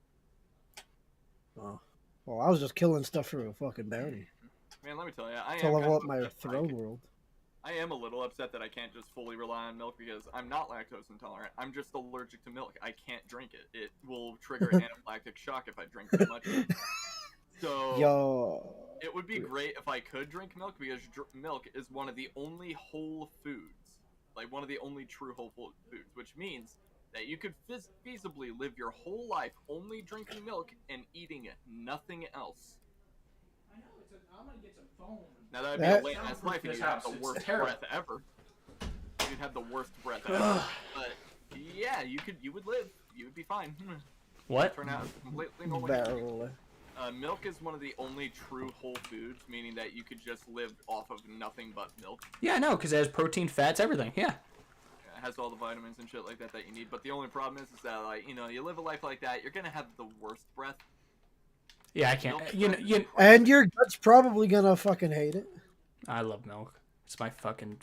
Oh. Well, I was just killing stuff for a fucking bounty. Man, let me tell you, To level up my throne world. I am a little upset that I can't just fully rely on milk because I'm not lactose intolerant. I'm just allergic to milk. I can't drink it. It will trigger an anaphylactic shock if I drink too much. So Yo. it would be great if I could drink milk because milk is one of the only whole foods, like one of the only true whole foods, which means that you could feasibly live your whole life only drinking milk and eating nothing else. I know, I'm gonna get some foam. Now that'd be a late ass life, and you'd have the worst terrible. breath ever. You'd have the worst breath ever. But yeah, you would live. You would be fine. What? Turn out completely normal. Barrel. Milk is one of the only true whole foods, meaning that you could just live off of nothing but milk. Yeah, I know, because it has protein, fats, everything. Yeah. It has all the vitamins and shit like that you need. But the only problem is that, like, you know, you live a life like that, you're gonna have the worst breath. Yeah, I can't. And your gut's probably gonna fucking hate it. I love milk. It's my fucking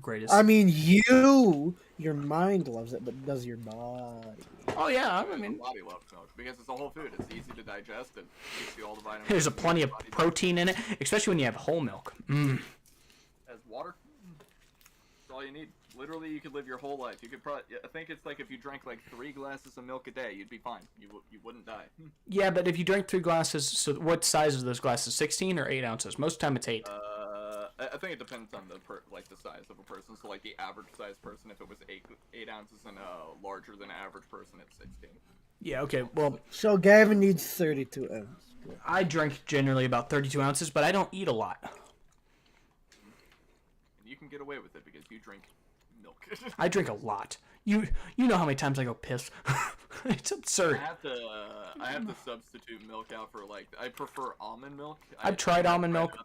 greatest. I mean, your mind loves it, but does your body? Oh yeah, I Your mean, body loves milk because it's a whole food. It's easy to digest and gives you all the vitamins. there's a plenty of protein in it, especially when you have whole milk. As water, that's all you need. Literally, you could live your whole life. You could probably. I think it's like if you drank like 3 glasses of milk a day, you'd be fine. You wouldn't die. Yeah, but if you drink 3 glasses, so what size are those glasses? 16 or 8 ounces? Most of the time it's 8. I think it depends on the size of a person. So like the average size person, if it was 8 ounces, and a larger than average person, it's 16. Yeah. Okay. Well, So Gavin needs 32 ounces. I drink generally about 32 ounces, but I don't eat a lot. And you can get away with it because you drink milk. I drink a lot. You know how many times I go piss? It's absurd. I have to substitute milk out for like I prefer almond milk. I've tried almond milk.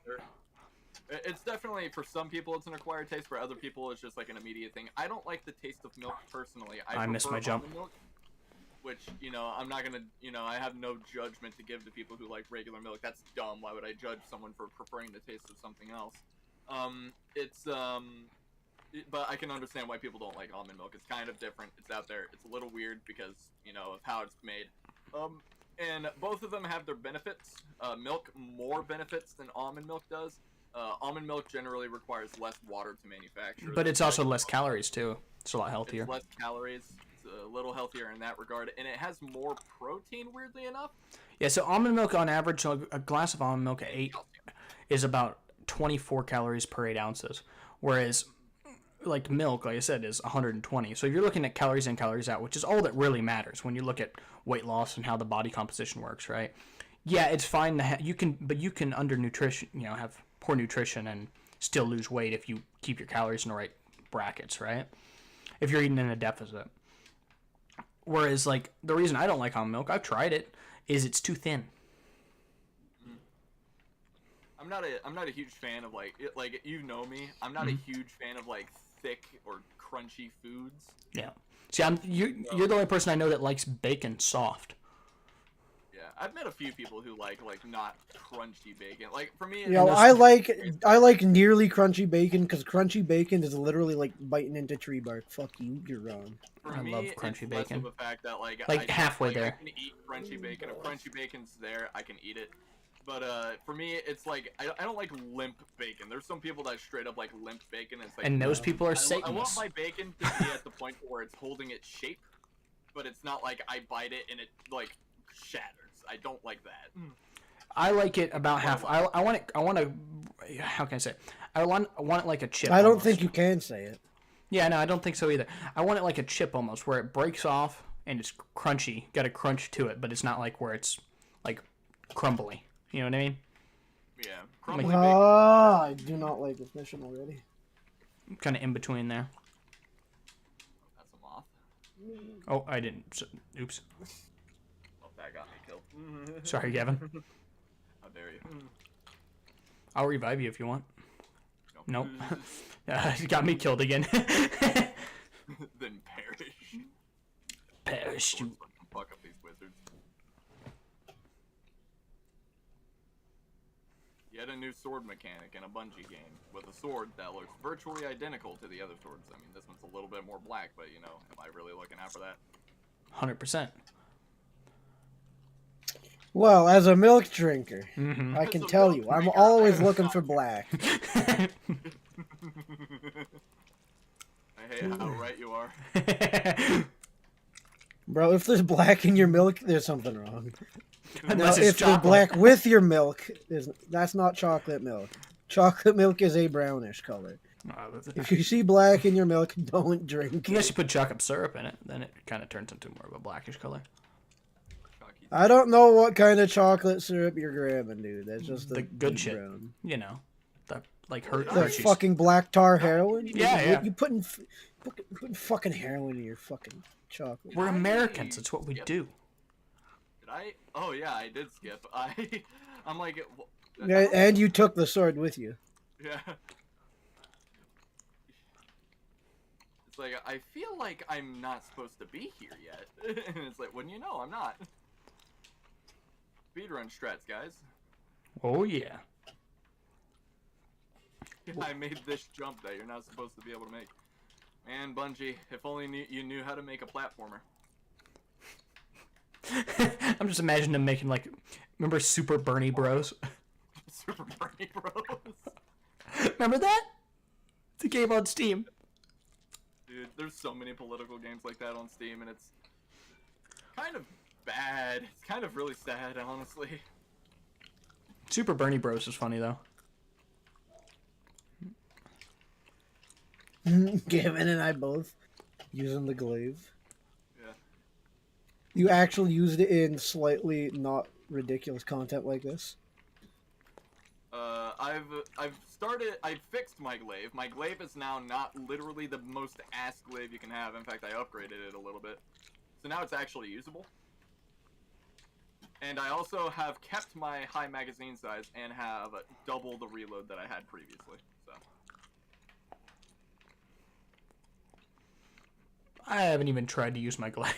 It's definitely for some people it's an acquired taste. For other people it's just like an immediate thing. I don't like the taste of milk personally. I missed my jump. Milk, which I'm not gonna I have no judgment to give to people who like regular milk. That's dumb. Why would I judge someone for preferring the taste of something else? But I can understand why people don't like almond milk. It's kind of different. It's out there. It's a little weird because, of how it's made. And both of them have their benefits. Milk more benefits than almond milk does. Almond milk generally requires less water to manufacture. But it's also less calories too. It's a lot healthier. It's less calories. It's a little healthier in that regard. And it has more protein, weirdly enough. Yeah, so almond milk on average, so a glass of almond milk at 8 is about 24 calories per 8 ounces. Whereas like milk, like I said, is 120. So if you're looking at calories in, calories out, which is all that really matters when you look at weight loss and how the body composition works, right? Yeah, it's fine to you can under nutrition, have poor nutrition and still lose weight if you keep your calories in the right brackets, right? If you're eating in a deficit. Whereas like the reason I don't like almond milk, I've tried it, is it's too thin. I'm not a huge fan of like you know me. I'm not a huge fan of like thick or crunchy foods. Yeah. See, you're the only person I know that likes bacon soft. Yeah, I've met a few people who like not crunchy bacon. Like for me, I like nearly crunchy bacon because crunchy bacon is literally like biting into tree bark. Fuck you, you're wrong. For I me, love crunchy it's bacon. less of a fact that like halfway there. I can eat crunchy bacon. If crunchy bacon's there, I can eat it. But for me, it's like I don't like limp bacon. There's some people that straight up like limp bacon. It's like, And those people are I want Satanists. my bacon to be at the point where it's holding its shape, but it's not like I bite it and it like shatters. I don't like that. I like it about half. I want it. How can I say it? I want it like a chip. I don't almost. think you can say it. Yeah, no, I don't think so either. I want it like a chip almost, where it breaks off and it's crunchy. Got a crunch to it, but it's not like where it's like crumbly. You know what I mean? Yeah, Like- crumbly bacon. I do not like this mission already. Kind of in between there. That's a moth. Oh, I didn't. Oops. Oh, that got me killed. Sorry, Gavin. How dare you? I'll revive you if you want. No. Nope. You got me killed again. Then perish. Perish you. Fuck up these wizards. Yet a new sword mechanic in a Bungie game with a sword that looks virtually identical to the other swords. I mean, this one's a little bit more black, but am I really looking out for that? 100%. Well, as a milk drinker, Mm-hmm. I can As a tell milk you, I'm drinker, always I am looking not- for black. I hate how right you are. Bro, if there's black in your milk, there's something wrong. Now, Unless if it's there's chocolate. black with your milk, that's not chocolate milk. Chocolate milk is a brownish color. If you see black in your milk, don't drink Unless it. you put chocolate syrup in it, then it kind of turns into more of a blackish color. Chalky. I don't know what kind of chocolate syrup you're grabbing, dude. That's just The deep good shit. brown. You know, the like The The Hershey's. fucking black tar heroin? Yeah, yeah. You putting fucking heroin in your fucking chocolate. We're I Americans. It's what we skip. do. Did I? Oh yeah, I did skip. I'm like, Yeah, and you took the sword with you. yeah. It's like I feel like I'm not supposed to be here yet, and it's like, wouldn't you know, I'm not. Speedrun strats, guys. Oh yeah. I made this jump that you're not supposed to be able to make. Man, Bungie, if only you knew how to make a platformer. I'm just imagining them making like, remember Super Bernie Bros? Super Bernie Bros. Remember that? It's a game on Steam. Dude, there's so many political games like that on Steam, and it's kind of bad. It's kind of really sad, honestly. Super Bernie Bros is funny though. Gavin and I both using the glaive. Yeah. You actually used it in slightly not ridiculous content like this. I've fixed my glaive. My glaive is now not literally the most ass glaive you can have. In fact, I upgraded it a little bit. So now it's actually usable. And I also have kept my high magazine size and have double the reload that I had previously. So. I haven't even tried to use my glaive.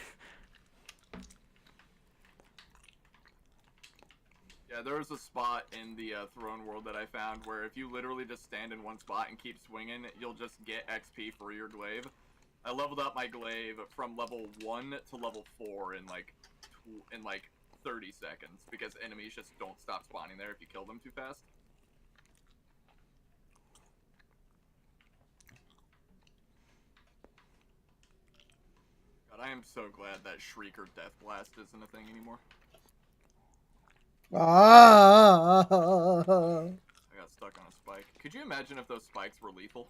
Yeah, there's a spot in the throne world that I found where if you literally just stand in one spot and keep swinging, you'll just get XP for your glaive. I leveled up my glaive from level 1 to level 4 in like 30 seconds because enemies just don't stop spawning there if you kill them too fast. God, I am so glad that Shriek or Death Blast isn't a thing anymore. Ah! I got stuck on a spike. Could you imagine if those spikes were lethal?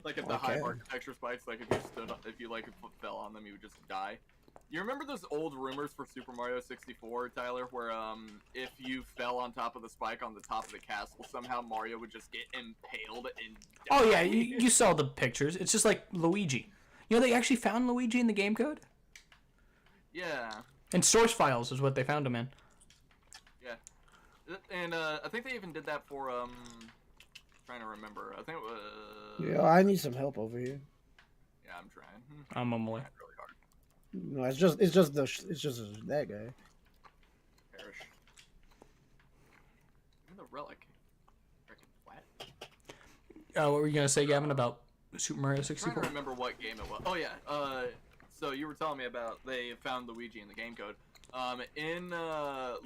Like if the Okay. hive architecture spikes, like if you like fell on them, you would just die. You remember those old rumors for Super Mario 64, Tyler, where if you fell on top of the spike on the top of the castle, somehow Mario would just get impaled and die? Oh yeah, you saw the pictures. It's just like Luigi. You know they actually found Luigi in the game code? Yeah. And source files is what they found him in. Yeah. And I think they even did that for trying to remember. I think it was Yeah, I need some help over here. yeah, I'm trying. I'm on my way. Trying really hard. No, it's just that guy. Perish. Even the relic. Freaking flat. What were you gonna say, Gavin, about Super Mario I'm trying 64? to remember what game it was. Oh yeah. So you were telling me about they found Luigi in the game code. In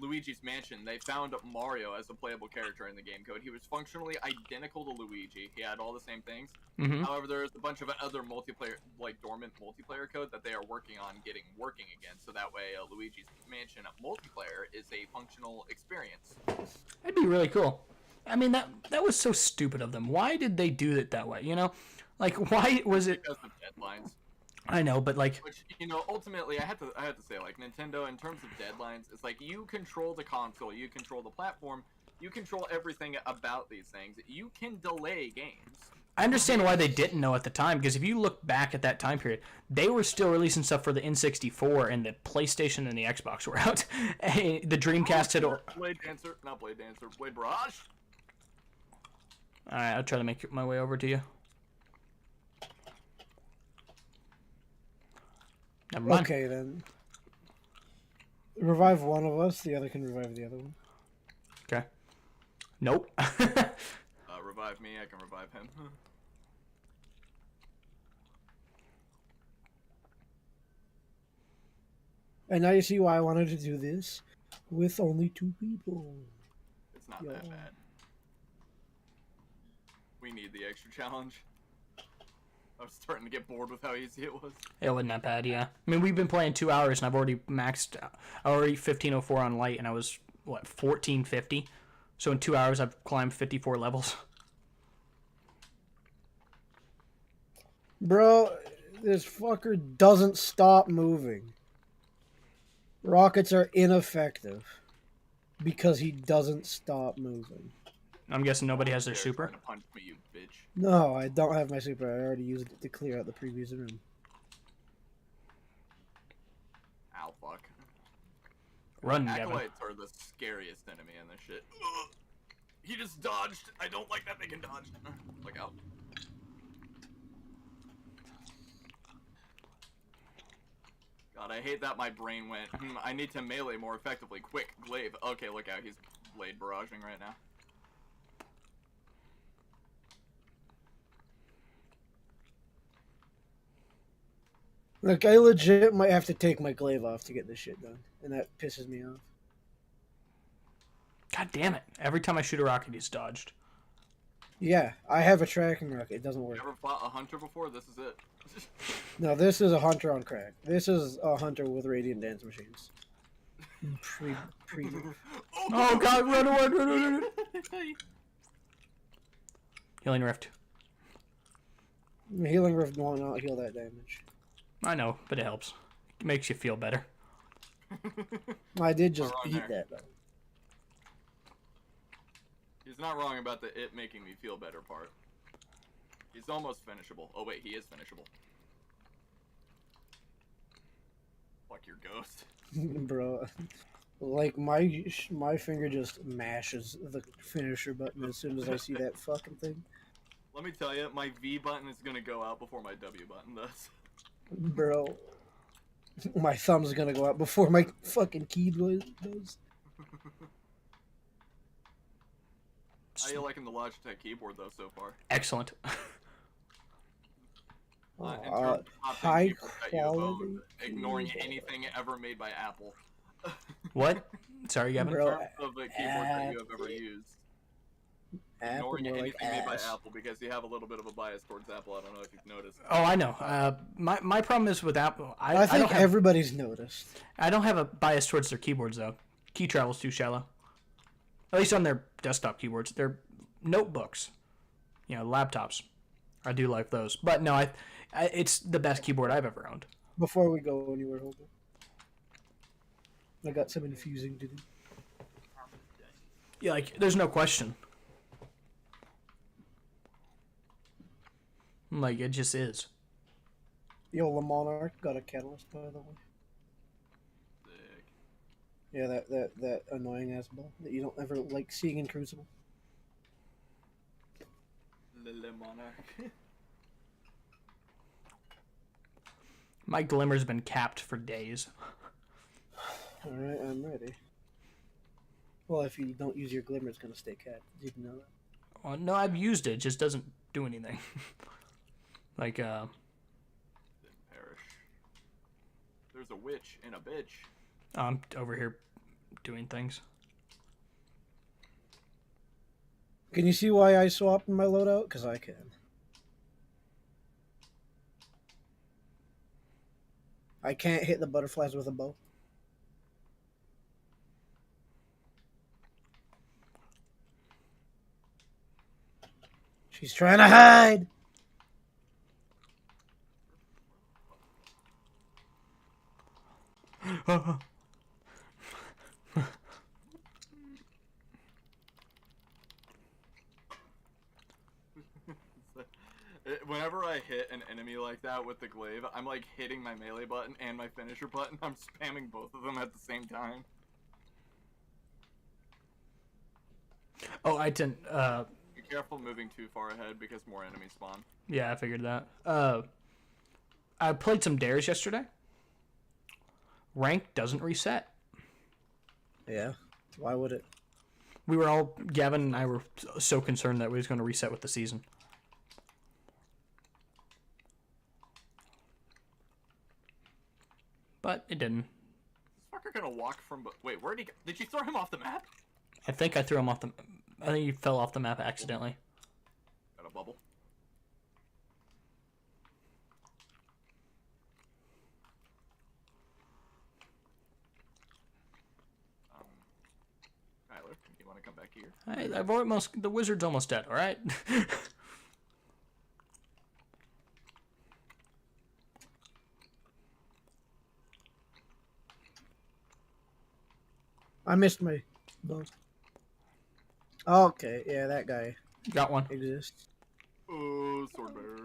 Luigi's Mansion, they found Mario as a playable character in the game code. He was functionally identical to Luigi. He had all the same things. Mm-hmm. However, there's a bunch of other multiplayer, like dormant multiplayer code that they are working on getting working again. So that way, Luigi's Mansion multiplayer is a functional experience. That'd be really cool. I mean, that was so stupid of them. Why did they do it that way? You know, like why was it? Because of deadlines. I know, but like, Which, you know, ultimately, I have to say, like, Nintendo, in terms of deadlines, it's like, you control the console, you control the platform, you control everything about these things. You can delay games. I understand why they didn't know at the time, because if you look back at that time period, they were still releasing stuff for the N64, and the PlayStation and the Xbox were out. The Dreamcast had... Blade Dancer, not Blade Dancer, Blade Barrage. Alright, I'll try to make my way over to you. Never mind. Okay then. Revive one of us, the other can revive the other one. Okay. Nope. Revive me, I can revive him. And now you see why I wanted to do this with only 2 people. It's not Yeah. that bad. We need the extra challenge. I was starting to get bored with how easy it was. It wasn't that bad, yeah. I mean, we've been playing 2 hours, and I've already maxed. I already 1504 on light, and I was what 1450. So in 2 hours, I've climbed 54 levels. Bro, this fucker doesn't stop moving. Rockets are ineffective because he doesn't stop moving. I'm guessing nobody has their You're super. trying to punch me, you bitch. No, I don't have my super. I already used it to clear out the previous room. Ow, fuck. Run, Devin. Acolytes are the scariest enemy in this shit. Ugh. He just dodged. I don't like that they can dodge. Look out. God, I hate that my brain went, I need to melee more effectively. Quick, glaive. Okay, look out. He's blade barraging right now. Like, I legit might have to take my glaive off to get this shit done. And that pisses me off. God damn it. Every time I shoot a rocket, he's dodged. Yeah, I have a tracking rocket. It doesn't work. You ever fought a hunter before? This is it. No, this is a hunter on crack. This is a hunter with radiant dance machines. Pre. Oh god, run away, run. Healing rift. Healing rift will not heal that damage. I know, but it helps. It makes you feel better. I did just Wrong eat there. that though. He's not wrong about the it making me feel better part. He's almost finishable. Oh wait, he is finishable. Fuck your ghost. Bro, like my finger just mashes the finisher button as soon as I see that fucking thing. Let me tell you, my V button is gonna go out before my W button does. Bro, my thumb's gonna go out before my fucking keyboard does. How you liking the Logitech keyboard though so far? Excellent. In terms Uh, of top 10 high keyboards that you have owned, quality ignoring keyboard. anything ever made by Apple. What? Sorry, Gavin? Bro, In terms of a keyboard that you have ever used. Apple Ignoring more like anything made by ass. Apple because you have a little bit of a bias towards Apple. I don't know if you've noticed. Oh, I know. My problem is with Apple. I I think don't have, everybody's noticed. I don't have a bias towards their keyboards though. Key travel's too shallow. At least on their desktop keyboards. Their notebooks, you know, laptops. I do like those, but no, I it's the best keyboard I've ever owned. Before we go anywhere, hold on. I got some infusing to do. Yeah, like there's no question. Like it just is. Yo, Le Monarch got a catalyst, by the way. Sick. Yeah, that annoying ass ball that you don't ever like seeing in Crucible. Le Monarch. My glimmer's been capped for days. Alright, I'm ready. Well, if you don't use your glimmer, it's gonna stay capped. Did you know that? Well, no, I've used it. It just doesn't do anything. Like, Didn't perish. There's a witch and a bitch. I'm over here doing things. Can you see why I swapped my loadout? Because I can. I can't hit the butterflies with a bow. She's trying to hide! Whenever I hit an enemy like that with the glaive, I'm like hitting my melee button and my finisher button. I'm spamming both of them at the same time. Oh, I didn't. Be careful moving too far ahead because more enemies spawn. Yeah, I figured that. I played some dares yesterday. Rank doesn't reset. Yeah. Why would it? We were all, Gavin and I were so concerned that we was going to reset with the season. But it didn't. This fucker gonna walk from. Wait, where'd he go? Did you throw him off the map? I think I threw him off the. I think he fell off the map accidentally. Got a bubble. to come back here? I've almost the wizard's almost dead. All right. I missed my bow. Okay, yeah, that guy Got one. exists. Oh, sword bearer.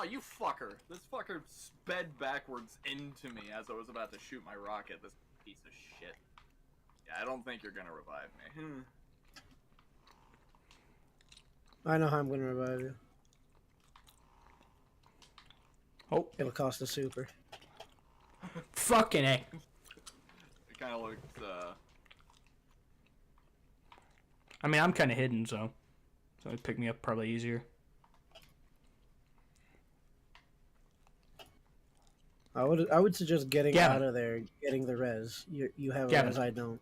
Oh, you fucker! This fucker sped backwards into me as I was about to shoot my rocket. This piece of shit. Yeah, I don't think you're gonna revive me. I know how I'm gonna revive you. Oh, It'll cost a super. fucking A. It kind of looks, I mean, I'm kind of hidden, so it'd pick me up probably easier. I would suggest getting Gavin. out of there, getting the res. You have a Gavin. res, I don't.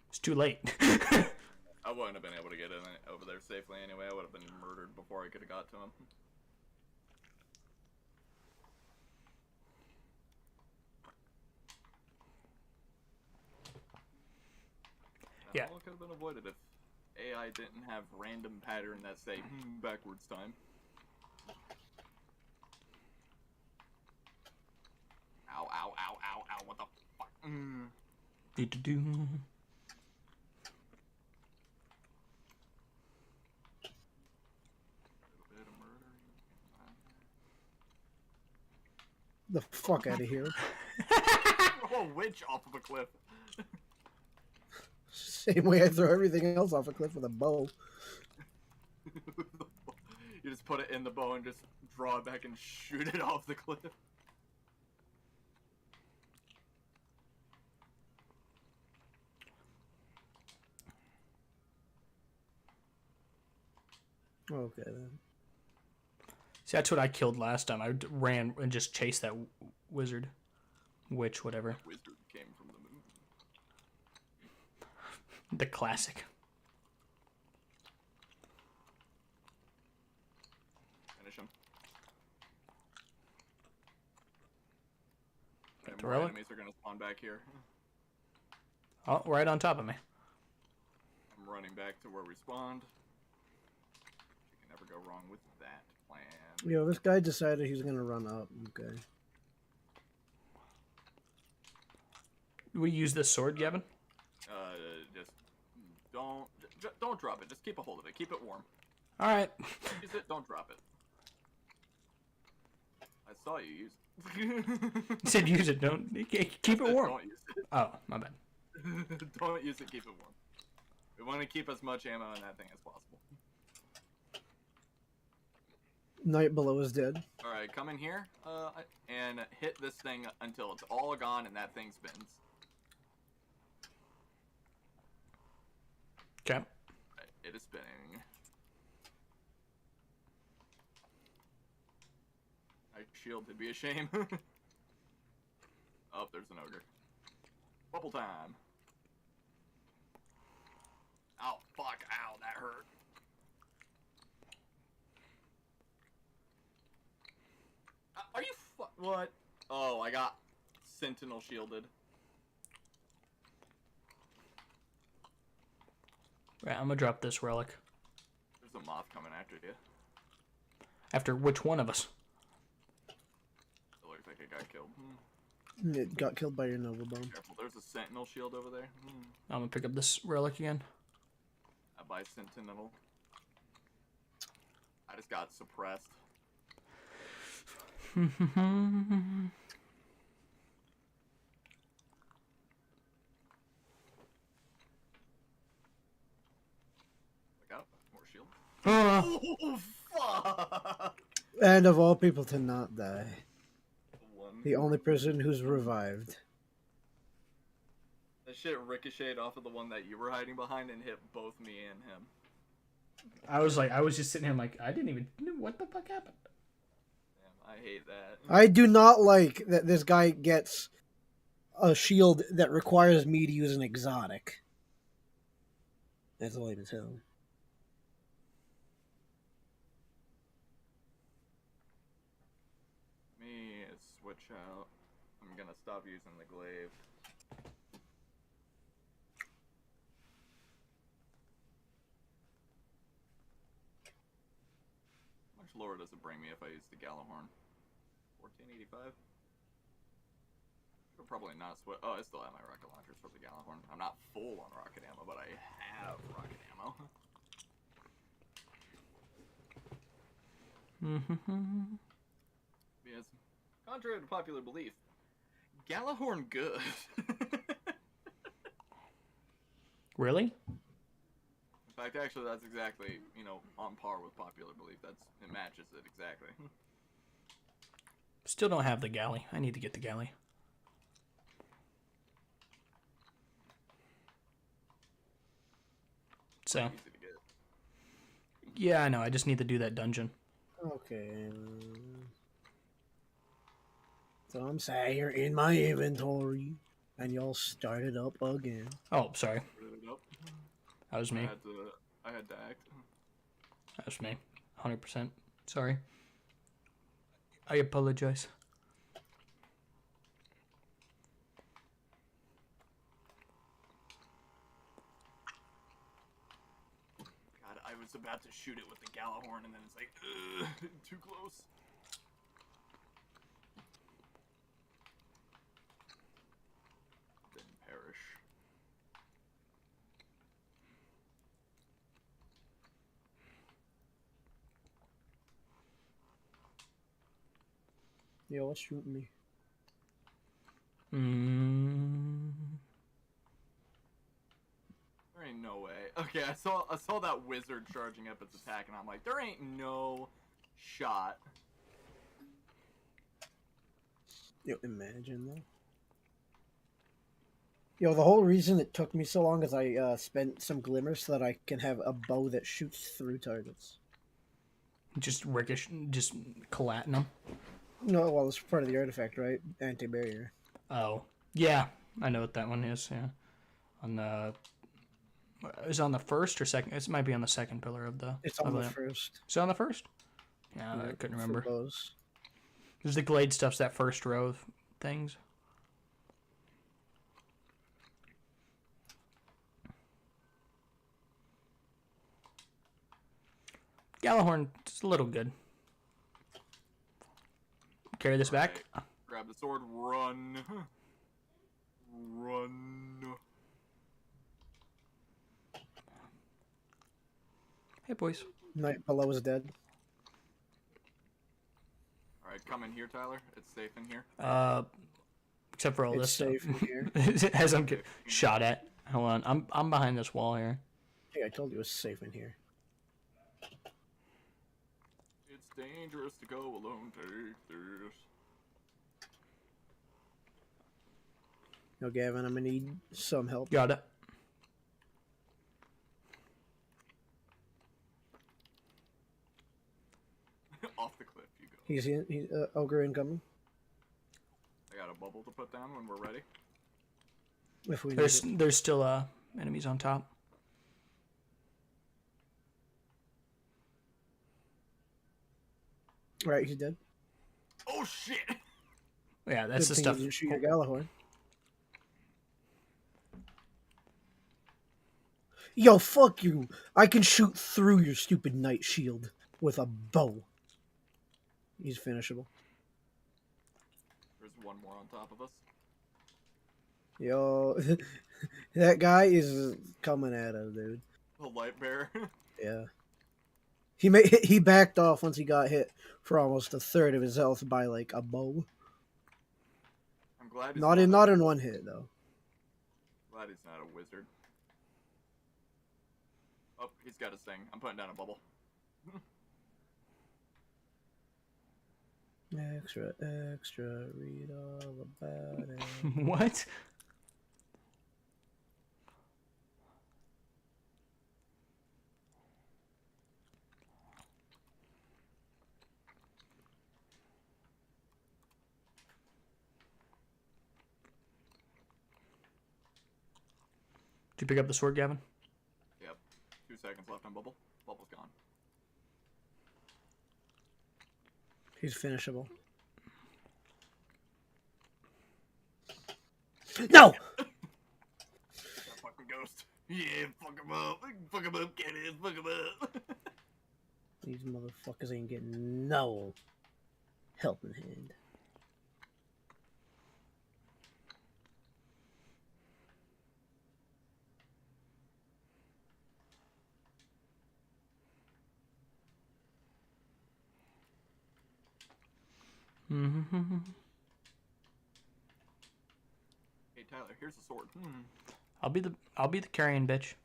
It's too late. I wouldn't have been able to get in over there safely anyway. I would have been murdered before I could have got to him. Yeah. All could have been avoided if AI didn't have random pattern that say backwards time. Ow, ow, ow, ow, ow, what the fuck? Do-do-do. Bit of murder. The fuck out of here. Throw a witch off of a cliff. Same way I throw everything else off a cliff with a bow. You just put it in the bow and just draw it back and shoot it off the cliff. Okay then. See, that's what I killed last time. I ran and just chased that wizard. Witch, whatever. Wizard came from the moon. The classic. Finish him. Got And the more relic? enemies are gonna spawn back here. Oh, right on top of me. I'm running back to where we spawned. You can never go wrong with that plan. Yo, this guy decided he's gonna run up. Okay. We use this sword, Gavin? Just don't drop it. Just keep a hold of it. Keep it warm. All right. Use it. Don't drop it. I saw you use it. You said use it. Don't keep it warm. Don't use it. Oh, my bad. Don't use it. Keep it warm. We want to keep as much ammo in that thing as possible. Night below is dead. All right, come in here and hit this thing until it's all gone and that thing spins. Okay. It is spinning. I shield would be a shame. Oh, there's an ogre. Bubble time. Oh, fuck. Ow, that hurt. Are you what? Oh, I got sentinel shielded. Right, I'm gonna drop this relic. There's a moth coming after you. After which one of us? It looks like it got killed. It got killed by your Nova Bomb. Careful, there's a sentinel shield over there. I'm gonna pick up this relic again. I buy sentinel. I just got suppressed. Look out, more shield. Oh, fuck! And of all people to not die. One. The only person who's revived. That shit ricocheted off of the one that you were hiding behind and hit both me and him. I was just sitting here like, I didn't even know what the fuck happened. Damn, I hate that. I do not like that this guy gets a shield that requires me to use an exotic. That's lame as hell. Me switch out. I'm gonna stop using the glaive. How much lower does it bring me if I use the Gallahorn? 1485? Should probably not switch. Oh, I still have my rocket launchers for the Gallahorn. I'm not full on rocket ammo, but I have rocket ammo. Because, contrary to popular belief, Gallahorn good. Really? In fact, actually, that's exactly, on par with popular belief. It matches it exactly. Still don't have the galley. I need to get the galley. So. Easy to get. Yeah, I know. I just need to do that dungeon. Okay. So I'm saying you're in my inventory, and y'all started up again. Oh, sorry. Nope. That was me. I had to act. That was me. 100%. Sorry. I apologize. God, I was about to shoot it with the Gallahorn, and then it's like, ugh, too close. Didn't perish. Yo, what's shooting me? There ain't no way. Okay, I saw that wizard charging up its attack, and I'm like, there ain't no shot. Yo, imagine though. Yo, the whole reason it took me so long is I spent some glimmers so that I can have a bow that shoots through targets. Just just collating them. No, well, it's part of the artifact, right? Anti-barrier. Oh, yeah. I know what that one is, yeah. On the... Is it on the first or second? It might be on the second pillar of the... It's on the first. Is it on the first? Yeah, I couldn't remember. Bows. There's the glade stuff's that first row of things. Gallahorn, it's a little good. Carry this back. Grab the sword, run. Run. Hey, boys. Knight below is dead. Alright, come in here, Tyler. It's safe in here. Except for all It's this safe stuff. in here. As I'm shot at. Hold on, I'm behind this wall here. Hey, I told you it was safe in here. It's dangerous to go alone. Take this. No, Gavin, I'm gonna need some help. Got it. Off the cliff you go. He's ogre incoming. I got a bubble to put down when we're ready. If we There's still enemies on top. Right, he's dead. Oh shit! Yeah, that's Good the thing stuff. You didn't shoot your Gallahorn. Yo, fuck you! I can shoot through your stupid knight shield with a bow. He's finishable. There's one more on top of us. Yo, that guy is coming at us, dude. The light bearer. Yeah. He backed off once he got hit for almost a third of his health by like a bow. I'm glad he's Not in one hit though. Glad he's not a wizard. Oh, he's got his thing. I'm putting down a bubble. Extra, read all about it. What? Did you pick up the sword, Gavin? Yep. 2 seconds left on bubble. Bubble's gone. He's finishable. No! That fucking ghost. Yeah, fuck him up. Fuck him up, Kenneth. Fuck him up. These motherfuckers ain't getting no helping hand. Mm-hmm. Hey Tyler, here's a sword. I'll be the carrion bitch.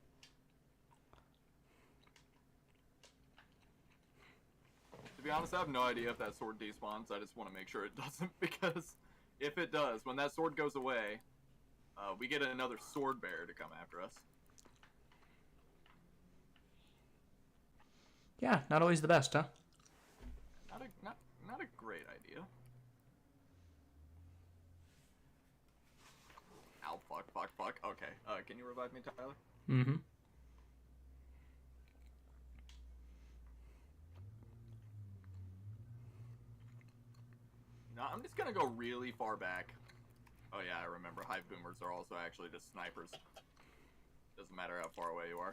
To be honest, I have no idea if that sword despawns. I just want to make sure it doesn't, because if it does, when that sword goes away, we get another sword bearer to come after us. Yeah, not always the best, huh? Not a great idea. Ow, fuck. Okay, can you revive me, Tyler? Mm-hmm. No, I'm just gonna go really far back. Oh yeah, I remember. Hive boomers are also actually just snipers. Doesn't matter how far away you are.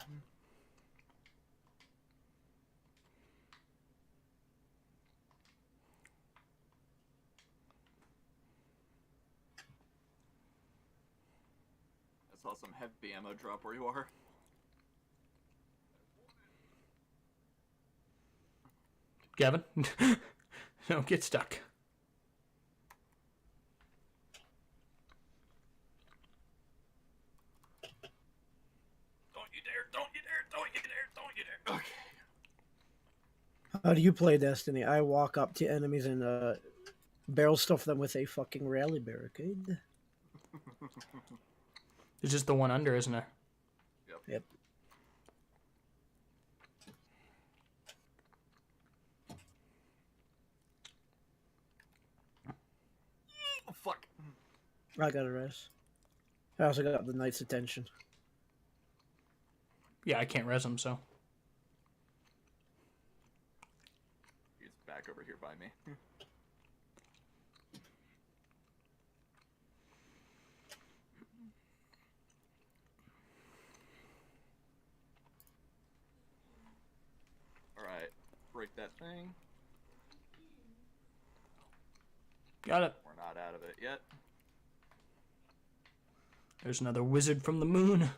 I saw some heavy ammo drop where you are. Gavin, don't get stuck. Don't you dare. Okay. How do you play Destiny? I walk up to enemies and barrel stuff them with a fucking rally barricade. There's just the one under, isn't there? Yep. Oh, fuck. I got a res. I also got the knight's attention. Yeah, I can't res him, so. He's back over here by me. Alright, break that thing. Got it. We're not out of it yet. There's another wizard from the moon. That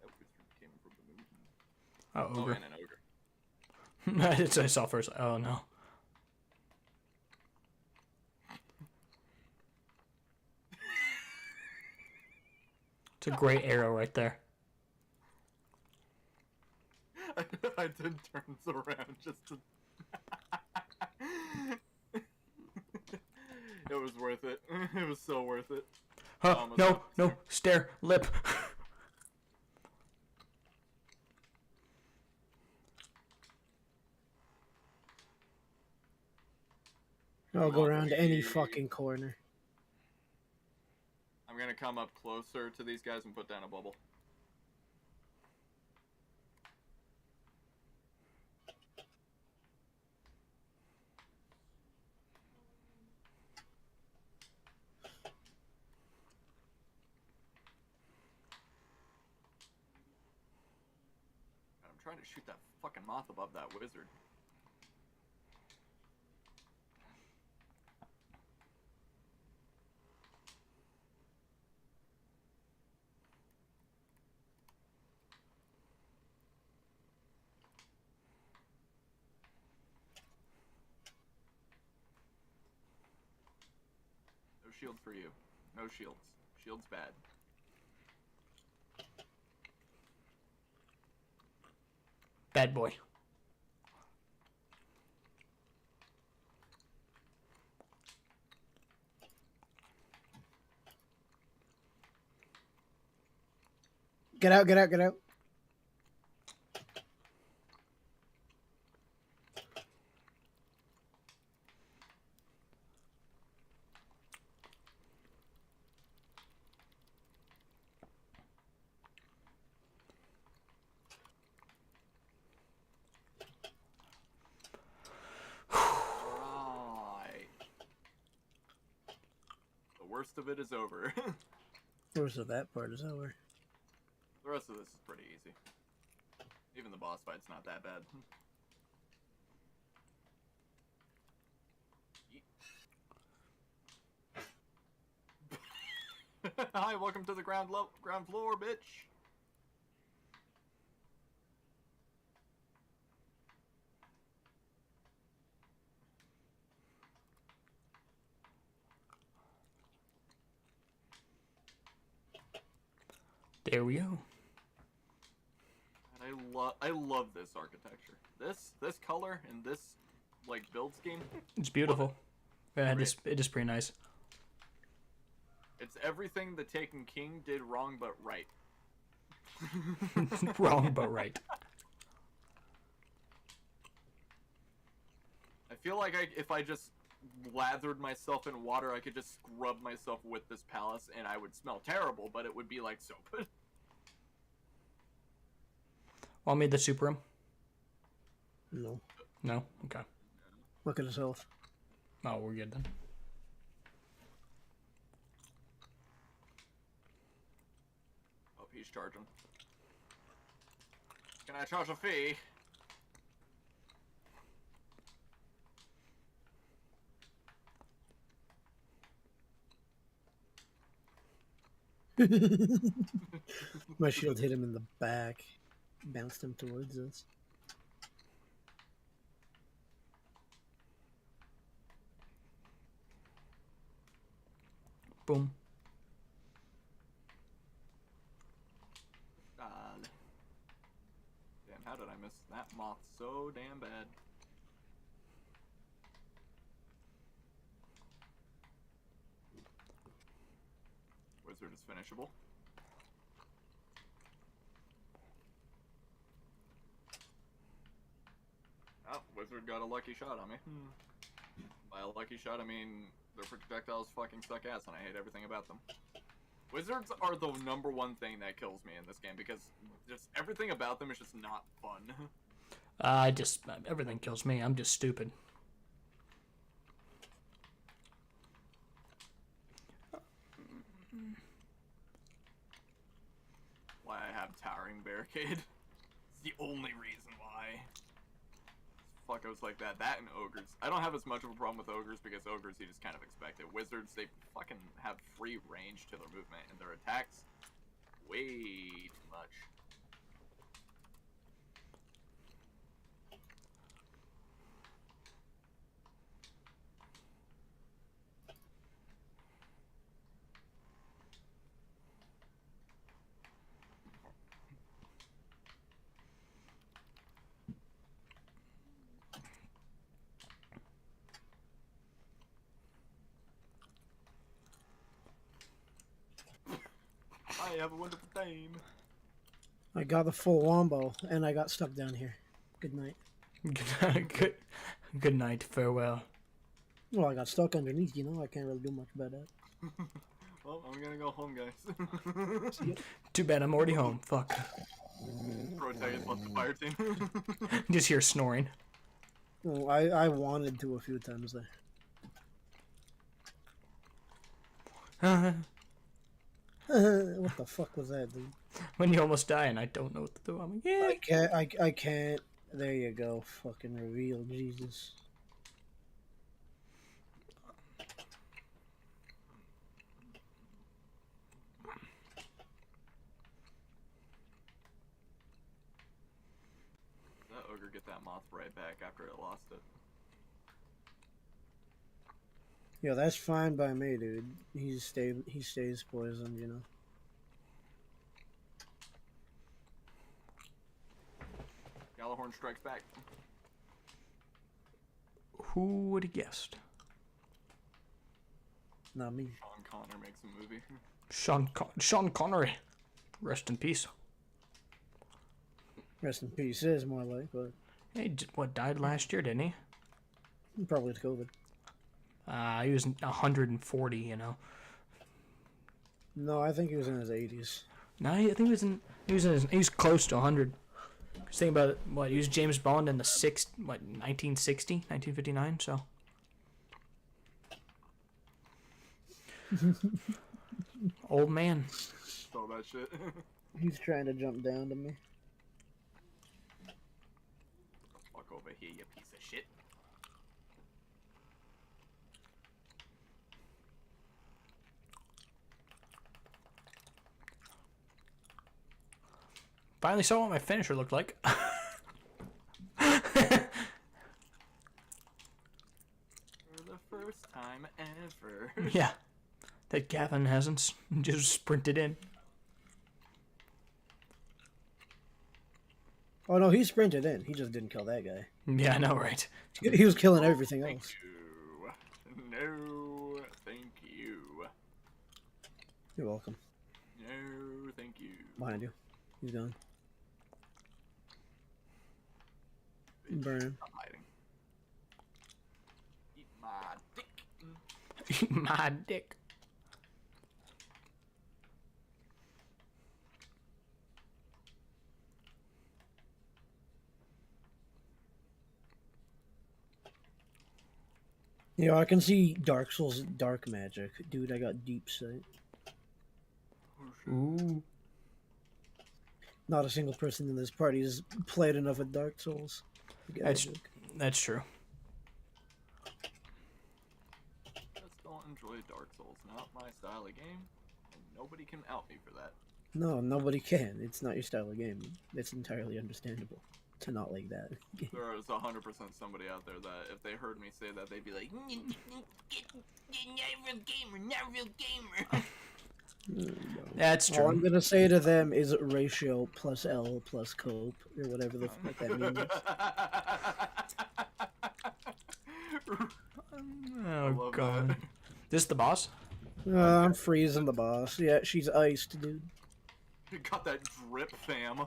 wizard came from the moon. Oh, Oh, ogre. and an ogre. I saw first. Oh, no. It's a great arrow right there. I did turns around just to... It was worth it. It was so worth it. Huh, no, stare, lip. I'll go around any fucking corner. I'm gonna come up closer to these guys and put down a bubble. I'm trying to shoot that fucking moth above that wizard. No shield for you. No shields. Shield's bad. Bad boy. Get out, get out, get out. Alright. The worst of it is over. Worst of that part is over. The rest of this is pretty easy. Even the boss fight's not that bad. Hi, welcome to the ground floor, bitch. There we go. And I love this architecture. This color and this like build scheme. It's beautiful. Yeah, it is pretty nice. It's everything the Taken King did wrong but right. Wrong but right. I feel like if I just lathered myself in water, I could just scrub myself with this palace and I would smell terrible, but it would be like soap. Want me the super room? No. No? Okay. Look at his health. Oh, we're good then. Oh, he's charging. Can I charge a fee? My shield hit him in the back. Bounced him towards us. Boom. God. Damn, how did I miss that moth so damn bad? Wizard is finishable. Oh, Wizard got a lucky shot on me. By a lucky shot, I mean their projectiles fucking suck ass and I hate everything about them. Wizards are the #1 thing that kills me in this game because just everything about them is just not fun. Everything kills me. I'm just stupid. Why I have Towering Barricade. It's the only reason why. Fuckos like that. That and ogres. I don't have as much of a problem with ogres because ogres you just kind of expect it. Wizards, they fucking have free range to their movement and their attacks way too much. I have a wonderful time. I got the full wombo, and I got stuck down here. Good night. Good night. Farewell. Well, I got stuck underneath, you know. I can't really do much about that. Well, I'm gonna go home, guys. Too bad I'm already home. Fuck. Protagonist left the fire team. Just hear snoring. Oh, I wanted to a few times there. What the fuck was that, dude? When you almost die and I don't know what to do. I'm like, yeah. I can't. There you go. Fucking reveal, Jesus. That ogre get that moth right back after it lost it. Yo, that's fine by me, dude. He stays poisoned, you know. Gallahorn strikes back. Who would have guessed? Not me. Sean Connery makes a movie. Sean Connery. Rest in peace. Rest in peace is more like, but He died last year, didn't he? probably it's COVID. He was 140, you know. No, I think he was in his 80s. No, I think he was close to 100. Just think about it, what, he was James Bond in the 1960, 1959, so. Old man. All that shit. He's trying to jump down to me. Fuck over here, you piece of shit. Finally saw what my finisher looked like. For the first time ever. Yeah. That Gavin hasn't just sprinted in. Oh no, he sprinted in. He just didn't kill that guy. Yeah, I know, right? He was killing everything Thank else. you. No, thank you. You're welcome. No, thank you. Behind you. He's gone. Burn. I'm hiding. Eat my dick. My dick. Yeah, I can see Dark Souls dark magic. Dude, I got deep sight. Ooh. Not a single person in this party has played enough of Dark Souls. to get that joke. That's true. Just don't enjoy Dark Souls. Not my style of game. And nobody can out me for that. No, nobody can. It's not your style of game. It's entirely understandable to not like that. There is 100% somebody out there that if they heard me say that, they'd be like, not real gamer, not real gamer. That's All I'm true. gonna say to them is ratio plus L plus cope or whatever the fuck that means. Oh love god. that. This the boss? I'm freezing the boss. Yeah, she's iced, dude. You got that drip, fam.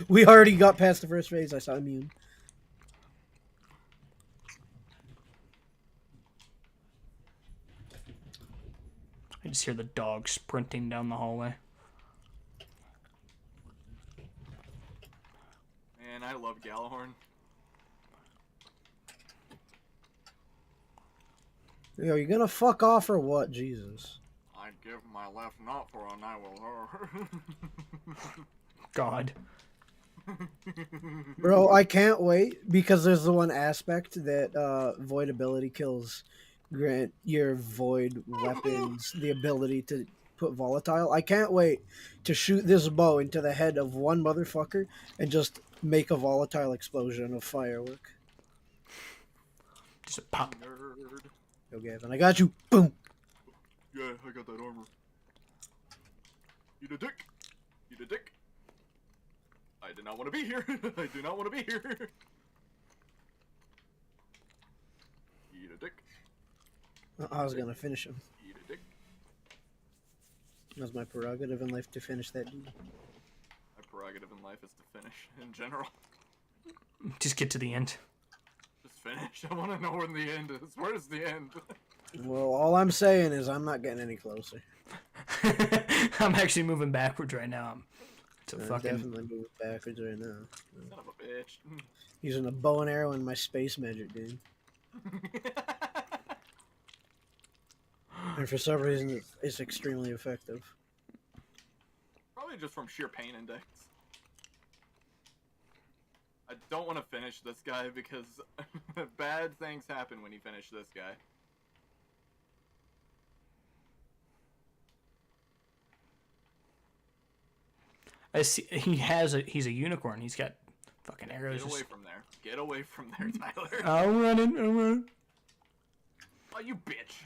We already got past the first phase. I saw immune. I just hear the dog sprinting down the hallway. Man, I love Galahorn. Yo, you gonna fuck off or what? Jesus. I'd give my left nut for a night with her. God. Bro, I can't wait because there's the one aspect that void ability kills grant your void weapons the ability to put volatile. I can't wait to shoot this bow into the head of one motherfucker and just make a volatile explosion of firework. Just a pop. Nerd. Yo, Gavin, I got you. Boom. Yeah, I got that armor. Eat a dick. Eat a dick. I did not want to be here. I do not want to be here. Eat a dick. I was gonna finish him. Eat a dick. That was my prerogative in life to finish that dude. My prerogative in life is to finish in general. Just get to the end. Just finish. I want to know where the end is. Where's the end? Well, all I'm saying is I'm not getting any closer. I'm actually moving backwards right now. To I'm fucking. definitely moving backwards right now. Son of a bitch. Using a bow and arrow in my space magic, dude. And for some reason, it's extremely effective. Probably just from sheer pain index. I don't want to finish this guy because bad things happen when you finish this guy. I see. He's a unicorn. He's got fucking arrows. Get away from there. Get away from there, Tyler. I'm running. Oh, you bitch.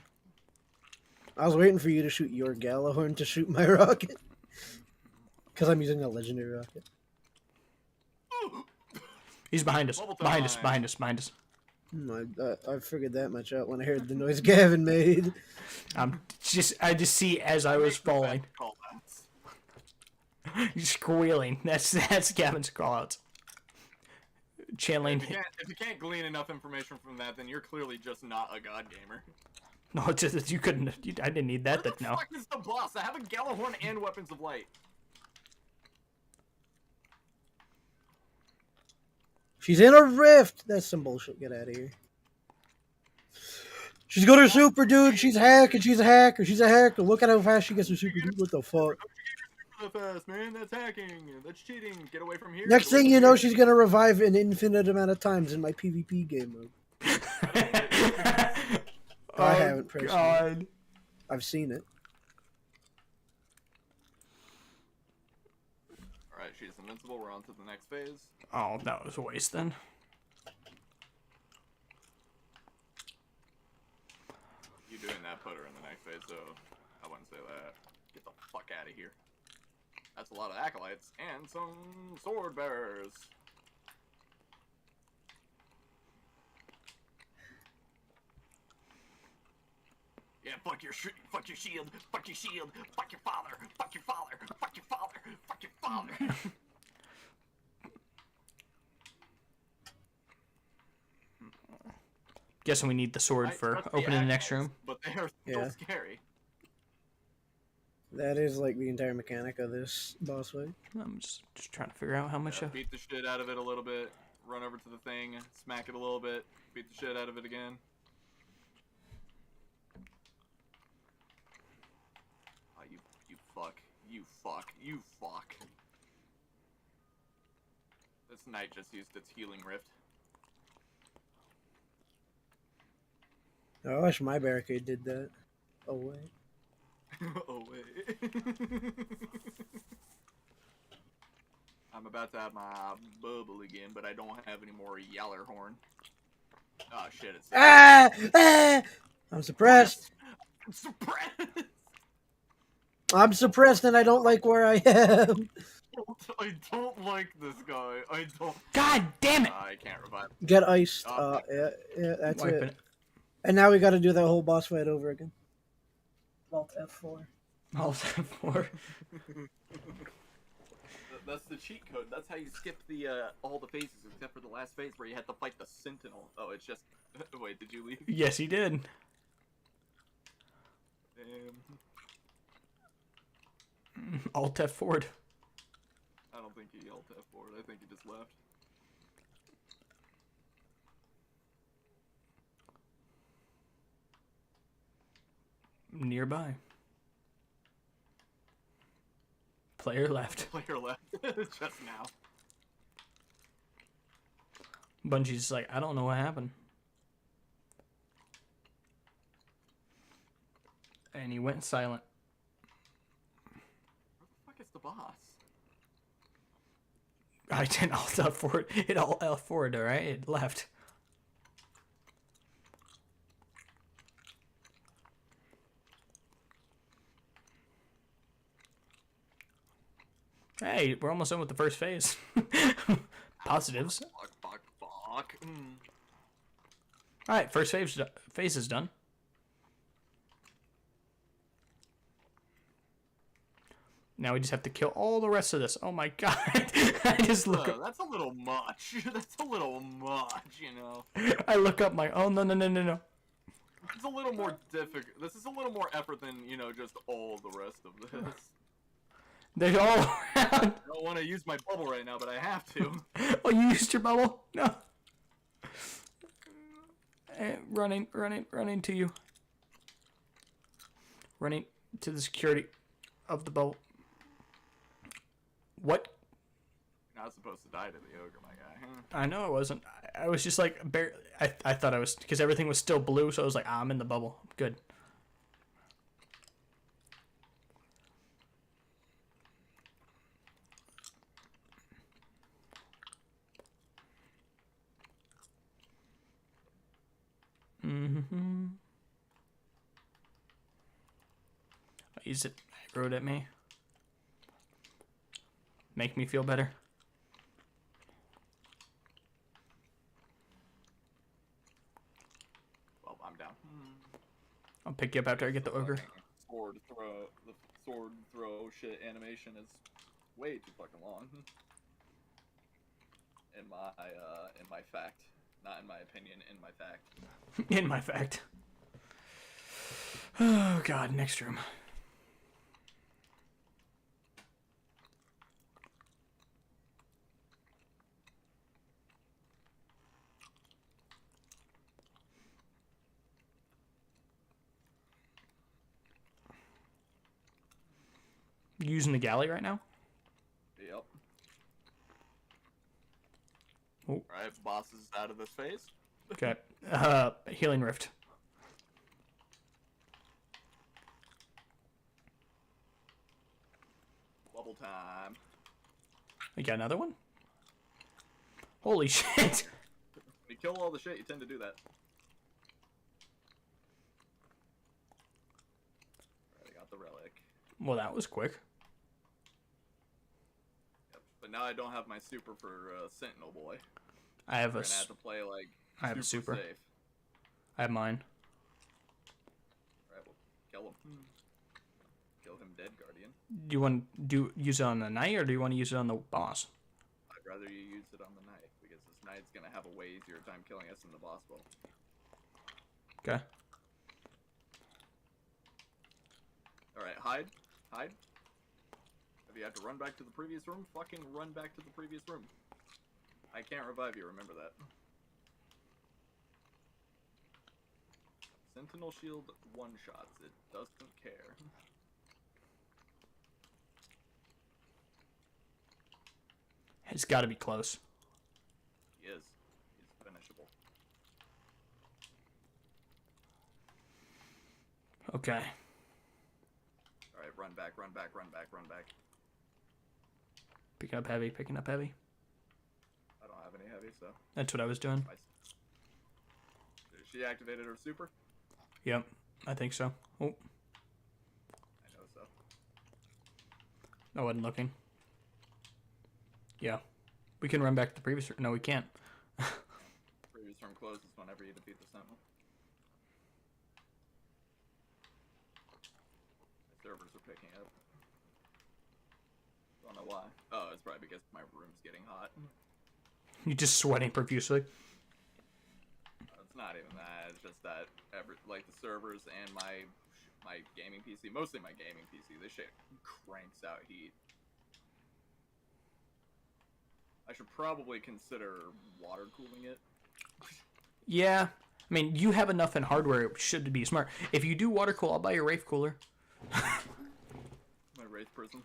I was waiting for you to shoot your Galahorn to shoot my rocket. Because I'm using a legendary rocket. He's behind us. Bubble Behind us. time. Behind us. Behind us. I figured that much out when I heard the noise Gavin made. I just see as I was falling. Call-outs. He's squealing. That's Gavin's callouts. Channeling. If you can't glean enough information from that, then you're clearly just not a god gamer. No, it's just, you couldn't. I didn't need that. Where the No. fuck is the boss? I have a Galahorn and Weapons of Light. She's in a rift! That's some bullshit. Get out of here. She's got her super, dude. She's hacking. She's a hacker. She's a hacker. Look at how fast she gets her super, dude. What the fuck? So fast, man. That's hacking. That's cheating. Get away from here. Next Get away thing from you know, here. she's gonna revive an infinite amount of times in my PvP game mode. I haven't personally. God. I've seen it. Alright, she's invincible. We're on to the next phase. Oh, that was a waste then. You doing that put her in the next phase, so I wouldn't say that. Get the fuck out of here. That's a lot of acolytes and some sword bearers. Yeah, fuck your shield, fuck your shield, fuck your father, fuck your father, fuck your father, fuck your father. Guessing we need the sword for opening the next room. But they are still scary. That is like the entire mechanic of this boss fight. I'm just trying to figure out how much. Beat the shit out of it a little bit. Run over to the thing, smack it a little bit, beat the shit out of it again. Oh, you fuck. You fuck. You fuck. This knight just used its healing rift. I wish my barricade did that. Oh, wait. Oh, wait. I'm about to have my bubble again, but I don't have any more Yeller horn. Oh, shit. It's I'm suppressed. I'm suppressed. I'm suppressed and I don't like where I am. I don't like this guy. I don't. God damn it! I can't revive. Get iced. Oh, Yeah, that's Wiping it. And now we got to do that whole boss fight over again. Alt F4. Alt F4. That's the cheat code. That's how you skip the all the phases except for the last phase where you had to fight the Sentinel. Oh, it's just. Wait, did you leave? Yes, he did. Alt F4. I don't think he alt F4'd. I think he just left. Nearby. Player left. Player left. Just now. Bungie's like, I don't know what happened. And he went silent. Where the fuck is the boss? I didn't alt F4. It alt F4'd, alright? It left. Hey, we're almost done with the first phase. Positives. Fuck. Alright, first phase is done. Now we just have to kill all the rest of this. Oh my god. I just look up. That's a little much. That's a little much, you know. I look up my. Oh, no. It's a little more difficult. This is a little more effort than, you know, just all the rest of this. They're all around. I don't want to use my bubble right now, but I have to. Oh, you used your bubble? No. Running to you. Running to the security of the bubble. What? You're not supposed to die to the ogre, my guy. I know I wasn't. I was just like, I thought I was, because everything was still blue, so I was like, I'm in the bubble. Good. Use it. Throw it at me. Make me feel better. Well, I'm down. I'll pick you up after I get the ogre. The sword throw shit animation is way too fucking long. In my fact. Not in my opinion, in my fact. In my fact. Oh god, next room. You using the galley right now? Yep. Oh. Alright, boss is out of this phase. Okay. Healing Rift. Bubble time. We got another one? Holy shit! When you kill all the shit, you tend to do that. Alright, I got the relic. Well, that was quick. Yep. But now I don't have my super for Sentinel Boy. I have We're a. gonna have to play like I have a super. safe. I have mine. Alright, well, kill him. Kill him dead, Guardian. Do you want to use it on the knight or do you want to use it on the boss? I'd rather you use it on the knight, because this knight's gonna have a way easier time killing us than the boss will. Okay. Alright, hide. Hide. If you have to run back to the previous room, fucking run back to the previous room. I can't revive you, remember that. Sentinel Shield one-shots, it doesn't care. It's got to be close. He is. He's finishable. Okay. Alright, run back, run back, run back, run back. Picking up heavy, picking up heavy. I don't have any heavy, so... That's what I was doing. She activated her super? Yep, I think so. Oh, I know so. I wasn't looking. Yeah. We can run back to the previous... No, we can't. Previous room closes whenever you defeat the Sentinel. The servers are picking up. Don't know why. Oh, it's probably because my room's getting hot. You're just sweating profusely. It's not even that. It's just that like the servers and my gaming PC, mostly my gaming PC, this shit cranks out heat. I should probably consider water cooling it. Yeah. I mean, you have enough in hardware. It should be smart. If you do water cool, I'll buy your Wraith cooler. My Wraith Prism.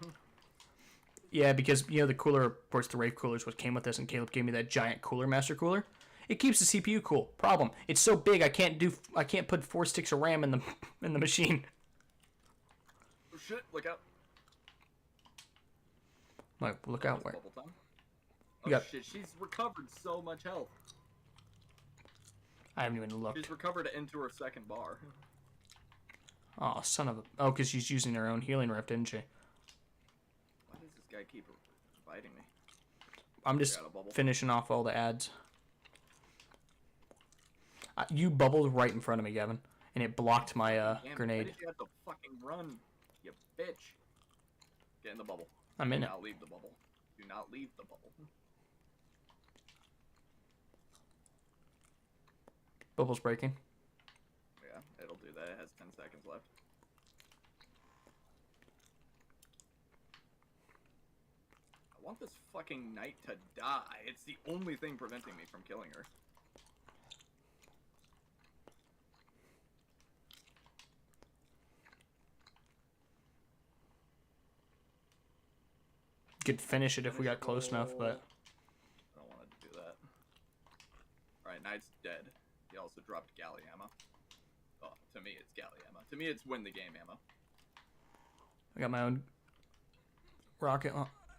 Yeah, because, you know, the cooler, of course, the Wraith coolers what came with this, and Caleb gave me that giant cooler, master cooler. It keeps the CPU cool. Problem, it's so big I can't put 4 sticks of RAM in the machine. Oh shit! Look out! Like, look out where? Bubble time. You Oh got- shit! She's recovered so much health. I haven't even looked. She's recovered into her second bar. Oh, son of a... Oh, because she's using her own healing rift, didn't she? Why does this guy keep biting me? I'm just Got a bubble. finishing off all the ads. You bubbled right in front of me, Gavin, and it blocked my Damn, grenade. Why did you have to fucking run, you bitch? Get in the bubble. I'm in Do it. not leave the bubble. Do not leave the bubble. Bubble's breaking. Yeah, it'll do that. It has 10 seconds left. I want this fucking knight to die. It's the only thing preventing me from killing her. Could finish it if we got close enough, but... I don't want to do that. Alright, knight's dead. He also dropped galley ammo. Oh, to me it's galley ammo. To me it's win the game ammo. I got my own rocket.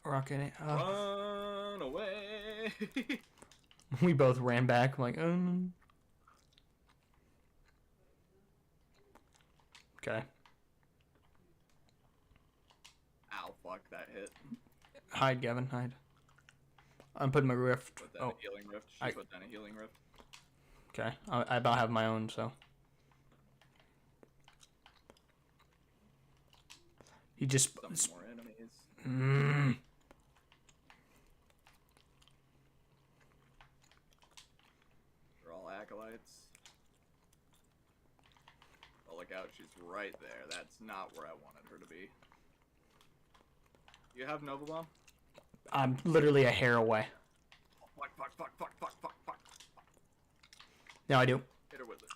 Rocket. Run away! We both ran back. I'm like, Okay. Ow, fuck, that hit. Hide, Gavin, hide. I'm putting my rift. Put down a healing rift. She put down a healing rift. Okay. I about have my own, so. He just... Some more enemies. They're all acolytes. Oh, look out, she's right there. That's not where I wanted her to be. You have Nova Bomb? I'm literally a hair away. Oh, fuck, fuck, fuck, fuck, fuck, fuck, fuck. No, I do. Hit her with it.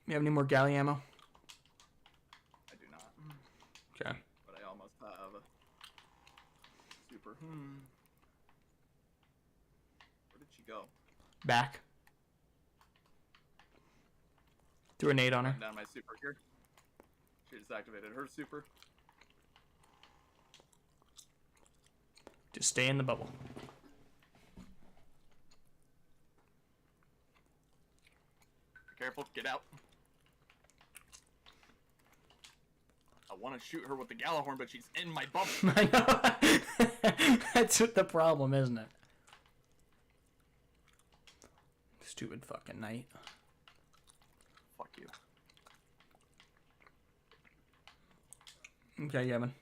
You have any more galley ammo? I do not. Okay. But I almost have a super. Where did she go? Back. Threw a nade on her. Putting down my super here. She just activated her super. Just stay in the bubble. Be careful. Get out. I want to shoot her with the Gallahorn, but she's in my bubble. I know. That's the problem, isn't it? Stupid fucking knight. Fuck you. Okay, Gavin.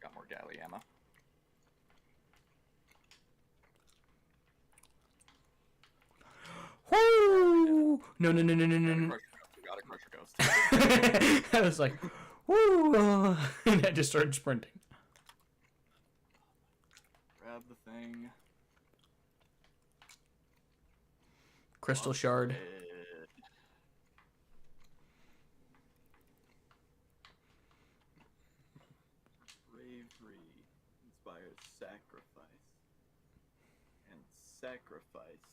Got more galley ammo. Woo! No, no, no, no, no, no, no. Gotta crush your ghost. I was like, woo! And I just started sprinting. Grab the thing. Crystal shard. Bravery inspires sacrifice. And sacrifice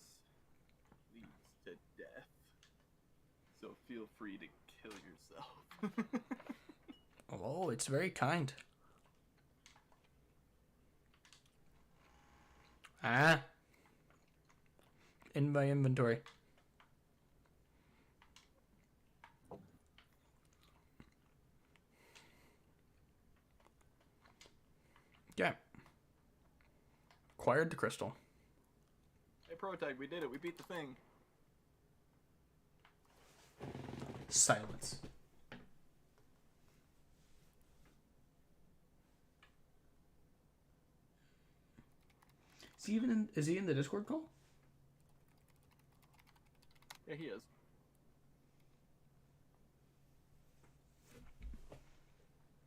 leads to death. So feel free to kill yourself. Oh, it's very kind. Ah. In my inventory. Yeah. Acquired the crystal. Hey, Protag, we did it. We beat the thing. Silence. Is he in the Discord call? Yeah, he is.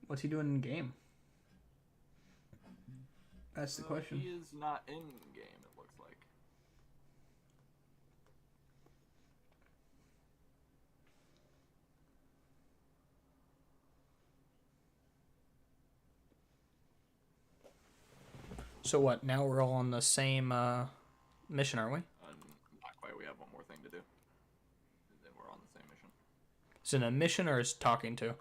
What's he doing in game? That's the question. He is not in game, it looks like. So what? Now we're all on the same mission, aren't we? Not quite. We have one more thing to do. And then we're on the same mission. Is it a mission or is talking to?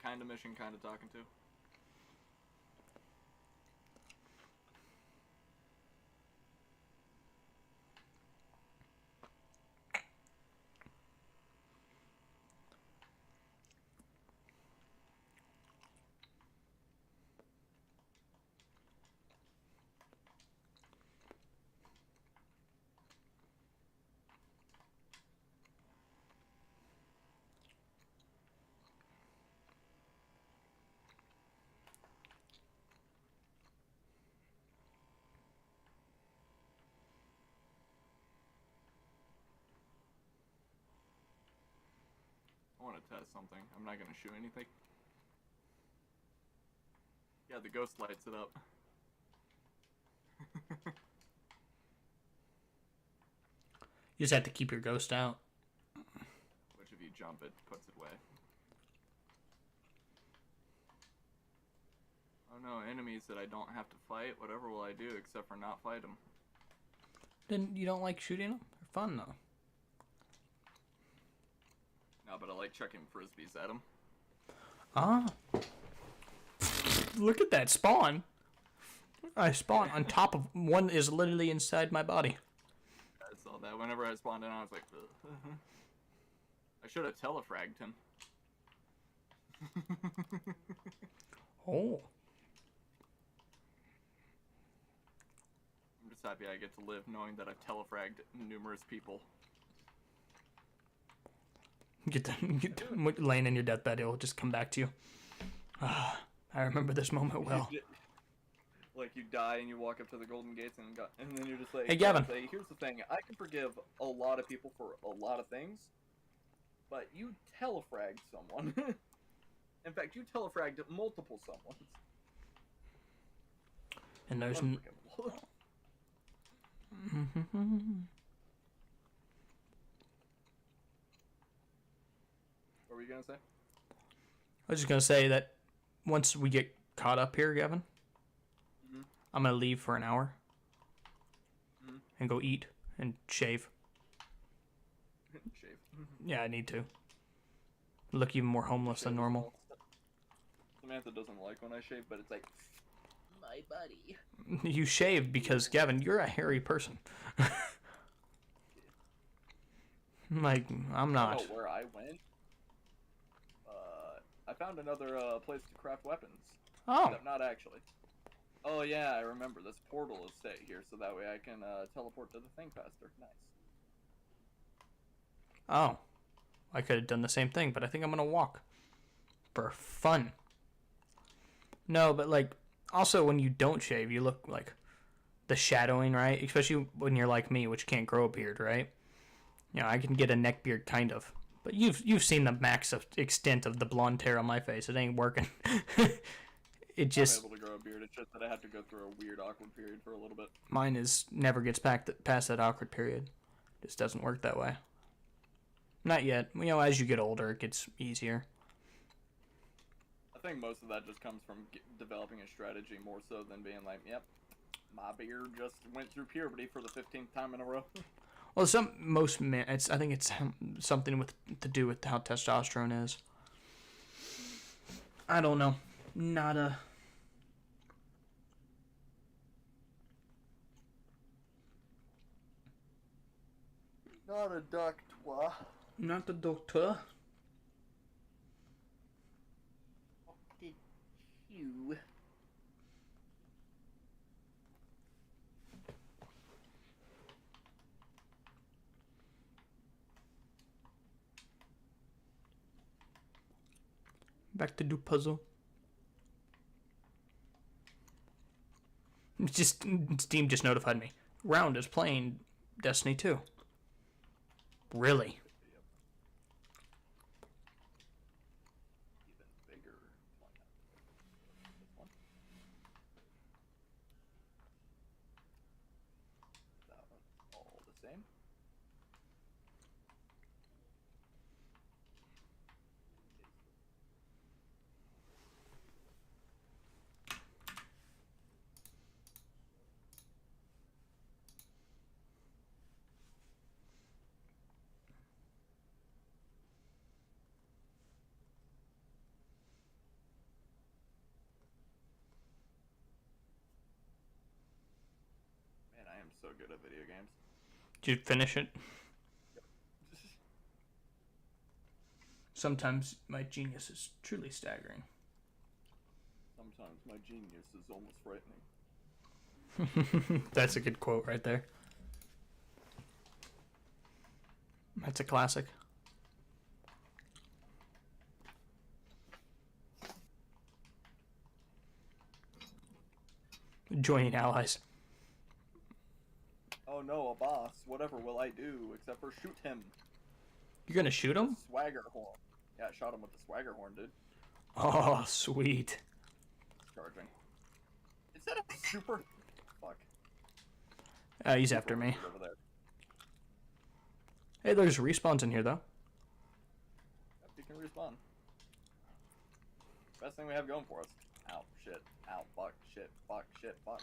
Kind of mission, kind of talking to. I want to test something. I'm not going to shoot anything. Yeah, the ghost lights it up. You just have to keep your ghost out. Which if you jump, it puts it away. Oh no, enemies that I don't have to fight. Whatever will I do except for not fight them? Then you don't like shooting them? They're fun though. No, but I like chucking frisbees at them. Ah. Look at that spawn. I spawn on top of one is literally inside my body. I saw that. Whenever I spawned in, I was like, ugh. I should have telefragged him. Oh. I'm just happy I get to live knowing that I've telefragged numerous people. Get the laying in your deathbed, it will just come back to you. Ah, I remember this moment well. Like you die and you walk up to the golden gates and then you're just like, Hey, Gavin. Say, here's the thing, I can forgive a lot of people for a lot of things, but you telefragged someone. In fact, you telefragged multiple someones. And there's What were you gonna say? I was just gonna say that once we get caught up here, Gavin, Mhm. I'm gonna leave for an hour Mhm. and go eat and shave. Shave. Yeah, I need to. Look even more homeless Shave than is normal. all- Samantha doesn't like when I shave, but it's like my buddy. You shave because, Gavin, you're a hairy person. Like, I'm I don't not. know where I went. I found another place to craft weapons. Oh, Except not actually. Oh yeah, I remember. This portal is set here, so that way I can teleport to the thing faster. Nice. oh. I could have done the same thing, but I think I'm gonna walk. For fun. No, but like, also when you don't shave, you look like the shadowing, right? Especially when you're like me, which can't grow a beard, right? You know, I can get a neck beard kind of. But you've seen the max of extent of the blonde hair on my face. It ain't working. It just I'm able to grow a beard. It's just that I have to go through a weird, awkward period for a little bit. mine is never gets past that awkward period. Just doesn't work that way. Not yet. You know, as you get older, it gets easier. I think most of that just comes from developing a strategy more so than being like, yep, my beard just went through puberty for the 15th time in a row. Well, most men, I think it's something to do with how testosterone is. I don't know. Not a. Not a doctor. Not the doctor. Did you? Back to do puzzle. Just Steam just notified me. Round is playing Destiny 2. Really? Even bigger. This one. That one. All the same. Man, I am so good at video games. Did you finish it? Sometimes my genius is truly staggering. Sometimes my genius is almost frightening. That's a good quote right there. That's a classic. Joining allies. Oh no, a boss. Whatever will I do except for shoot him? You're gonna shoot him? Swagger horn. Yeah, I shot him with the swagger horn, dude. Oh, sweet. Charging. Is that a super? Fuck. He's after me. Over there. Hey, there's respawns in here, though. Yep, you can respawn. Best thing we have going for us. Ow, shit. Ow, fuck, shit, fuck, shit, fuck.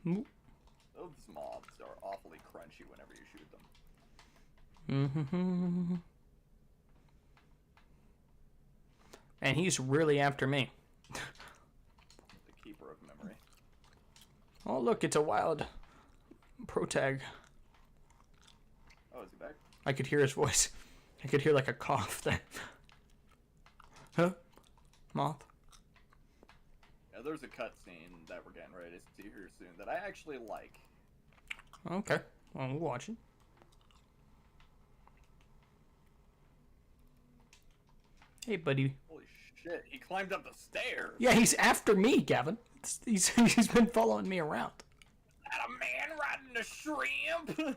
Ooh. Those mobs are awfully crunchy whenever you shoot them. Mm-hmm. And he's really after me. The keeper of memory. Oh, look, it's a wild pro tag. Oh, is he back? I could hear his voice. I could hear like a cough there. Huh? Moth? Yeah, there's a cutscene that we're getting ready to see here soon that I actually like. Okay. Well, we'll watch it. Hey, buddy. Holy shit, he climbed up the stairs! Yeah, he's after me, Gavin. He's been following me around. Is that a man riding a shrimp?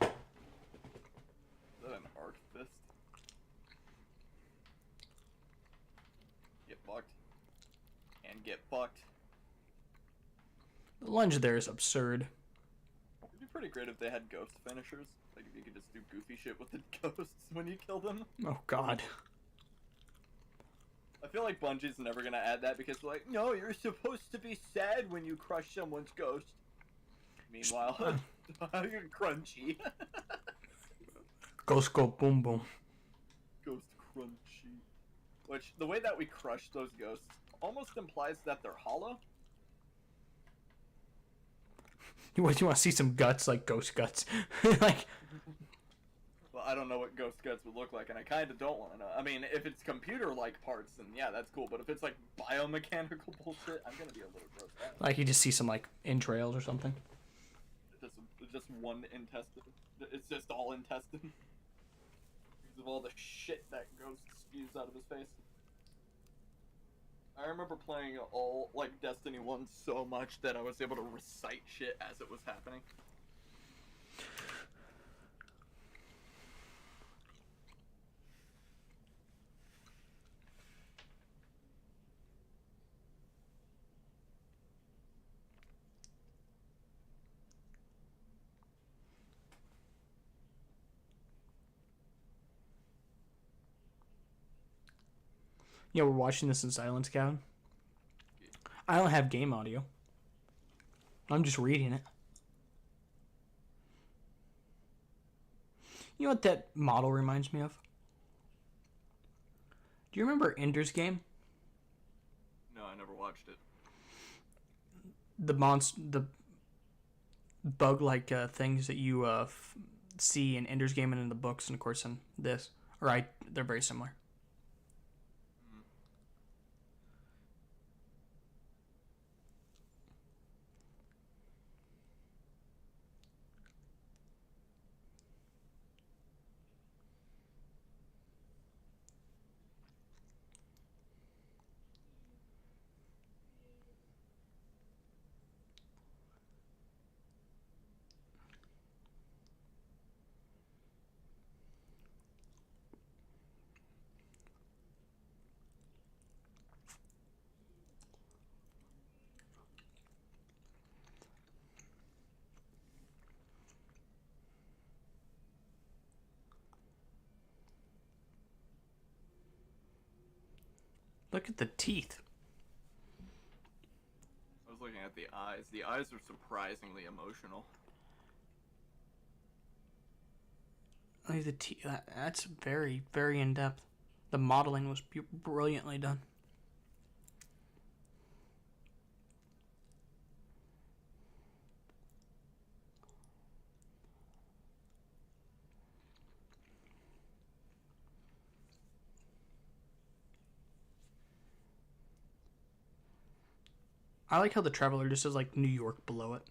Is that an arc fist? get fucked. The lunge there is absurd. It'd be pretty great if they had ghost finishers. Like if you could just do goofy shit with the ghosts when you kill them. Oh god. I feel like Bungie's never gonna add that because they're like, no, you're supposed to be sad when you crush someone's ghost. Meanwhile, you're crunchy. Ghost go boom boom. Ghost crunchy. Which, the way that we crush those ghosts almost implies that they're hollow. You want to see some guts, like ghost guts? Like, Well, I don't know what ghost guts would look like, and I kind of don't want to know. I mean, if it's computer-like parts, then yeah, that's cool. But if it's like biomechanical bullshit, I'm gonna be a little grossed out. like you just see some like entrails or something. Just one intestine. It's just all intestine. Because of all the shit that Ghost spews out of his face. I remember playing all, like, Destiny 1 so much that I was able to recite shit as it was happening. Yeah, we're watching this in silence, Kevin. I don't have game audio. I'm just reading it. You know what that model reminds me of? Do you remember Ender's Game? No, I never watched it. The bug-like things that you see in Ender's Game and in the books, and of course in this. They're very similar. Look at the teeth. I was looking at the eyes. The eyes are surprisingly emotional. Look at the teeth. That's very, very in depth. The modeling was brilliantly done. I like how the Traveler just says like New York below it.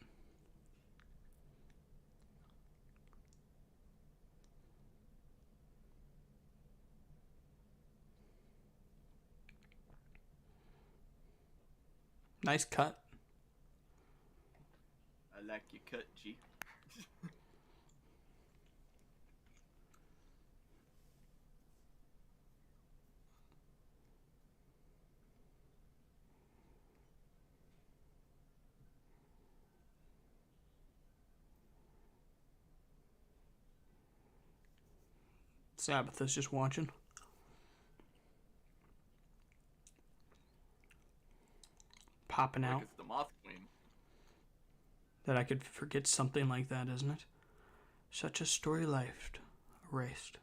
Nice cut. I like your cut, G. Sabbath is just watching. Popping Like out. it's the Moth Queen. That I could forget something like that, isn't it? Such a story left, erased.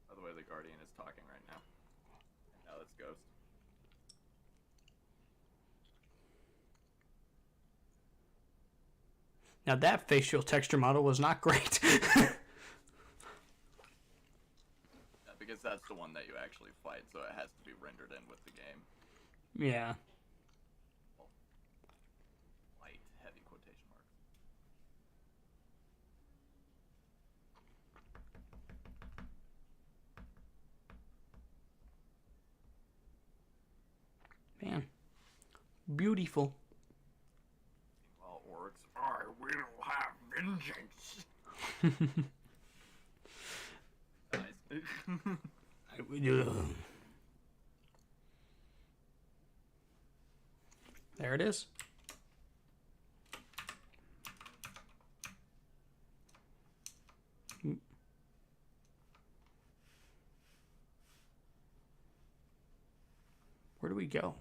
By the way, the Guardian is talking right now. And now it's Ghost. Now that facial texture model was not great. Yeah, because that's the one that you actually fight, so it has to be rendered in with the game. Yeah. Light, heavy quotation marks. Man. Beautiful. Well, it works. I will have vengeance. Nice. I will. There it is. Where do we go?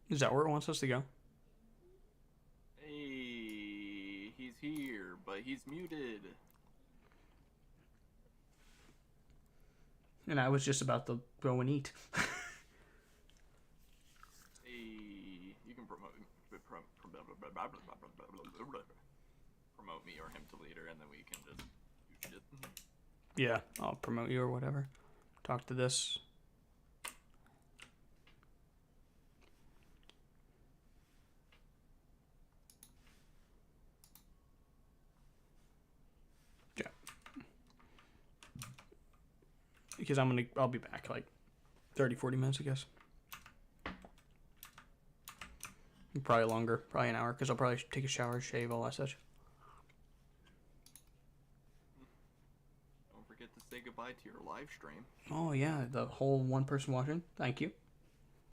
Is that where it wants us to go? Hey, he's here, but he's muted. And I was just about to go and eat. Hey, you can promote me or him to leader, and then we can just do shit. Yeah, I'll promote you or whatever. Talk to this. Yeah. Because I'll be back like 30, 40 minutes, I guess. Probably longer, probably an hour, because I'll probably take a shower, shave, all that such. Don't forget to say goodbye to your live stream. Oh yeah, the whole one person watching. Thank you.